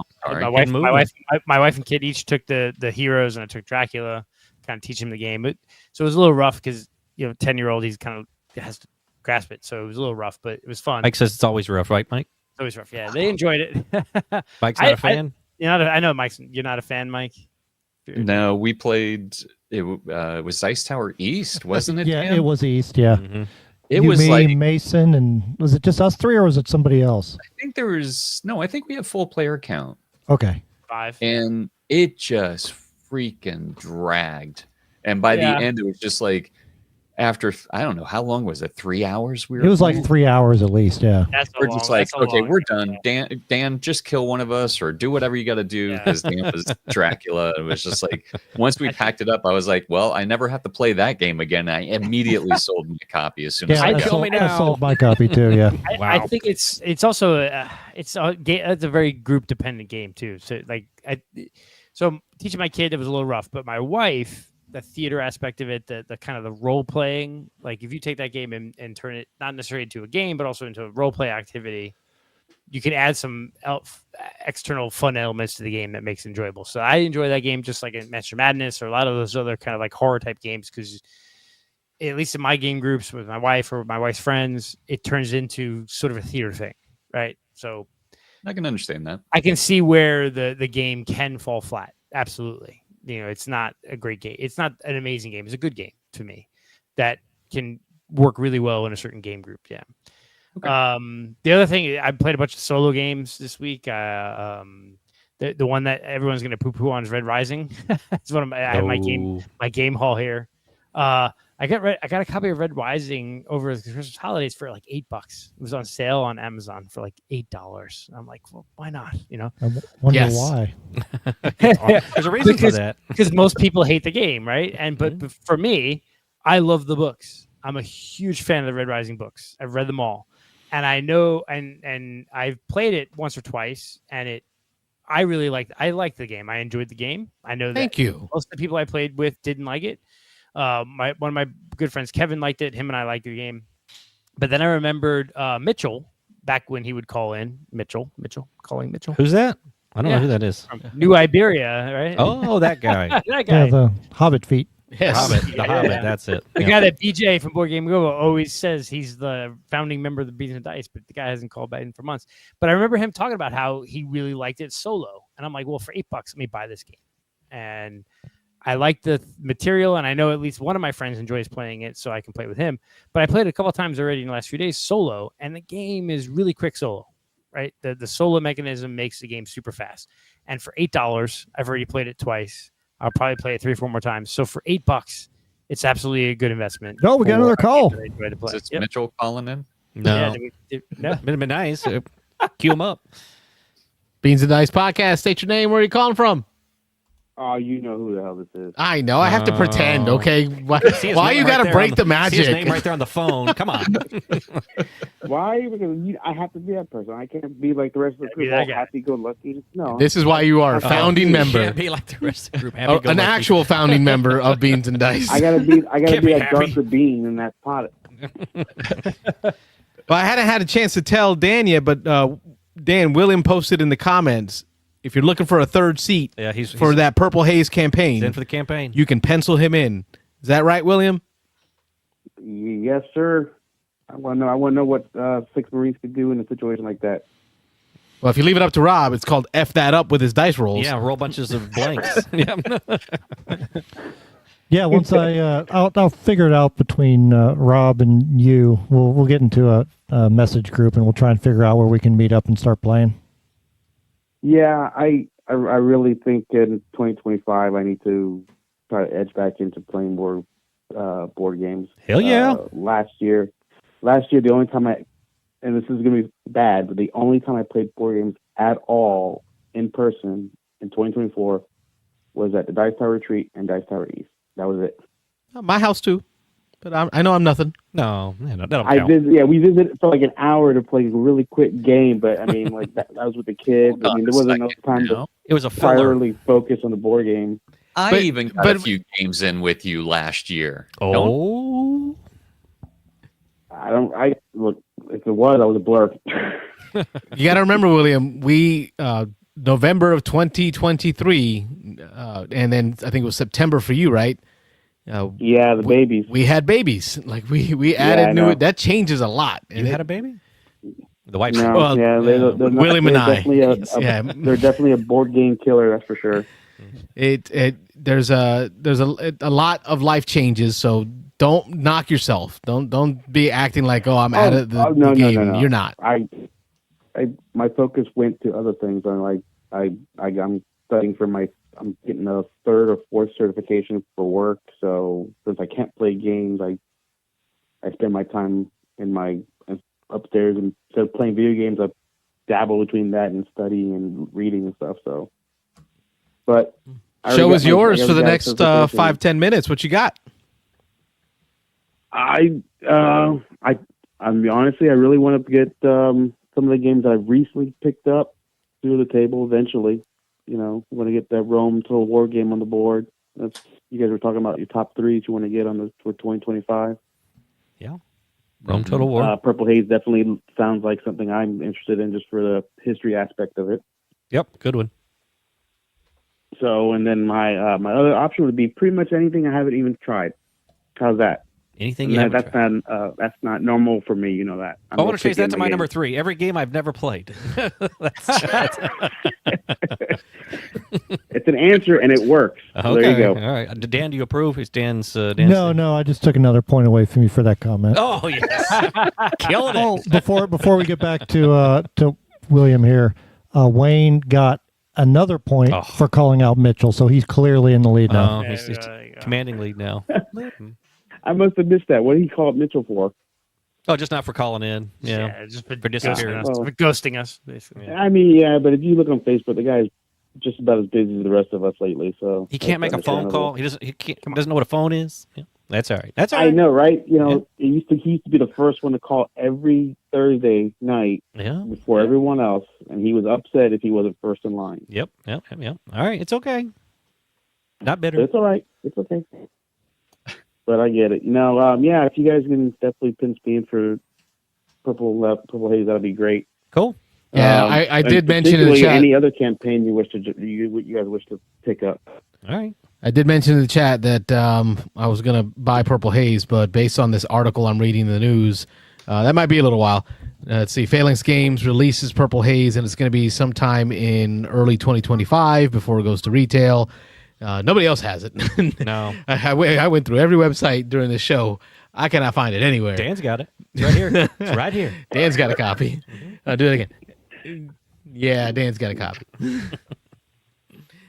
Speaker 6: Oh, I'm sorry.
Speaker 5: My wife and kid each took the heroes, and I took Dracula, kind of teach him the game. So it was a little rough because 10-year-old, he's kind of has to grasp it. So it was a little rough, but it was fun.
Speaker 3: Mike says it's always rough, right, Mike?
Speaker 5: It's always rough. Yeah, they enjoyed it.
Speaker 3: Mike's not a fan.
Speaker 5: I know, Mike. You're not a fan, Mike.
Speaker 6: No, we played. It was Dice Tower East, wasn't it?
Speaker 4: Yeah,
Speaker 6: Dan?
Speaker 4: it was East. Yeah,
Speaker 3: Mm-hmm.
Speaker 6: It
Speaker 4: You,
Speaker 6: was
Speaker 4: me,
Speaker 6: like
Speaker 4: Mason, and was it just us three, or was it somebody else?
Speaker 6: I think there was no. I think we have full player count,
Speaker 4: Okay.
Speaker 5: 5.
Speaker 6: and it just freaking dragged. And by the end, it was just like after I don't know how long was it? 3 hours.
Speaker 4: It was like 3 hours at least. Yeah.
Speaker 6: We're just like, okay, we're done. Dan, just kill one of us or do whatever you got to do because Dan was Dracula. It was just like once we packed it up, I was like, well, I never have to play that game again. I immediately sold my copy as soon as I
Speaker 4: sold my copy too. Yeah.
Speaker 5: I think it's also it's a very group dependent game too. So so teaching my kid, it was a little rough, but my wife, the theater aspect of it, the kind of the role playing, like if you take that game and turn it not necessarily into a game, but also into a role play activity, you can add some external fun elements to the game that makes it enjoyable. So I enjoy that game just like in Master Madness or a lot of those other kind of like horror type games, because at least in my game groups with my wife or my wife's friends, it turns into sort of a theater thing, right? So
Speaker 6: I can understand that.
Speaker 5: I can see where the game can fall flat. Absolutely. It's not a great game. It's not an amazing game. It's a good game to me that can work really well in a certain game group. Yeah. Okay. The other thing, I played a bunch of solo games this week. The one that everyone's going to poo-poo on is Red Rising. It's one of I have my game hall here. I got a copy of Red Rising over the Christmas holidays for like $8. It was on sale on Amazon for like $8. I'm like, well, why not?
Speaker 4: I wonder why.
Speaker 3: There's a reason for that.
Speaker 5: Because most people hate the game, right? And but for me, I love the books. I'm a huge fan of the Red Rising books. I've read them all, and I know, and I've played it once or twice, and I really liked. I liked the game. I enjoyed the game. I know that most of the people I played with didn't like it. One of my good friends, Kevin, liked it. Him and I liked the game. But then I remembered Mitchell back when he would call in. Mitchell.
Speaker 3: Who's that? I don't know who that is.
Speaker 5: From New Iberia, right?
Speaker 3: Oh, that guy.
Speaker 5: That guy.
Speaker 4: Yeah, the Hobbit feet.
Speaker 3: Yes. The Hobbit. That's it.
Speaker 5: The guy that BJ from Board Game Go always says he's the founding member of the Beans and Dice, but the guy hasn't called back in for months. But I remember him talking about how he really liked it solo. And I'm like, well, for $8, let me buy this game. And I like the material, and I know at least one of my friends enjoys playing it, so I can play with him. But I played it a couple of times already in the last few days solo, and the game is really quick solo, right? The solo mechanism makes the game super fast. And for $8, I've already played it twice. I'll probably play it 3 or 4 more times. So for $8, it's absolutely a good investment.
Speaker 4: No, we got another call.
Speaker 6: Is it Mitchell calling in?
Speaker 3: No.
Speaker 5: No.
Speaker 3: It'd been nice. Cue him up.
Speaker 2: Beans and Dice Podcast. State your name. Where are you calling from?
Speaker 10: Oh, you know who the hell this is.
Speaker 2: I know. I have to pretend, okay? Why you got to break the magic?
Speaker 3: See his name right there on the phone. Come on.
Speaker 10: Why? Because I have to be that person. I can't be like the rest of the group, all happy-go-lucky. No.
Speaker 2: This is why you are a founding member.
Speaker 3: You can't be like the rest of the group.
Speaker 2: An actual founding member of Beans and Dice.
Speaker 10: I gotta be a darker bean in that pot.
Speaker 2: Well, I hadn't had a chance to tell Dan yet, but Dan, William posted in the comments, if you're looking for a third seat for that Purple Haze campaign,
Speaker 3: he's in for the campaign.
Speaker 2: You can pencil him in. Is that right, William?
Speaker 10: Yes, sir. I want to know what 6 Marines could do in a situation like that.
Speaker 2: Well, if you leave it up to Rob, it's called F that up with his dice rolls.
Speaker 3: Yeah, roll bunches of blanks.
Speaker 4: Yeah, once I'll figure it out between Rob and you. We'll get into a message group and we'll try and figure out where we can meet up and start playing.
Speaker 10: Yeah, I really think in 2025 I need to try to edge back into playing more board games.
Speaker 3: Hell yeah!
Speaker 10: Last year, the only time and this is gonna be bad, but the only time I played board games at all in person in 2024 was at the Dice Tower Retreat and Dice Tower East. That was it.
Speaker 2: My house too, but I know I'm nothing.
Speaker 3: No, that don't count.
Speaker 10: We visited for like an hour to play a really quick game, but I mean, like that was with the kids. I mean, there wasn't enough time to
Speaker 3: it was a filler.
Speaker 10: Entirely focus on the board game.
Speaker 6: I even got a few games in with you last year.
Speaker 3: Oh,
Speaker 10: I look. If it was, I was a blur.
Speaker 2: You got to remember, William, we November of 2023, and then I think it was September for you, right?
Speaker 10: Yeah, the babies.
Speaker 2: We had babies. Like we added new. That changes a lot.
Speaker 3: You had a baby? The wife.
Speaker 10: No,
Speaker 2: Well,
Speaker 10: yeah, they're
Speaker 2: William and I.
Speaker 10: definitely
Speaker 2: Yeah.
Speaker 10: they're definitely a board game killer. That's for sure.
Speaker 2: There's a lot of life changes. So don't knock yourself. Don't be acting like, I'm out of the game.
Speaker 10: No.
Speaker 2: You're not.
Speaker 10: My focus went to other things. I'm studying for I'm getting a 3rd or 4th certification for work. So since I can't play games, I spend my time in my upstairs, and instead of playing video games, I dabble between that and studying and reading and stuff. So, but
Speaker 2: show is yours for the next 5-10 minutes. What you got?
Speaker 10: Honestly, I really want to get some of the games that I've recently picked up through the table eventually. Want to get that Rome Total War game on the board. That's, you guys were talking about your top 3 that you want to get for 2025.
Speaker 3: Yeah. Rome Total War.
Speaker 10: Purple Haze definitely sounds like something I'm interested in just for the history aspect of it.
Speaker 3: Yep, good one.
Speaker 10: So, and then my other option would be pretty much anything I haven't even tried. How's that?
Speaker 3: Anything you haven't tried.
Speaker 10: That's not normal for me. You know that.
Speaker 3: I want to change that to my number 3. Every game I've never played.
Speaker 10: It's an answer and it works. So
Speaker 3: Okay.
Speaker 10: there you go.
Speaker 3: All right. Dan, do you approve? Is Dan's
Speaker 4: No, I just took another point away from you for that comment.
Speaker 3: Oh, yes. Killing it.
Speaker 4: Before we get back to William here, Wayne got another point for calling out Mitchell, so he's clearly in the lead now.
Speaker 3: He's commanding lead now.
Speaker 10: I must have missed that. What did he call it Mitchell for?
Speaker 3: Oh, just not for calling in. Yeah,
Speaker 5: just
Speaker 3: for disappearing.
Speaker 5: for ghosting us, basically.
Speaker 3: Yeah.
Speaker 10: I mean, yeah, but if you look on Facebook, the guy's just about as busy as the rest of us lately. So
Speaker 3: He can't make a phone call. He doesn't know what a phone is. Yeah. That's all right. That's all right.
Speaker 10: I know, right? He used to be the first one to call every Thursday night before everyone else, and he was upset if he wasn't first in line.
Speaker 3: Yep. All right, it's okay. Not bitter.
Speaker 10: It's all right. It's okay. But I get it. If you guys can definitely pinch me in for Purple Haze, that'd be great.
Speaker 3: Cool.
Speaker 2: Yeah, I did mention in the chat.
Speaker 10: Any other campaign you guys wish to pick up.
Speaker 3: All right.
Speaker 2: I did mention in the chat that I was going to buy Purple Haze, but based on this article I'm reading in the news, that might be a little while. Let's see. Phalanx Games releases Purple Haze, and it's going to be sometime in early 2025 before it goes to retail. Nobody else has it.
Speaker 3: No.
Speaker 2: I went through every website during the show. I cannot find it anywhere.
Speaker 3: Dan's got it. It's right here. It's right here.
Speaker 2: Dan's got a copy. I'll do it again. Yeah, Dan's got a copy.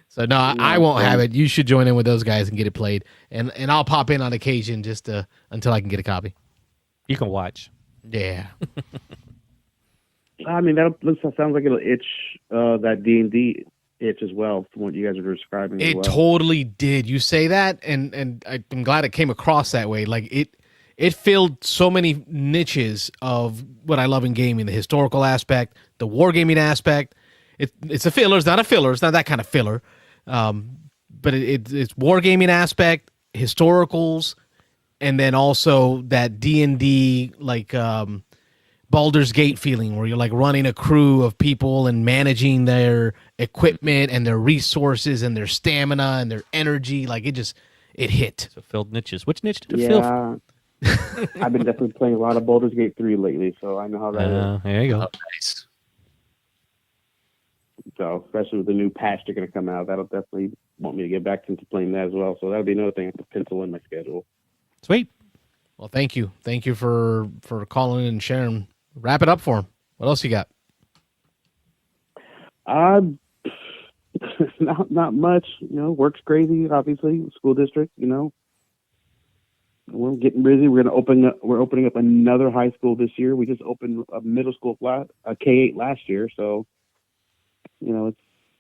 Speaker 2: So no, I won't have it. You should join in with those guys and get it played, and I'll pop in on occasion just until I can get a copy.
Speaker 3: You can watch.
Speaker 2: Yeah.
Speaker 10: I mean, that sounds like it'll itch that D&D itch as well from what you guys are describing.
Speaker 2: It totally did. You say that, and I'm glad it came across that way. Like it filled so many niches of what I love in gaming: the historical aspect, the wargaming aspect. It's a filler. It's not a filler. It's not that kind of filler. But it's wargaming aspect, historicals, and then also that D&D like Baldur's Gate feeling where you're like running a crew of people and managing their equipment and their resources and their stamina and their energy. Like it hit.
Speaker 3: So filled niches. Which niche did it fill?
Speaker 10: I've been definitely playing a lot of Baldur's Gate 3 lately, so I know how that is.
Speaker 3: There you go.
Speaker 6: Nice.
Speaker 10: So, especially with the new patch they're going to come out, that'll definitely want me to get back into playing that as well. So that'll be another thing I have to pencil in my schedule.
Speaker 2: Sweet. Well, thank you. Thank you for calling and sharing. Wrap it up for him. What else you got?
Speaker 10: Not much. Work's crazy. Obviously, school district. We're getting busy. We're opening up another high school this year. We just opened a middle school a K-8 last year. So,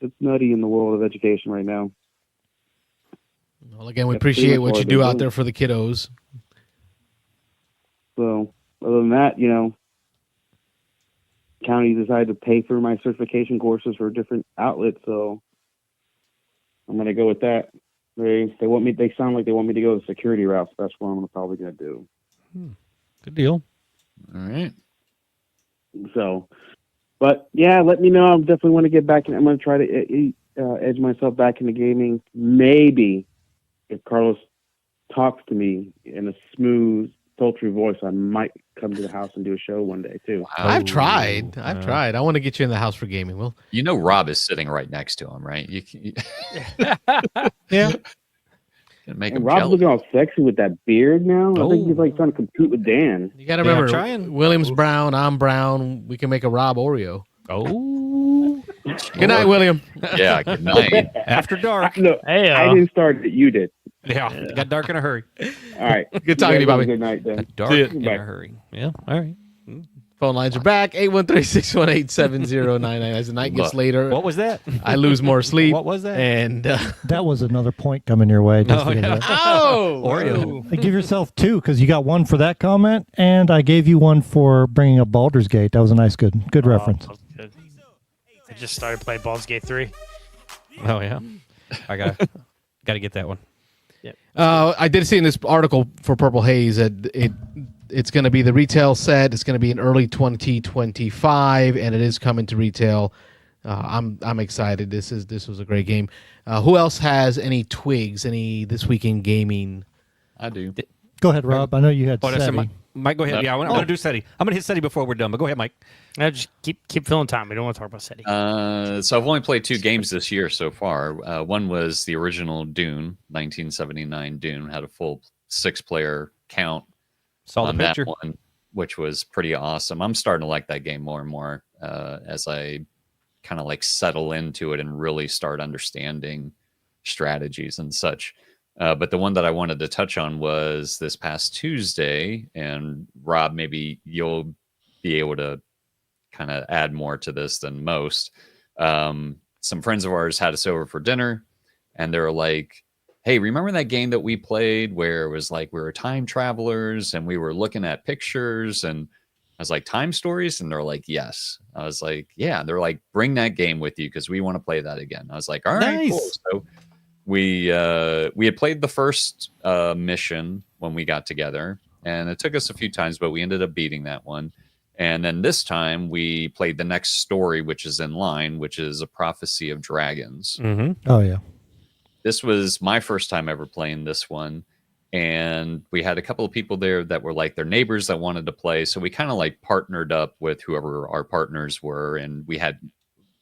Speaker 10: it's nutty in the world of education right now.
Speaker 2: Well, again, we appreciate what you do out there for the kiddos.
Speaker 10: So, other than that, county decided to pay for my certification courses for different outlets, so I'm going to go with that. They want me. They sound like they want me to go the security route, so that's what I'm probably going to do.
Speaker 3: Good deal.
Speaker 6: All right.
Speaker 10: So, but yeah, let me know. I definitely want to get back, and I'm going to try to edge myself back into gaming. Maybe if Carlos talks to me in a smooth, sultry voice, I might come to the house and do a show one day too.
Speaker 6: Wow.
Speaker 2: I've tried. I want to get you in the house for gaming. Well,
Speaker 6: You know, Rob is sitting right next to him, right? You
Speaker 2: yeah.
Speaker 6: can make
Speaker 10: And
Speaker 6: him
Speaker 10: Rob's
Speaker 6: jealous.
Speaker 10: looking all sexy with that beard now. I think he's like trying to compete with Dan.
Speaker 2: You got to
Speaker 3: Yeah,
Speaker 2: remember,
Speaker 3: trying.
Speaker 2: William's brown, I'm brown. We can make a Rob Oreo.
Speaker 3: Oh,
Speaker 2: Good night, William.
Speaker 6: Yeah, good night.
Speaker 3: after dark.
Speaker 10: No,
Speaker 5: Hey,
Speaker 10: I didn't start it. You did.
Speaker 3: Yeah, it got dark in a hurry.
Speaker 10: All right.
Speaker 2: Good talking to you,
Speaker 10: guys have a
Speaker 2: Bobby.
Speaker 10: Good night, then.
Speaker 3: Got dark
Speaker 2: See ya.
Speaker 3: in
Speaker 10: Bye.
Speaker 3: a hurry. Yeah, all right.
Speaker 2: Phone lines are back. 813-618-7099. As the night gets
Speaker 6: Look,
Speaker 2: later,
Speaker 3: What was that?
Speaker 2: I lose more sleep.
Speaker 3: What was that?
Speaker 2: And
Speaker 4: That was another point coming your way. Just
Speaker 3: Oh,
Speaker 4: to get
Speaker 3: yeah.
Speaker 4: that.
Speaker 2: oh,
Speaker 3: Oreo.
Speaker 4: Give yourself 2 because you got 1 for that comment, and I gave you 1 for bringing up Baldur's Gate. That was a nice, good reference.
Speaker 5: That was good. I just started playing Baldur's Gate 3.
Speaker 3: Oh yeah, I gotta get that one.
Speaker 2: I did see in this article for Purple Haze that it's going to be the retail set. It's going to be in early 2025, and it is coming to retail. I'm excited. This was a great game. Who else has any twigs? Any this week in gaming?
Speaker 6: I do.
Speaker 4: Go ahead, Rob. I know you had
Speaker 3: Oh, that's it,
Speaker 4: SETI.
Speaker 3: Mike, go ahead. Yeah, I'm gonna do SETI. I'm gonna hit SETI before we're done. But go ahead, Mike.
Speaker 5: Now just keep filling time. We don't want to talk about SETI.
Speaker 6: So I've only played 2 games this year so far. One was the original Dune, 1979 Dune, had a full 6-player count
Speaker 3: Saw the
Speaker 6: on
Speaker 3: picture.
Speaker 6: that one, which was pretty awesome. I'm starting to like that game more and more as I kind of like settle into it and really start understanding strategies and such. But the one that I wanted to touch on was this past Tuesday, and Rob, maybe you'll be able to kind of add more to this than most. Some friends of ours had us over for dinner, and they were like, hey, remember that game that we played where it was like we were time travelers and we were looking at pictures? And I was like, Time Stories? And they're like, yes. I was like, yeah. They're like, bring that game with you because we want to play that again. I was like, all right,
Speaker 3: Nice.
Speaker 6: cool. So we had played the first mission when we got together, and it took us a few times, but we ended up beating that one. And then this time we played the next story, which is in line, which is A Prophecy of Dragons.
Speaker 3: Mm-hmm.
Speaker 4: Oh yeah.
Speaker 6: This was my first time ever playing this one. And we had a couple of people there that were like their neighbors that wanted to play. So we kind of like partnered up with whoever our partners were. And we had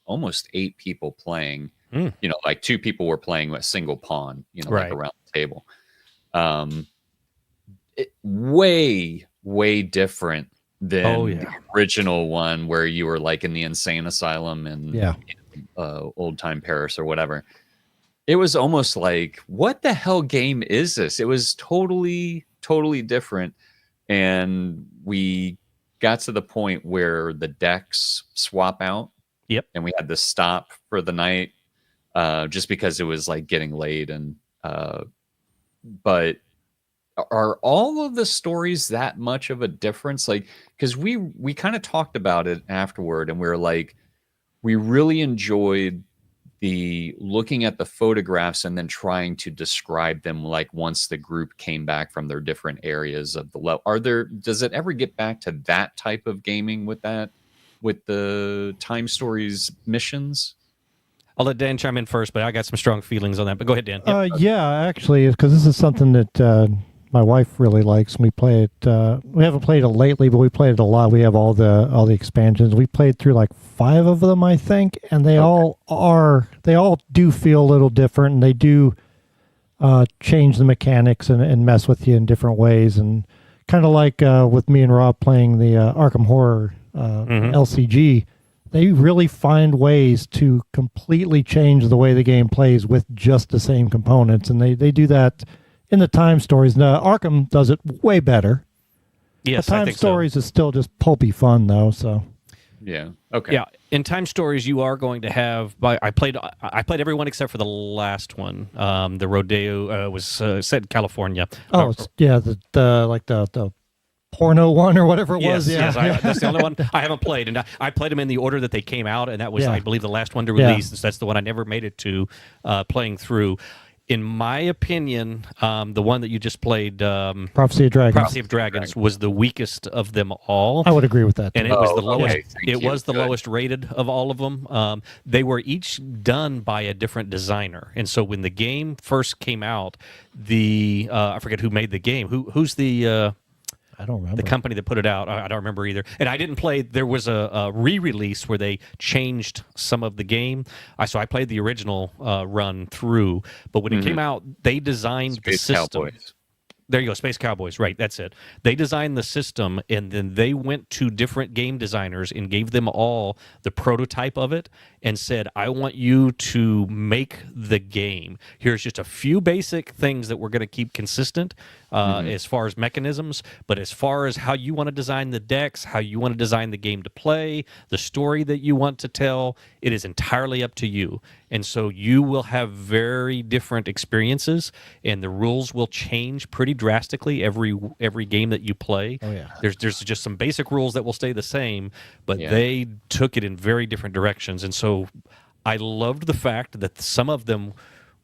Speaker 6: almost 8 people playing.
Speaker 3: Mm.
Speaker 6: You know, like 2 people were playing a single pawn, you know,
Speaker 3: Right.
Speaker 6: like around the table. Way different than
Speaker 3: Oh, yeah.
Speaker 6: the original one where you were like in the insane asylum and
Speaker 4: Yeah.
Speaker 6: old time Paris or whatever. It was almost like, what the hell game is this? It was totally different. And we got to the point where the decks swap out.
Speaker 3: Yep.
Speaker 6: And we had to stop for the night just because it was like getting late. And but are all of the stories that much of a difference? Like, because we kind of talked about it afterward, and we were like, we really enjoyed the looking at the photographs and then trying to describe them, like once the group came back from their different areas of the level. Does it ever get back to that type of gaming with the Time Stories missions?
Speaker 3: I'll let Dan chime in first, but I got some strong feelings on that. But go ahead, Dan.
Speaker 4: Yeah, actually, because this is something that my wife really likes. We play it. We haven't played it lately, but we played it a lot. We have all the expansions. We played through like 5 of them, I think, and they all do feel a little different, and they do change the mechanics and mess with you in different ways. And kind of like with me and Rob playing the Arkham Horror LCG. They really find ways to completely change the way the game plays with just the same components. And they do that in the Time Stories. Now, Arkham does it way better.
Speaker 3: Yes,
Speaker 4: the
Speaker 3: I
Speaker 4: Time
Speaker 3: think
Speaker 4: Stories is still just pulpy fun, though. So
Speaker 6: Yeah. Okay.
Speaker 3: Yeah, in Time Stories, you are going to have. I played everyone except for the last one. The Rodeo was set in California.
Speaker 4: Oh, it's, yeah, the porno one or whatever it was. Yeah,
Speaker 3: Yes, that's the only one I haven't played, and I played them in the order that they came out, and that was,
Speaker 4: Yeah.
Speaker 3: I believe, the last one to
Speaker 4: Yeah.
Speaker 3: release. That's the one I never made it to playing through. In my opinion, the one that you just played,
Speaker 4: Prophecy of Dragons.
Speaker 3: Prophecy of Dragons, was the weakest of them all.
Speaker 4: I would agree with that.
Speaker 3: And
Speaker 4: too.
Speaker 3: it was the lowest.
Speaker 6: Thank
Speaker 3: It
Speaker 6: you.
Speaker 3: was the
Speaker 6: Good.
Speaker 3: lowest rated of all of them. They were each done by a different designer, and so when the game first came out, I forget who made the game. Who's the
Speaker 4: I don't remember.
Speaker 3: the company that put it out? I don't remember either. And I didn't play. There was a re-release where they changed some of the game. So I played the original run through. But when it came out, they designed the
Speaker 6: Space
Speaker 3: system.
Speaker 6: Cowboys.
Speaker 3: There you go, Space Cowboys. Right, that's it. They designed the system, and then they went to different game designers and gave them all the prototype of it and said, I want you to make the game. Here's just a few basic things that we're going to keep consistent as far as mechanisms, but as far as how you want to design the decks, how you want to design the game to play, the story that you want to tell, it is entirely up to you. And so you will have very different experiences, and the rules will change pretty drastically every game that you play.
Speaker 4: Oh, yeah.
Speaker 3: There's just some basic rules that will stay the same, but
Speaker 6: Yeah.
Speaker 3: they took it in very different directions. And so I loved the fact that some of them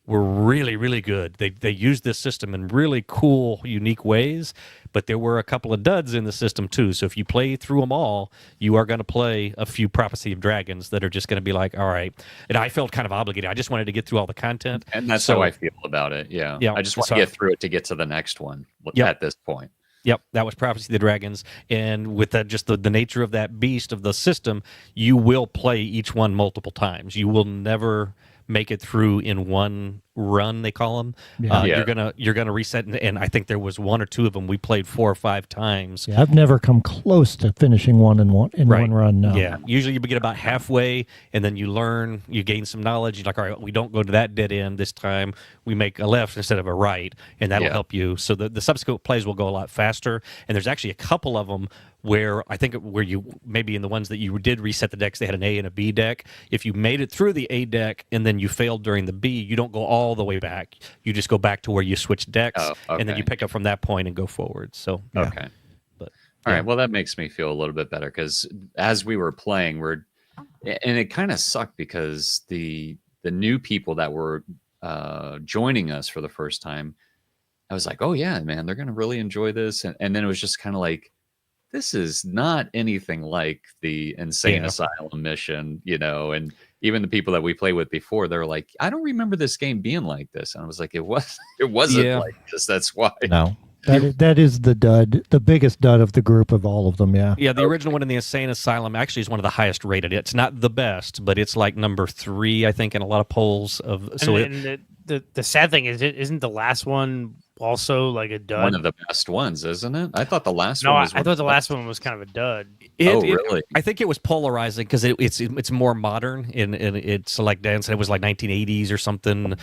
Speaker 3: were really, really good. They used this system in really cool, unique ways, but there were a couple of duds in the system too. So if you play through them all, you are going to play a few Prophecy of Dragons that are just going to be like, all right. And I felt kind of obligated. I just wanted to get through all the content.
Speaker 6: And that's
Speaker 3: So-
Speaker 6: how I feel about it. Yeah.
Speaker 3: Yeah,
Speaker 6: I just want
Speaker 3: so-
Speaker 6: to get through it to get to the next one
Speaker 3: Yep.
Speaker 6: at this point.
Speaker 3: Yep, that was Prophecy of the Dragons, and with that, just the nature of that beast of the system, you will play each one multiple times. You will never make it through in one run, they call them.
Speaker 4: Yeah.
Speaker 3: You're gonna reset, and I think there was one or two of them we played 4 or 5 times.
Speaker 4: Yeah, I've never come close to finishing one in one run. No.
Speaker 3: Yeah, usually you get about halfway, and then you learn, you gain some knowledge. You're like, all right, we don't go to that dead end this time. We make a left instead of a right, and that'll help you. So the subsequent plays will go a lot faster. And there's actually a couple of them where I think where you maybe in the ones that you did reset the decks, they had an A and a B deck. If you made it through the A deck and then you failed during the B, you don't go all the way back. You just go back to where you switched decks, and then you pick up from that point and go forward. So
Speaker 6: Okay.
Speaker 3: But
Speaker 6: All right. Well, that makes me feel a little bit better because as we were playing, and it kind of sucked because the new people that were joining us for the first time, I was like, oh yeah, man, they're gonna really enjoy this, and then it was just kind of like, this is not anything like the Insane Asylum mission, and even the people that we played with before, they're like, I don't remember this game being like this. And I was like, it wasn't like this. That's why.
Speaker 4: No. That is the dud, the biggest dud of the group of all of them, yeah.
Speaker 3: Yeah, the original one in the Insane Asylum actually is one of the highest rated. It's not the best, but it's like number 3, I think, in a lot of polls.
Speaker 5: The sad thing is, isn't the last one also like a dud?
Speaker 6: One of the best ones, isn't it? I thought the last
Speaker 5: No,
Speaker 6: one was
Speaker 5: I thought the last one was kind of a dud.
Speaker 6: Really?
Speaker 3: I think it was polarizing because it's more modern, and it's like Dan said, it was like 1980s or something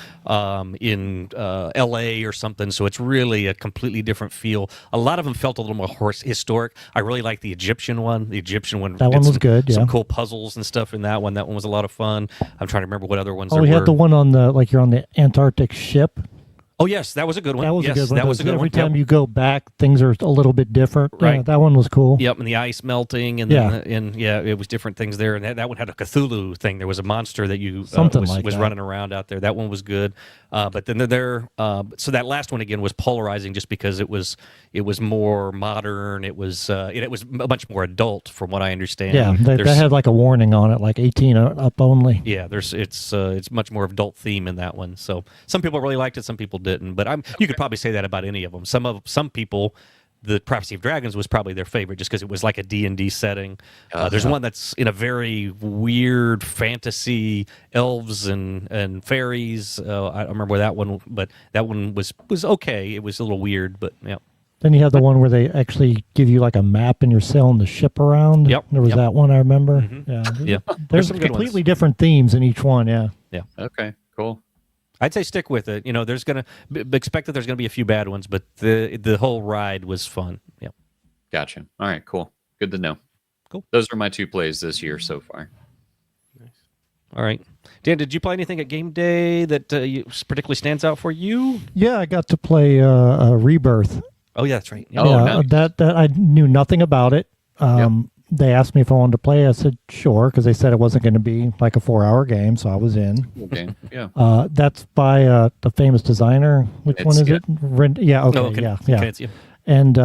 Speaker 3: in L.A. or something. So it's really a completely different feel. A lot of them felt a little more historic. I really like the Egyptian one. The Egyptian one.
Speaker 4: That one was good.
Speaker 3: Some
Speaker 4: Yeah.
Speaker 3: cool puzzles and stuff in that one. That one was a lot of fun. I'm trying to remember what other ones.
Speaker 4: Oh,
Speaker 3: there
Speaker 4: we
Speaker 3: were.
Speaker 4: had the one on you're on the Antarctic ship.
Speaker 3: Oh yes, that was a good one.
Speaker 4: That was
Speaker 3: yes,
Speaker 4: a good one.
Speaker 3: That was a good
Speaker 4: Every
Speaker 3: one.
Speaker 4: time
Speaker 3: Yep.
Speaker 4: you go back, things are a little bit different. Yeah,
Speaker 3: Right.
Speaker 4: that one was cool.
Speaker 3: Yep, and the ice melting, and it was different things there. And that one had a Cthulhu thing. There was a monster that you
Speaker 4: Something
Speaker 3: was
Speaker 4: like that.
Speaker 3: running around out there. That one was good. But then so that last one again was polarizing, just because it was more modern. It was much more adult, from what I understand.
Speaker 4: Yeah, they had like a warning on it, like 18 up only.
Speaker 3: Yeah, it's much more adult theme in that one. So some people really liked it, some people didn't. But you could probably say that about any of them. Some people, the Prophecy of Dragons was probably their favorite, just because it was like a D&D setting. There's one that's in a very weird fantasy, elves and fairies. I don't remember that one, but that one was okay. It was a little weird, but yeah.
Speaker 4: Then you have the one where they actually give you like a map and you're sailing the ship around.
Speaker 3: Yep.
Speaker 4: There was that one I remember.
Speaker 3: Mm-hmm.
Speaker 4: Yeah.
Speaker 3: Yeah.
Speaker 4: There's
Speaker 3: some good
Speaker 4: completely
Speaker 3: ones.
Speaker 4: different themes in each one. Yeah.
Speaker 3: Yeah.
Speaker 6: Okay, cool.
Speaker 3: I'd say stick with it. There's gonna expect that there's gonna be a few bad ones, but the whole ride was fun. Yeah.
Speaker 6: Gotcha. All right, cool. Good to know.
Speaker 3: Cool.
Speaker 6: Those are my 2 plays this year so far.
Speaker 3: All right, Dan, did you play anything at Game Day that particularly stands out for you?
Speaker 4: Yeah, I got to play Rebirth.
Speaker 3: Oh yeah, that's right. Yeah.
Speaker 6: Oh,
Speaker 4: yeah,
Speaker 6: nice.
Speaker 4: that I knew nothing about it. they asked me if I wanted to play. I said sure, because they said it wasn't going to be like a 4-hour game, so I was in.
Speaker 6: Okay. Yeah.
Speaker 4: That's by the famous designer. Which one is it? Yeah. Okay. Yeah. And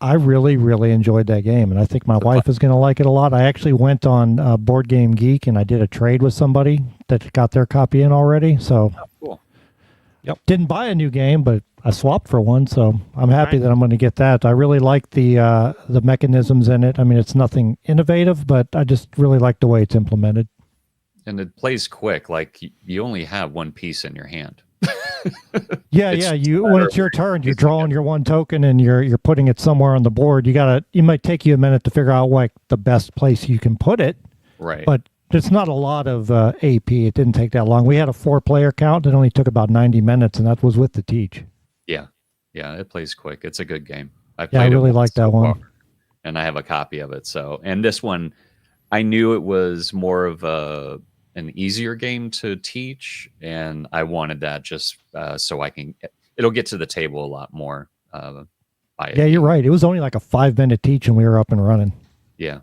Speaker 4: I really, really enjoyed that game, and I think my wife is going to like it a lot. I actually went on Board Game Geek, and I did a trade with somebody that got their copy in already. So,
Speaker 6: cool.
Speaker 2: Yep.
Speaker 4: Didn't buy a new game, but I swapped for one. So I'm happy that I'm going to get that. I really like the mechanisms in it. I mean, it's nothing innovative, but I just really like the way it's implemented.
Speaker 6: And it plays quick. Like you only have one piece in your hand.
Speaker 4: Yeah. When it's your turn, you're drawing your one token and you're putting it somewhere on the board. It might take you a minute to figure out like the best place you can put it.
Speaker 6: Right.
Speaker 4: But it's not a lot of AP. It didn't take that long. We had a 4-player count. It only took about 90 minutes, and that was with the teach.
Speaker 6: Yeah. It plays quick. It's a good game.
Speaker 4: I really like that one.
Speaker 6: And I have a copy of it. So, and this one, I knew it was more of an easier game to teach, and I wanted that just so it'll get to the table a lot more.
Speaker 4: Yeah, you're right. It was only like a 5-minute teach, and we were up and running.
Speaker 6: Yeah,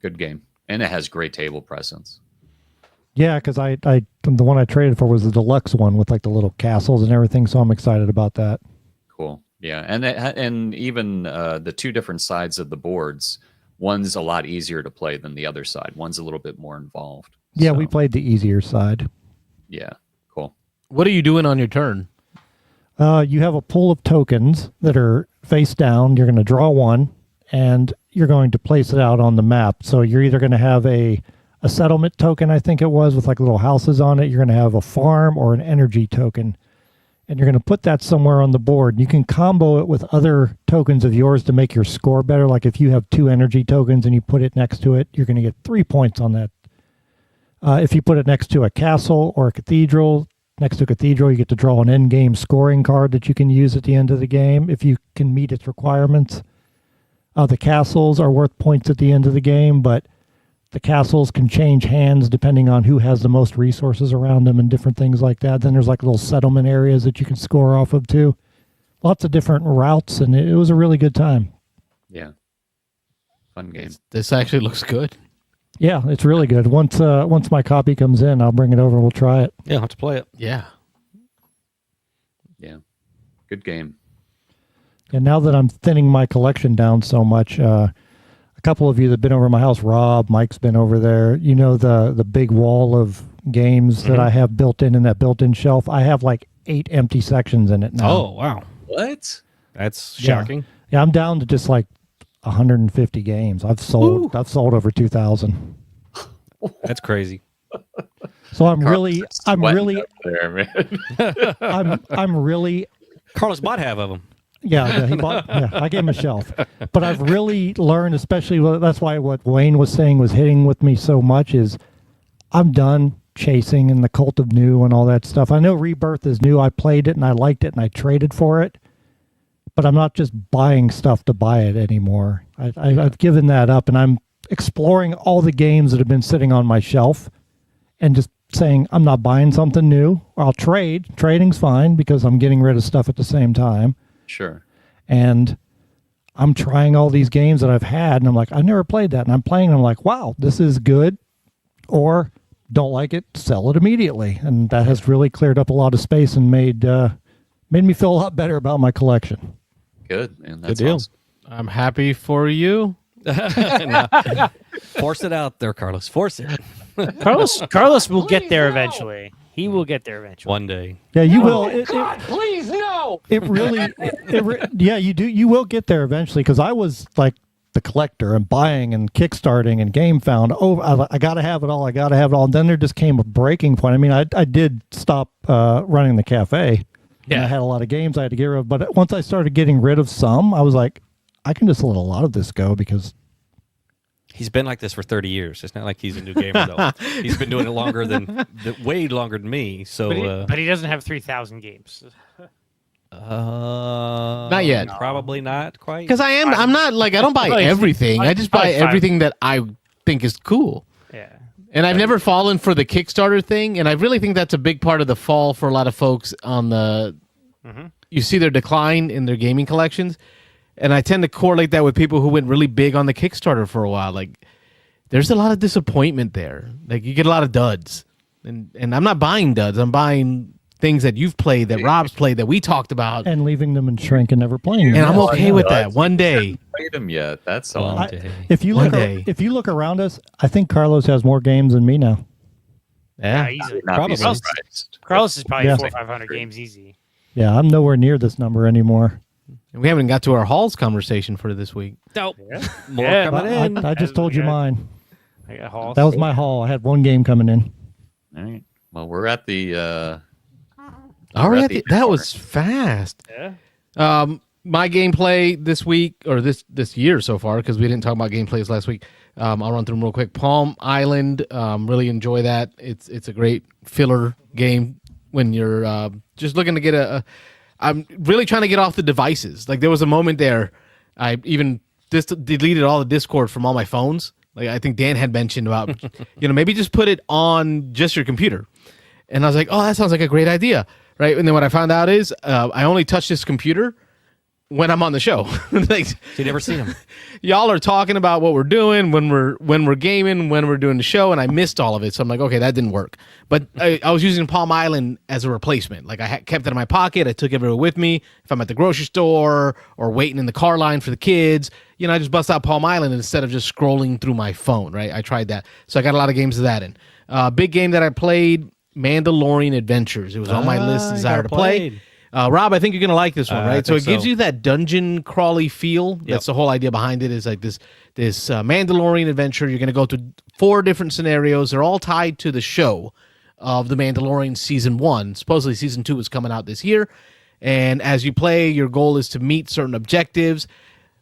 Speaker 6: good game, and it has great table presence.
Speaker 4: Yeah, because the one I traded for was the deluxe one with like the little castles and everything, so I'm excited about that.
Speaker 6: Cool. Yeah, and even the two different sides of the boards. One's a lot easier to play than the other side. One's a little bit more involved.
Speaker 4: Yeah, we played the easier side.
Speaker 6: Yeah, cool.
Speaker 2: What are you doing on your turn?
Speaker 4: You have a pool of tokens that are face down. You're going to draw one, and you're going to place it out on the map. So you're either going to have a settlement token, I think it was, with like little houses on it. You're going to have a farm or an energy token. And you're going to put that somewhere on the board. You can combo it with other tokens of yours to make your score better. Like if you have 2 energy tokens and you put it next to it, you're going to get 3 points on that. If you put it next to a castle or a cathedral, next to a cathedral, you get to draw an end-game scoring card that you can use at the end of the game if you can meet its requirements. The castles are worth points at the end of the game, but the castles can change hands depending on who has the most resources around them and different things like that. Then there's like little settlement areas that you can score off of too. Lots of different routes, and it was a really good time.
Speaker 6: Yeah. Fun game.
Speaker 2: This actually looks good.
Speaker 4: Yeah, it's really good. Once my copy comes in, I'll bring it over and we'll try it.
Speaker 3: Yeah, I'll have to play it.
Speaker 2: Yeah.
Speaker 6: Yeah. Good game.
Speaker 4: And now that I'm thinning my collection down so much, a couple of you that have been over my house, Rob, Mike's been over there. You know the big wall of games that I have built in that built-in shelf? I have like 8 empty sections in it now.
Speaker 3: Oh, wow.
Speaker 6: What?
Speaker 3: That's shocking.
Speaker 4: Yeah, I'm down to just like 150 games. I've sold over 2,000.
Speaker 3: That's crazy.
Speaker 4: So I'm
Speaker 6: Carlos
Speaker 4: really
Speaker 6: up there, man.
Speaker 4: I'm really
Speaker 3: Carlos bought half of them.
Speaker 4: Yeah, I gave him a shelf. But I've really learned, especially that's why what Wayne was saying was hitting with me so much, is I'm done chasing and the Cult of New and all that stuff. I know Rebirth is new. I played it and I liked it and I traded for it. But I'm not just buying stuff to buy it anymore. I've given that up, and I'm exploring all the games that have been sitting on my shelf and just saying I'm not buying something new. I'll trade. Trading's fine because I'm getting rid of stuff at the same time.
Speaker 6: Sure.
Speaker 4: And I'm trying all these games that I've had, and I'm like, I've never played that. And I'm playing, and I'm like, wow, this is good. Or don't like it, sell it immediately. And that has really cleared up a lot of space and made me feel a lot better about my collection.
Speaker 6: Good, man. That's
Speaker 3: Good deal.
Speaker 6: awesome.
Speaker 2: I'm happy for you.
Speaker 3: Force it out there, Carlos. Force it.
Speaker 5: Carlos will get there eventually. He will get there eventually.
Speaker 3: One day.
Speaker 4: Yeah, you will.
Speaker 11: Please no.
Speaker 4: It really, yeah, you do. You will get there eventually, because I was like the collector and buying and kickstarting and game found. Oh, I got to have it all. I got to have it all. And then there just came a breaking point. I mean, I did stop running the cafe. Yeah, I had a lot of games I had to get rid of. But once I started getting rid of some, I was like, I can just let a lot of this go, because
Speaker 3: He's been like this for 30 years. It's not like he's a new gamer, though. He's been doing it way longer than me. So,
Speaker 5: but he doesn't have 3,000 games.
Speaker 2: Not yet.
Speaker 3: Probably not quite.
Speaker 2: Because I'm not like, I don't buy everything. I just buy everything that I think is cool.
Speaker 5: Yeah.
Speaker 2: And I've never fallen for the Kickstarter thing, and I really think that's a big part of the fall for a lot of folks on the. You see their decline in their gaming collections. and I tend to correlate that with people who went really big on the Kickstarter for a while. Like, there's a lot of disappointment there. Like, you get a lot of duds, and I'm not buying duds. I'm buying things that you've played, that Rob's played, that we talked about,
Speaker 4: and leaving them in shrink and never playing them.
Speaker 2: And I'm okay with that. One day,
Speaker 6: played them yet? That's all.
Speaker 4: If you look around us, I think Carlos has more games than me now.
Speaker 2: Yeah,
Speaker 5: easily.
Speaker 6: Probably.
Speaker 5: Carlos is probably
Speaker 4: Yeah.
Speaker 5: 400 or 500 games easy.
Speaker 4: Yeah, I'm nowhere near this number anymore.
Speaker 2: and we haven't got to our Halls conversation for this week.
Speaker 5: Nope.
Speaker 3: More
Speaker 5: Yeah.
Speaker 3: coming
Speaker 4: I,
Speaker 3: in.
Speaker 4: I just told you mine.
Speaker 5: I got Hall.
Speaker 4: That was my haul. I had one game coming in.
Speaker 6: All right. Well, we're at the.
Speaker 2: Already, that was fast.
Speaker 5: Yeah.
Speaker 2: My gameplay this week, or this year so far, because we didn't talk about gameplays last week. I'll run through them real quick. Palm Island, really enjoy that. It's a great filler game when you're just looking to get I'm really trying to get off the devices. Like, there was a moment there, I even deleted all the Discord from all my phones. Like, I think Dan had mentioned about, maybe just put it on just your computer. And I was like, oh, that sounds like a great idea, right? And then what I found out is I only touch this computer when I'm on the show. Like,
Speaker 3: So you never see them.
Speaker 2: y'all are talking about what we're doing when we're gaming, when we're doing the show, and I missed all of it. So I'm like, okay, that didn't work. But I was using Palm Island as a replacement. Like, I kept it in my pocket. I took it everywhere with me. If I'm at the grocery store or waiting in the car line for the kids, I just bust out Palm Island instead of just scrolling through my phone, right? I tried that. So I got a lot of games of that in. Big game that I played, Mandalorian Adventures. It was on my list, desire to play. Rob, I think you're going to like this one, right? So it gives you that dungeon crawly feel. That's the whole idea behind it, is like this Mandalorian adventure. You're going to go through 4 different scenarios. They're all tied to the show of The Mandalorian Season 1. Supposedly Season 2 is coming out this year. And as you play, your goal is to meet certain objectives.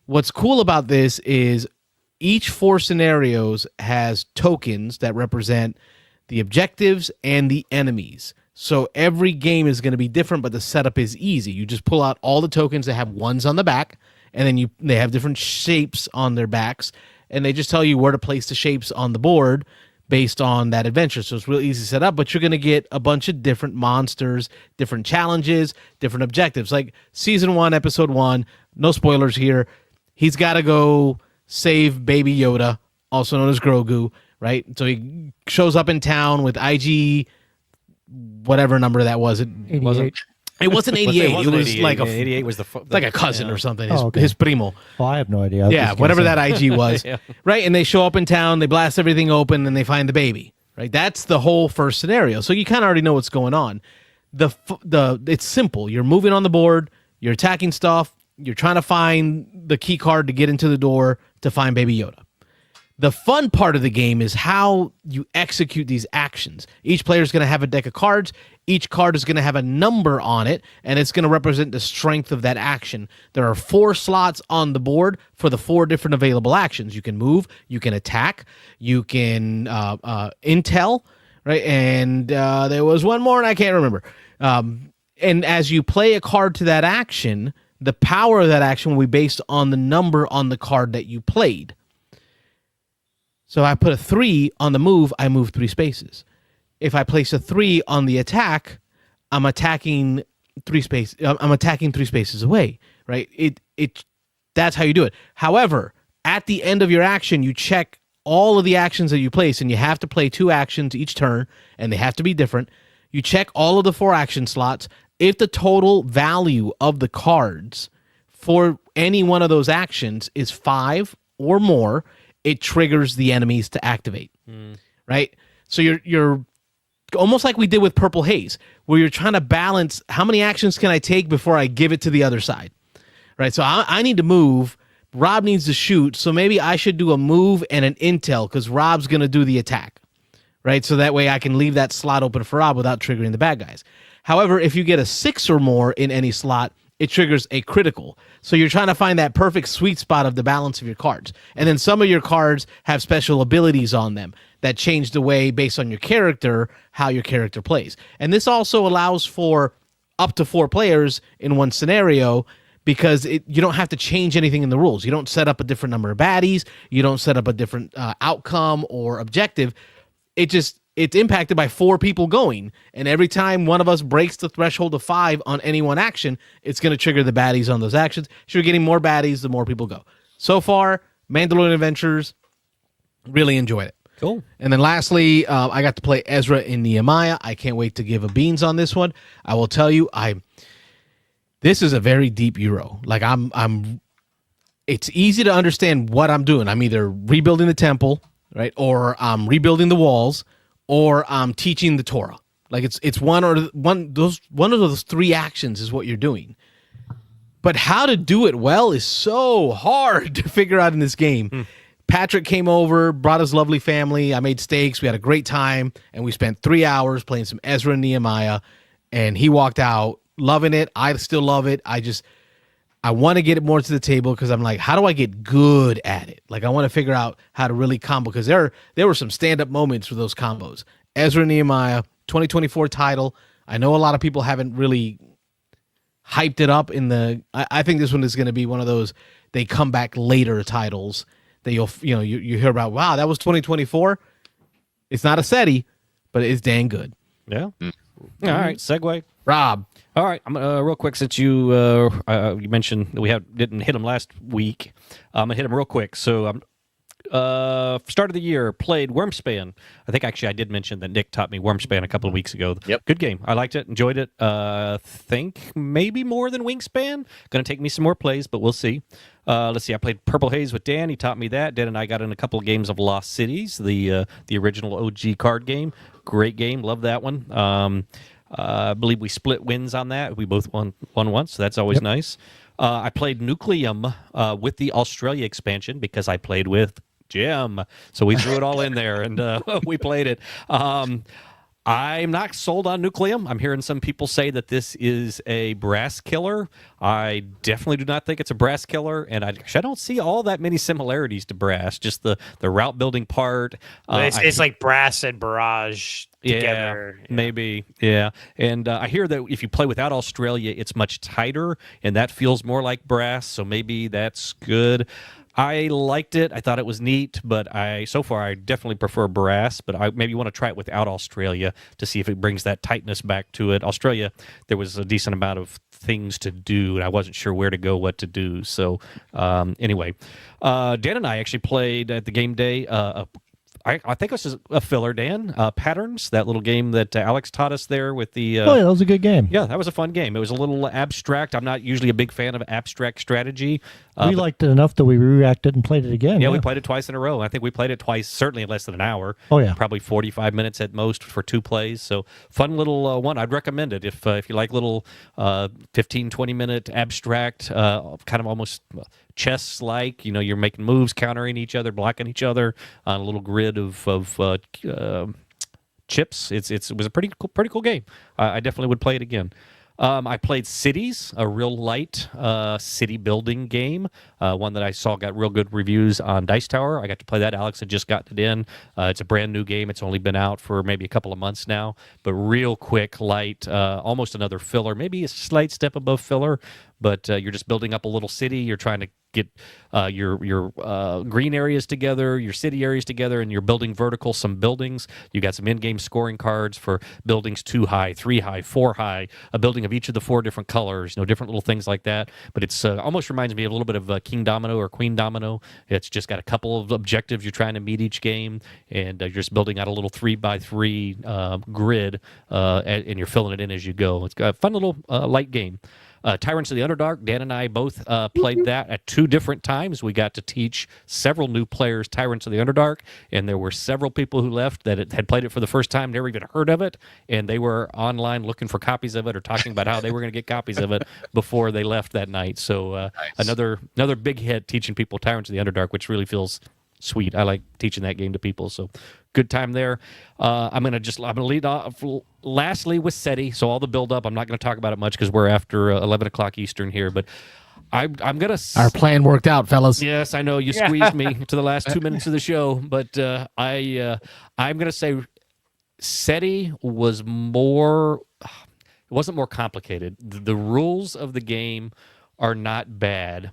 Speaker 2: What's cool about this is each 4 scenarios has tokens that represent the objectives and the enemies. So every game is going to be different, but the setup is easy. You just pull out all the tokens that have ones on the back, and then they have different shapes on their backs, and they just tell you where to place the shapes on the board based on that adventure. So it's really easy to set up, but you're going to get a bunch of different monsters, different challenges, different objectives. Like Season 1, Episode 1, no spoilers here. He's got to go save Baby Yoda, also known as Grogu, right? So he shows up in town with IG... whatever number that was. It wasn't 88. It was like
Speaker 3: 88 was
Speaker 2: like a cousin or something.
Speaker 4: Oh,
Speaker 2: His primo.
Speaker 4: Well, I have no idea.
Speaker 2: Yeah, whatever that IG was. Right, and they show up in town, they blast everything open, and they find the baby. Right, that's the whole first scenario. So you kind of already know what's going on. It's simple. You're moving on the board, you're attacking stuff, you're trying to find the key card to get into the door to find Baby Yoda. The fun part of the game is how you execute these actions. Each player is going to have a deck of cards. Each card is going to have a number on it, and it's going to represent the strength of that action. There are 4 slots on the board for the 4 different available actions. You can move, you can attack, you can intel, right? And there was one more, and I can't remember. And as you play a card to that action, the power of that action will be based on the number on the card that you played. So I put a 3 on the move, I move 3 spaces. If I place a 3 on the attack, I'm attacking 3 spaces away, right? That's how you do it. However, at the end of your action, you check all of the actions that you place, and you have to play 2 actions each turn, and they have to be different. You check all of the 4 action slots. If the total value of the cards for any one of those actions is 5 or more, it triggers the enemies to activate, right? So you're almost like we did with Purple Haze, where you're trying to balance how many actions can I take before I give it to the other side, right? So I need to move. Rob needs to shoot, so maybe I should do a move and an intel because Rob's going to do the attack, right? So that way I can leave that slot open for Rob without triggering the bad guys. However, if you get a 6 or more in any slot, it triggers a critical. So you're trying to find that perfect sweet spot of the balance of your cards. And then some of your cards have special abilities on them that change the way, based on your character, how your character plays. And this also allows for up to 4 players in one scenario, because you don't have to change anything in the rules. You don't set up a different number of baddies. You don't set up a different outcome or objective. It just it's impacted by 4 people going. And every time one of us breaks the threshold of 5 on any one action, it's going to trigger the baddies on those actions. So you're getting more baddies the more people go. So far, Mandalorian Adventures, really enjoyed it.
Speaker 3: Cool.
Speaker 2: And then lastly, I got to play Ezra and Nehemiah. I can't wait to give a beans on this one. I will tell you, this is a very deep Euro. Like it's easy to understand what I'm doing. I'm either rebuilding the temple, right, or I'm rebuilding the walls, or I'm teaching the Torah. Like it's one of those 3 actions is what you're doing. But how to do it well is so hard to figure out in this game. Patrick came over, brought his lovely family. I made steaks. We had a great time, and we spent 3 hours playing some Ezra and Nehemiah, and he walked out loving it. I still love it. I want to get it more to the table because I'm like, how do I get good at it? Like, I want to figure out how to really combo, because there were some stand-up moments for those combos. Ezra and Nehemiah, 2024 title. I know a lot of people haven't really hyped it up I think this one is going to be one of those they come back later titles that you hear about. Wow, that was 2024. It's not a SETI, but it's dang good.
Speaker 3: Yeah. All right. Segue.
Speaker 2: Rob.
Speaker 3: All right. I'm real quick, since you mentioned that we didn't hit them last week. I'm gonna hit them real quick. So start of the year, played Wormspan. I think actually I did mention that Nick taught me Wormspan a couple of weeks ago.
Speaker 6: Yep.
Speaker 3: Good game. I liked it, enjoyed it. Think maybe more than Wingspan. Going to take me some more plays, but we'll see. Let's see. I played Purple Haze with Dan. He taught me that. Dan and I got in a couple of games of Lost Cities, the original OG card game. Great game. Love that one. I believe we split wins on that. We both won once, so that's always nice. I played Nucleum with the Australia expansion because I played with Jim. So we threw it all in there, and we played it. I'm not sold on Nucleum. I'm hearing some people say that this is a brass killer. I definitely do not think it's a brass killer, and I don't see all that many similarities to brass, just the route building part.
Speaker 5: It's like brass and barrage together.
Speaker 3: Yeah, maybe. Yeah. And I hear that if you play without Australia, it's much tighter, and that feels more like brass, so maybe that's good. I liked it. I thought it was neat, but so far I definitely prefer brass, but I maybe want to try it without Australia to see if it brings that tightness back to it. Australia, there was a decent amount of things to do, and I wasn't sure where to go, what to do. So anyway, Dan and I actually played at the game day I think this is a filler, Dan. Patterns, that little game that Alex taught us there with the...
Speaker 4: that was a good game.
Speaker 3: Yeah, that was a fun game. It was a little abstract. I'm not usually a big fan of abstract strategy.
Speaker 4: We liked it enough that we reacted and played it again.
Speaker 3: Yeah, we played it twice in a row. I think we played it twice, certainly in less than an hour.
Speaker 4: Oh, yeah.
Speaker 3: Probably 45 minutes at most for 2 plays. So fun little one. I'd recommend it if you like little 15, 20-minute abstract, kind of almost... chess-like, you're making moves, countering each other, blocking each other on a little grid of chips. It was a pretty cool game. I definitely would play it again. I played Cities, a real light city building game, one that I saw got real good reviews on Dice Tower. I got to play that. Alex had just gotten it in. It's a brand new game. It's only been out for maybe a couple of months now, but real quick, light, almost another filler, maybe a slight step above filler, but you're just building up a little city. You're trying to get your green areas together, your city areas together, and you're building vertical some buildings. You got some in-game scoring cards for buildings 2 high, 3 high, 4 high, a building of each of the 4 different colors, different little things like that. But it's almost reminds me a little bit of King Domino or Queen Domino. It's just got a couple of objectives you're trying to meet each game, and you're just building out a little 3x3 grid, and you're filling it in as you go. It's got a fun little light game. Tyrants of the Underdark, Dan and I both played that at 2 different times. We got to teach several new players Tyrants of the Underdark, and there were several people who left that had played it for the first time, never even heard of it, and they were online looking for copies of it or talking about how they were going to get copies of it before they left that night. So nice. Another big hit teaching people Tyrants of the Underdark, which really feels sweet. I like teaching that game to people, so good time there. I'm gonna lead off lastly with SETI. So all the build up, I'm not gonna talk about it much because we're after 11 o'clock Eastern here, but I'm gonna.
Speaker 2: Our plan worked out, fellas.
Speaker 3: Yes, I know you squeezed me to the last 2 minutes of the show, but I'm gonna say SETI was more. It wasn't more complicated. The rules of the game are not bad.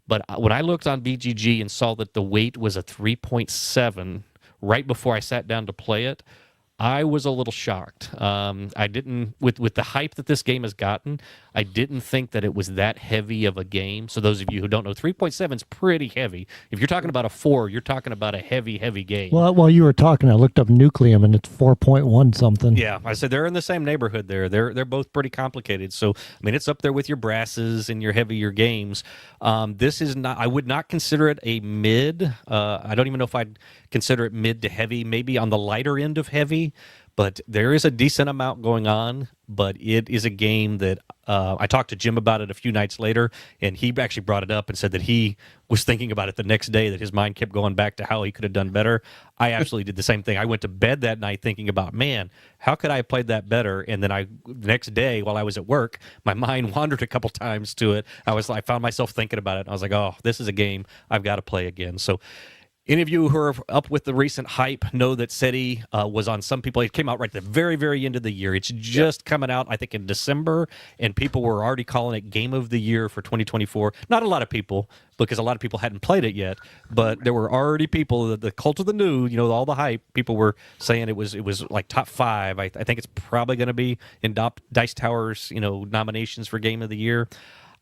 Speaker 3: But when I looked on BGG and saw that the weight was a 3.7 right before I sat down to play it, I was a little shocked. I didn't, with the hype that this game has gotten, I didn't think that it was that heavy of a game. So those of you who don't know, 3.7 is pretty heavy. If you're talking about a 4, you're talking about a heavy, heavy game.
Speaker 4: Well, while you were talking, I looked up Nucleum, and it's 4.1 something.
Speaker 3: Yeah, I said they're in the same neighborhood there. They're both pretty complicated. So I mean, it's up there with your brasses and your heavier games. This is not. I would not consider it a mid. I don't even know if I'd consider it mid to heavy. Maybe on the lighter end of heavy. But there is a decent amount going on. But it is a game that I talked to Jim about it a few nights later, and he actually brought it up and said that he was thinking about it the next day, that his mind kept going back to how he could have done better. I absolutely did the same thing. I went to bed that night thinking about, man, how could I have played that better? And then the next day while I was at work, my mind wandered a couple times to it. I found myself thinking about it, and I was like, oh, this is a game I've got to play again. So any of you who are up with the recent hype know that SETI was on some people. It came out right at the very, very end of the year. It's just coming out, I think, in December, and people were already calling it Game of the Year for 2024. Not a lot of people, because a lot of people hadn't played it yet, but there were already people, the cult of the new, all the hype, people were saying it was like top 5. I think it's probably going to be in Dice Tower's, nominations for Game of the Year.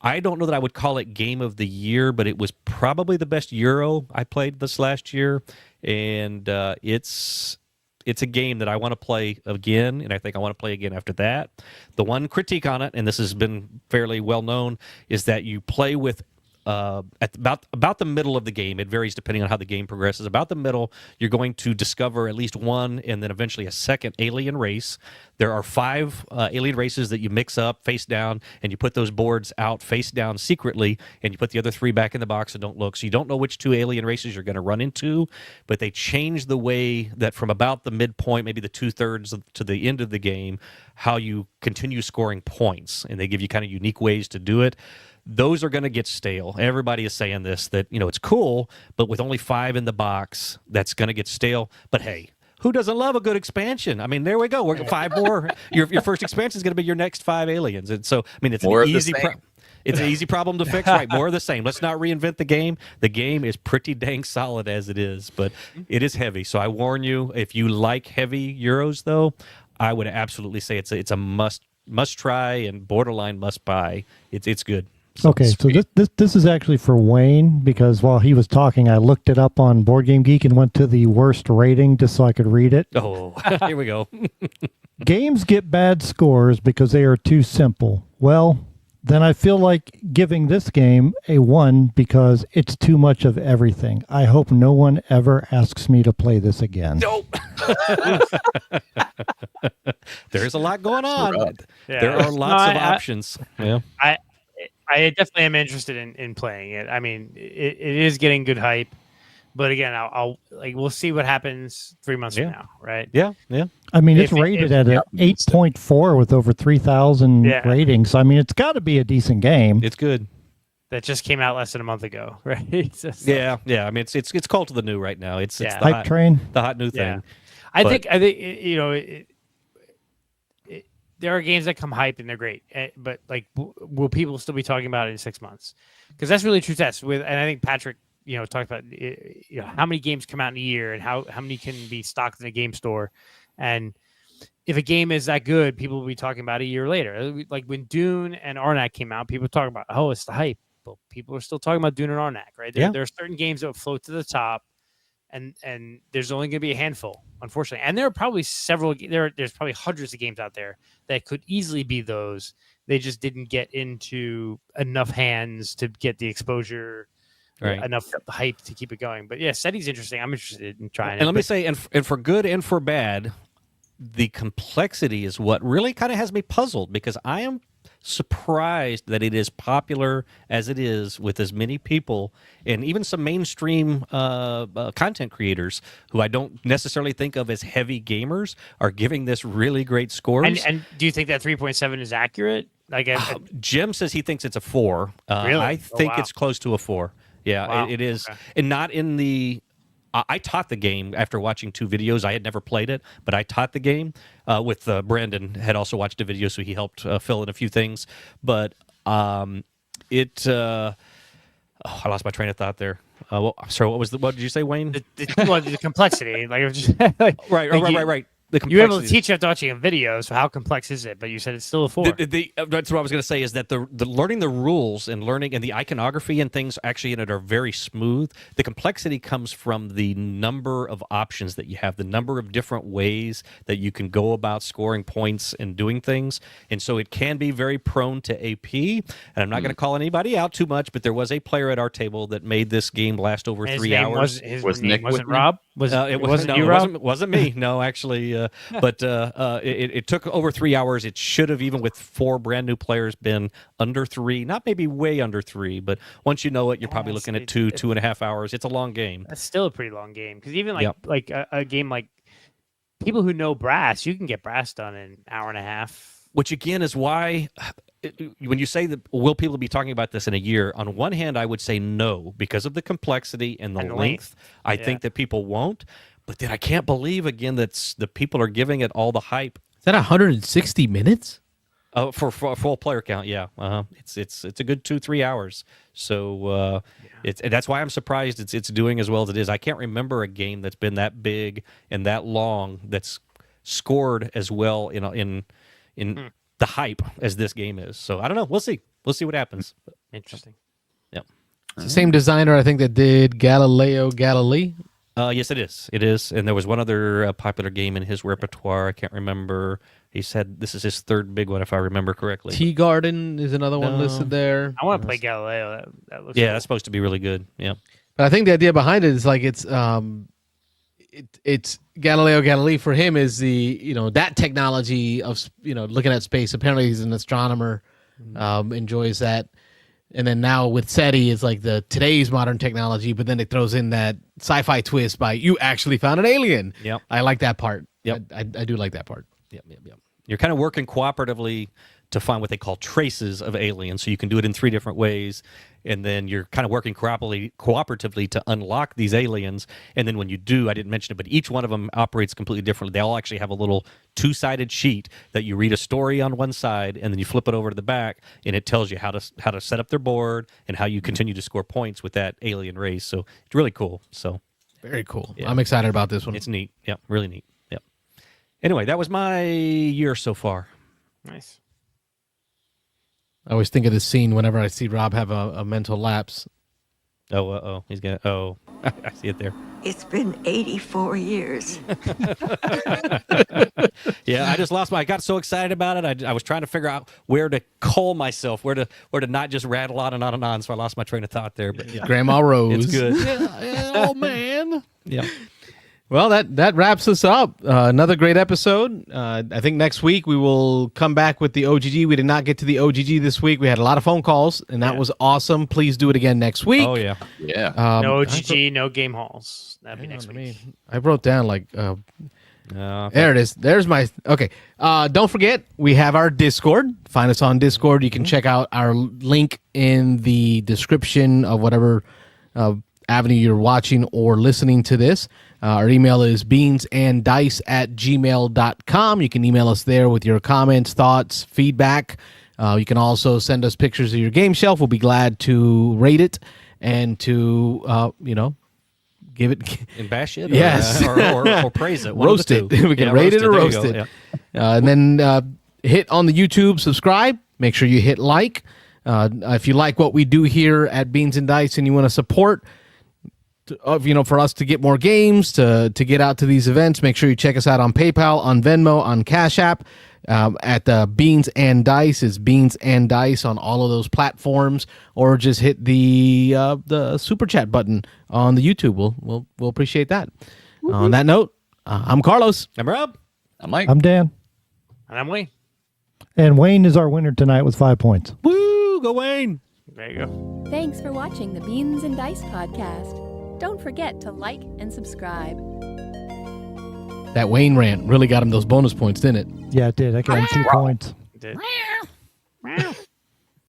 Speaker 3: I don't know that I would call it Game of the Year, but it was probably the best Euro I played this last year, and it's a game that I want to play again, and I think I want to play again after that. The one critique on it, and this has been fairly well known, is that you play with at about the middle of the game. It varies depending on how the game progresses. About the middle, you're going to discover at least one and then eventually a second alien race. There are 5 alien races that you mix up face down, and you put those boards out face down secretly, and you put the other 3 back in the box and don't look. So you don't know which 2 alien races you're going to run into, but they change the way that from about the midpoint, maybe the 2/3 to the end of the game, how you continue scoring points, and they give you kind of unique ways to do it. Those are going to get stale. Everybody is saying this, that, it's cool, but with only 5 in the box, that's going to get stale. But hey, who doesn't love a good expansion? I mean, there we go. We're 5 more. Your first expansion is going to be your next 5 aliens. And so, I mean, it's
Speaker 6: More
Speaker 3: an
Speaker 6: of the
Speaker 3: easy
Speaker 6: same.
Speaker 3: it's an easy problem to fix, right? More of the same. Let's not reinvent the game. The game is pretty dang solid as it is, but it is heavy. So I warn you, if you like heavy Euros, though, I would absolutely say it's a must try and borderline must buy. It's good.
Speaker 4: Okay, so this is actually for Wayne, because while he was talking, I looked it up on Board Game Geek and went to the worst rating just so I could read it.
Speaker 3: Oh, here we go.
Speaker 4: Games get bad scores because they are too simple. Well, then I feel like giving this game a 1 because it's too much of everything. I hope no one ever asks me to play this again.
Speaker 3: Nope. There's a lot going on.
Speaker 5: Yeah.
Speaker 3: There are lots of options. Yeah.
Speaker 5: I definitely am interested in playing it. I mean, it is getting good hype, but again, I'll we'll see what happens 3 months from now, right?
Speaker 3: Yeah.
Speaker 4: I mean, it's rated at an 8.4 with over 3,000 ratings. I mean, it's got to be a decent game.
Speaker 3: It's good.
Speaker 5: That just came out less than a month ago, right?
Speaker 3: Yeah. I mean, it's cult of the new right now. It's the
Speaker 4: hype train,
Speaker 3: the hot new thing.
Speaker 5: I think there are games that come hype and they're great, but will people still be talking about it in 6 months? Because that's really a true test. And I think Patrick, talked about how many games come out in a year and how many can be stocked in a game store, and if a game is that good, people will be talking about it a year later. Like when Dune and Arnak came out, people were talking about, oh, it's the hype, but people are still talking about Dune and Arnak, right? There are certain games that will float to the top. And there's only going to be a handful, unfortunately. And there are probably there's probably hundreds of games out there that could easily be those. They just didn't get into enough hands to get the exposure, enough hype to keep it going. But yeah, SETI's interesting. I'm interested in trying it.
Speaker 3: And let me say, and for good and for bad, the complexity is what really kind of has me puzzled, because I am surprised that it is popular as it is with as many people, and even some mainstream content creators who I don't necessarily think of as heavy gamers are giving this really great scores.
Speaker 5: And do you think that 3.7 is accurate?
Speaker 3: Jim says he thinks it's a 4.
Speaker 5: Really?
Speaker 3: I think it's close to a 4. Yeah,
Speaker 5: wow.
Speaker 3: it is.
Speaker 5: Okay.
Speaker 3: And not in the... I taught the game after watching 2 videos. I had never played it, but I taught the game with Brandon. Had also watched a video, so he helped fill in a few things. But I lost my train of thought there. Sorry, what did you say, Wayne?
Speaker 5: The complexity,
Speaker 3: Right. the
Speaker 5: You were able to
Speaker 3: complexity-
Speaker 5: teach after watching a video, so how complex is it? But you said it's still a 4.
Speaker 3: That's what I was going to say is that the learning the rules and learning and the iconography and things actually in it are very smooth. The complexity comes from the number of options that you have, the number of different ways that you can go about scoring points and doing things. And so it can be very prone to AP. And I'm not going to call anybody out too much, but there was a player at our table that made this game last over
Speaker 5: His
Speaker 3: 3
Speaker 5: name
Speaker 3: hours.
Speaker 5: His
Speaker 6: Was
Speaker 5: name
Speaker 6: Nick
Speaker 5: wasn't
Speaker 6: with me?
Speaker 5: Rob? It wasn't
Speaker 3: no,
Speaker 5: you,
Speaker 3: it
Speaker 5: Rob?
Speaker 3: wasn't me. No, actually, but it took over 3 hours. It should have, even with 4 brand new players, been under 3. Not maybe way under 3, but once you know it, you're probably looking at 2.5 hours. It's a long game.
Speaker 5: That's still a pretty long game because even
Speaker 3: Yep.
Speaker 5: like a game like people who know brass, you can get brass done in an hour and a half.
Speaker 3: Which again is why, when you say that will people be talking about this in a year, on one hand I would say no because of the complexity and the
Speaker 5: And the
Speaker 3: length. I think that people won't, but then I can't believe again that the people are giving it all the hype.
Speaker 2: Is that 160 minutes?
Speaker 3: For a full player count, yeah, it's a good 2-3 hours. So and that's why I'm surprised it's doing as well as it is. I can't remember a game that's been that big and that long that's scored as well in the hype as this game is. So I don't know. We'll see what happens.
Speaker 5: Interesting.
Speaker 3: Yep.
Speaker 2: It's the same designer, I think, that did Galileo Galilei.
Speaker 3: Yes, it is. It is. And there was one other popular game in his repertoire. I can't remember. He said this is his 3rd big one, if I remember correctly.
Speaker 2: Tea Garden is another one listed there.
Speaker 5: I want to play Galileo. That looks
Speaker 3: Yeah,
Speaker 5: cool.
Speaker 3: that's supposed to be really good. Yeah.
Speaker 2: But I think the idea behind it is like it's Galileo Galilei for him is that technology of looking at space. Apparently he's an astronomer, enjoys that. And then now with SETI is like the today's modern technology, but then it throws in that sci-fi twist by you actually found an alien.
Speaker 3: Yep.
Speaker 2: I like that part.
Speaker 3: Yep.
Speaker 2: I do like that part.
Speaker 3: Yep. You're kind of working cooperatively to find what they call traces of aliens. So you can do it in 3 different ways. And then you're kind of working cooperatively to unlock these aliens. And then when you do, I didn't mention it, but each one of them operates completely differently. They all actually have a little 2-sided sheet that you read a story on one side, and then you flip it over to the back, and it tells you how to set up their board and how you continue to score points with that alien race. So it's really cool. So
Speaker 2: Very cool.
Speaker 3: Yeah.
Speaker 2: I'm excited about this one.
Speaker 3: it's neat. Yep, really neat. Yep. Anyway, that was my year so far.
Speaker 5: Nice.
Speaker 2: I always think of this scene whenever I see Rob have a mental lapse.
Speaker 3: Oh, he's got. Oh, I see it there.
Speaker 12: It's been 84 years.
Speaker 3: Yeah, I just lost I got so excited about it. I was trying to figure out where to call myself, where to not just rattle on and on and on. So I lost my train of thought there. But yeah,
Speaker 2: Grandma Rose.
Speaker 3: it's good.
Speaker 2: Oh, man.
Speaker 3: Yeah.
Speaker 2: Well, that wraps us up. Another great episode. I think next week we will come back with the OGG. We did not get to the OGG this week. We had a lot of phone calls, and that was awesome. Please do it again next week.
Speaker 3: Oh yeah.
Speaker 6: Yeah.
Speaker 5: No OGG, no game halls. That'd be next week.
Speaker 2: I wrote down like
Speaker 3: Okay.
Speaker 2: there it is. There's my okay. Don't forget we have our Discord. Find us on Discord. You can check out our link in the description of whatever avenue you're watching or listening to this. Our email is beansanddice@gmail.com. You can email us there with your comments, thoughts, feedback. You can also send us pictures of your game shelf. We'll be glad to rate it and to give it
Speaker 3: And bash it.
Speaker 2: Yes.
Speaker 3: Or praise it. One of
Speaker 2: roast
Speaker 3: the
Speaker 2: it.
Speaker 3: two.
Speaker 2: We can
Speaker 3: Yeah,
Speaker 2: rate it or
Speaker 3: There you
Speaker 2: roast
Speaker 3: go.
Speaker 2: it.
Speaker 3: Yeah.
Speaker 2: And then hit on the YouTube, subscribe. Make sure you hit like. If you like what we do here at Beans and Dice and you want to support, for us to get more games, to get out to these events, make sure you check us out on PayPal, on Venmo, on Cash App, at the Beans and Dice. Is Beans and Dice on all of those platforms, or just hit the super chat button on the YouTube. We'll appreciate that. On that note, I'm Carlos.
Speaker 3: I'm Rob.
Speaker 6: I'm Mike.
Speaker 4: I'm Dan.
Speaker 5: And I'm Wayne.
Speaker 4: And Wayne is our winner tonight with 5 points.
Speaker 3: Woo! Go Wayne.
Speaker 5: There you go.
Speaker 1: Thanks for watching the Beans and Dice podcast. Don't forget to like and subscribe.
Speaker 2: That Wayne rant really got him those bonus points, didn't it?
Speaker 4: Yeah, it did. I got him 2 points.
Speaker 5: Did.